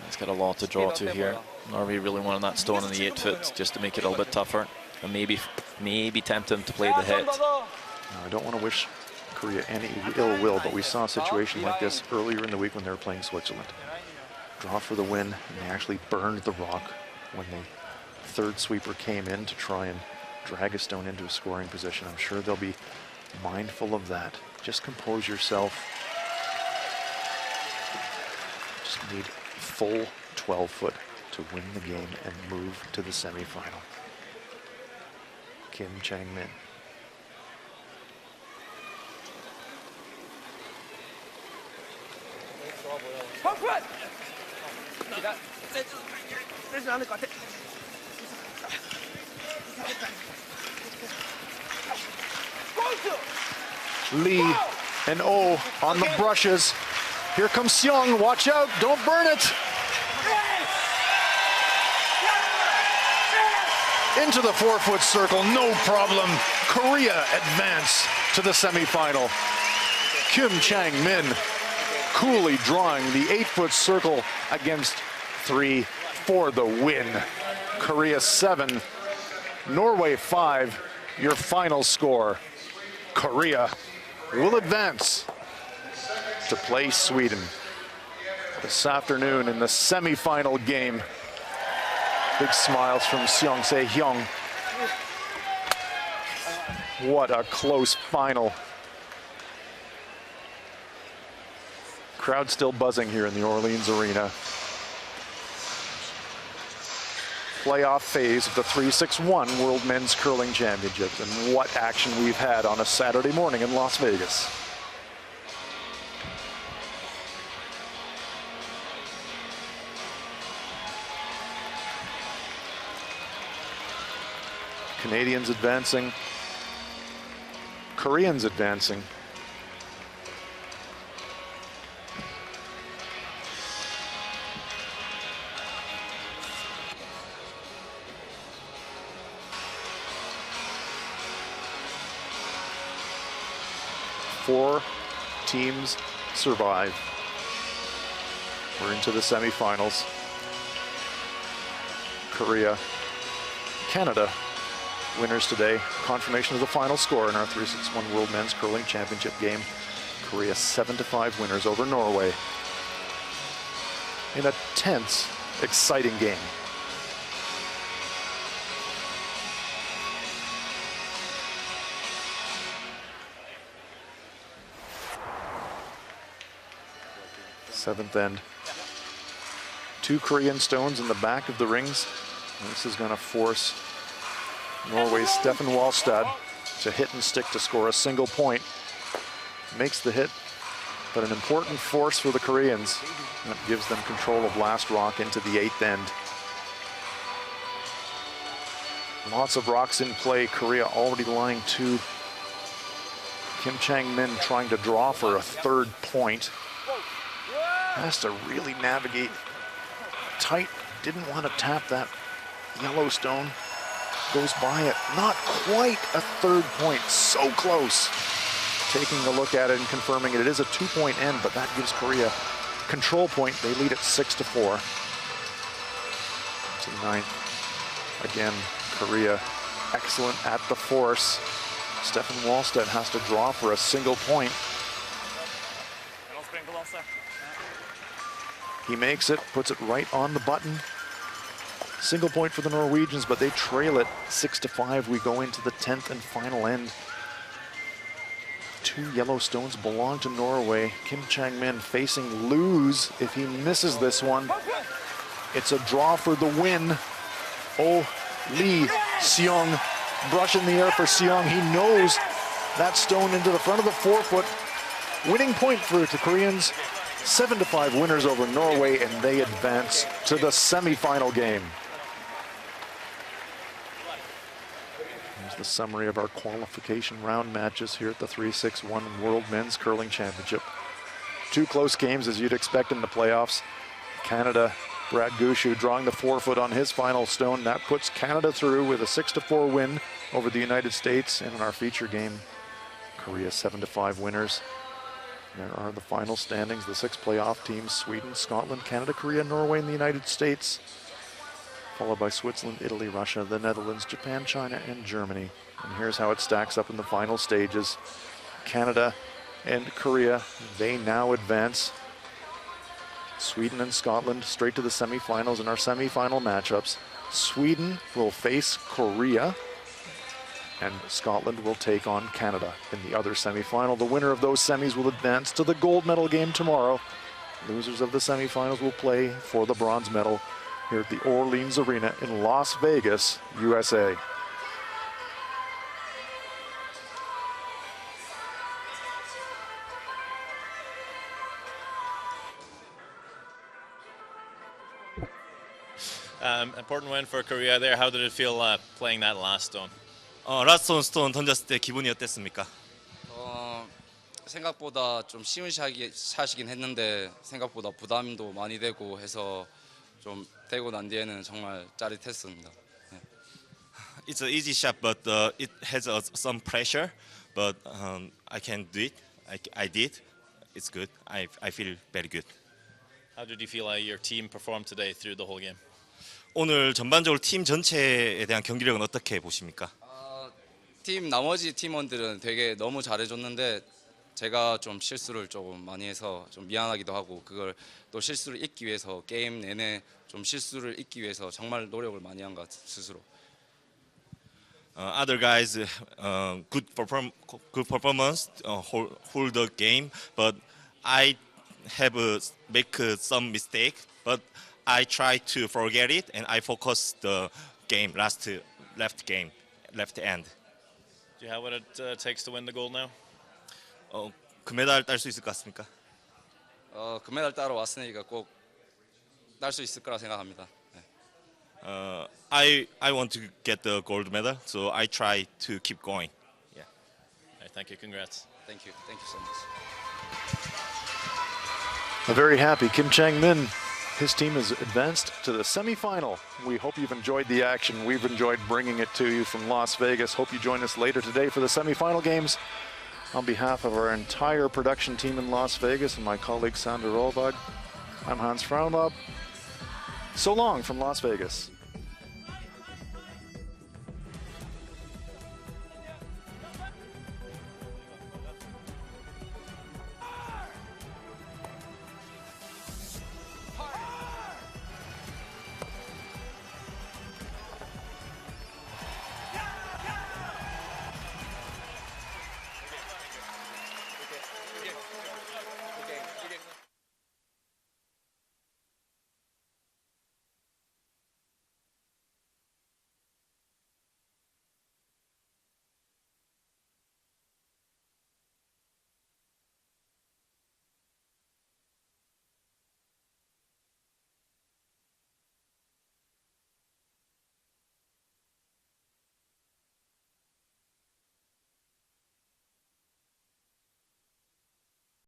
He's got a lot to draw to here. Norway really wanted that stone in the 8-foot just to make it a little bit tougher and maybe tempt him to play the hit. Now, I don't want to wish Korea any ill will, but we saw a situation like this earlier in the week when they were playing Switzerland. Draw for the win, and they actually burned the rock when the third sweeper came in to try and drag a stone into a scoring position. I'm sure they'll be mindful of that. Just compose yourself. Just need full 12-foot to win the game and move to the semifinal. Kim Chang-min. Lee and O on the brushes. Here comes Seong. Watch out. Don't burn it. Into the 4-foot circle. No problem. Korea advance to the semifinal. Kim Chang-min coolly drawing the 8-foot circle against 3 for the win. Korea 7, Norway 5. Your final score. Korea will advance to play Sweden this afternoon in the semifinal game. Big smiles from Seong Se-hyun. What a close final. Crowd still buzzing here in the Orleans Arena. Playoff phase of the 3-6-1 World Men's Curling Championship, and what action we've had on a Saturday morning in Las Vegas. Canadians advancing, Koreans advancing. Four teams survive. We're into the semifinals. Korea, Canada, winners today. Confirmation of the final score in our 3-6-1 World Men's Curling Championship game. Korea 7-5 winners over Norway in a tense, exciting game. Seventh end. Two Korean stones in the back of the rings. This is going to force Norway's Stefan Wallstad to hit and stick to score a single point. Makes the hit, but an important force for the Koreans. That gives them control of last rock into the eighth end. Lots of rocks in play. Korea already lying to Kim Chang-min, trying to draw for a third point. Has to really navigate tight. Didn't want to tap that yellow stone. Goes by it. Not quite a third point. So close. Taking a look at it and confirming it. It is a 2-point end, but that gives Korea control point. They lead it 6-4. To the ninth. Again, Korea excellent at the force. Stefan Wallstad has to draw for a single point. He makes it, puts it right on the button. Single point for the Norwegians, but they trail it 6-5. We go into the 10th and final end. Two yellow stones belong to Norway. Kim Chang-min facing lose if he misses this one. It's a draw for the win. Oh, Lee Seong, brush in the air for Seong. He knows that stone into the front of the forefoot. Winning point for the Koreans. 7-5 winners over Norway, and they advance to the semifinal game. Here's the summary of our qualification round matches here at the 3-6-1 World Men's Curling Championship. Two close games as you'd expect in the playoffs. Canada, Brad Gushu drawing the forefoot on his final stone. That puts Canada through with a 6-4 win over the United States. And in our feature game, Korea 7-5 winners. There are the final standings, the 6 playoff teams: Sweden, Scotland, Canada, Korea, Norway, and the United States. Followed by Switzerland, Italy, Russia, the Netherlands, Japan, China, and Germany. And here's how it stacks up in the final stages. Canada and Korea, they now advance. Sweden and Scotland straight to the semifinals in our semifinal matchups. Sweden will face Korea, and Scotland will take on Canada in the other semifinal. The winner of those semis will advance to the gold medal game tomorrow. Losers of the semifinals will play for the bronze medal here at the Orleans Arena in Las Vegas, USA. Important win for Korea there. How did it feel playing that last stone? 라스트 스톤 던졌을 때 기분이 어땠습니까? 생각보다 좀 쉬운 샷이긴 했는데 생각보다 부담도 많이 되고 해서 좀 되고 난 뒤에는 정말 짜릿했습니다. It's an easy shot, but it has some pressure. But I can do it. I did. It's good. I feel very good. How did you feel your team performed today through the whole game? 오늘 전반적으로 팀 전체에 대한 경기력은 어떻게 보십니까? 팀 나머지 팀원들은 되게 너무 잘해줬는데 제가 좀 실수를 조금 많이 해서 좀 미안하기도 하고 그걸 또 실수를 잊기 위해서 게임 내내 좀 실수를 잊기 위해서 정말 노력을 많이 한 것 같아요, 스스로. Other guys, good performance, hold the game, but I have make some mistake, but I try to forget it and I focus the game left end. Do you have what it takes to win the gold now? 금메달 딸 수 있을 것 같습니까? 금메달 따러 왔으니까 꼭 딸 수 있을 거라 생각합니다. 네. I want to get the gold medal, so I try to keep going. Yeah. All right, thank you. Congrats. Thank you so much. A very happy Kim Chang-min. His team has advanced to the semifinal. We hope you've enjoyed the action. We've enjoyed bringing it to you from Las Vegas. Hope you join us later today for the semifinal games. On behalf of our entire production team in Las Vegas and my colleague Sandra Rolvag, I'm Hans Frauenlob. So long from Las Vegas.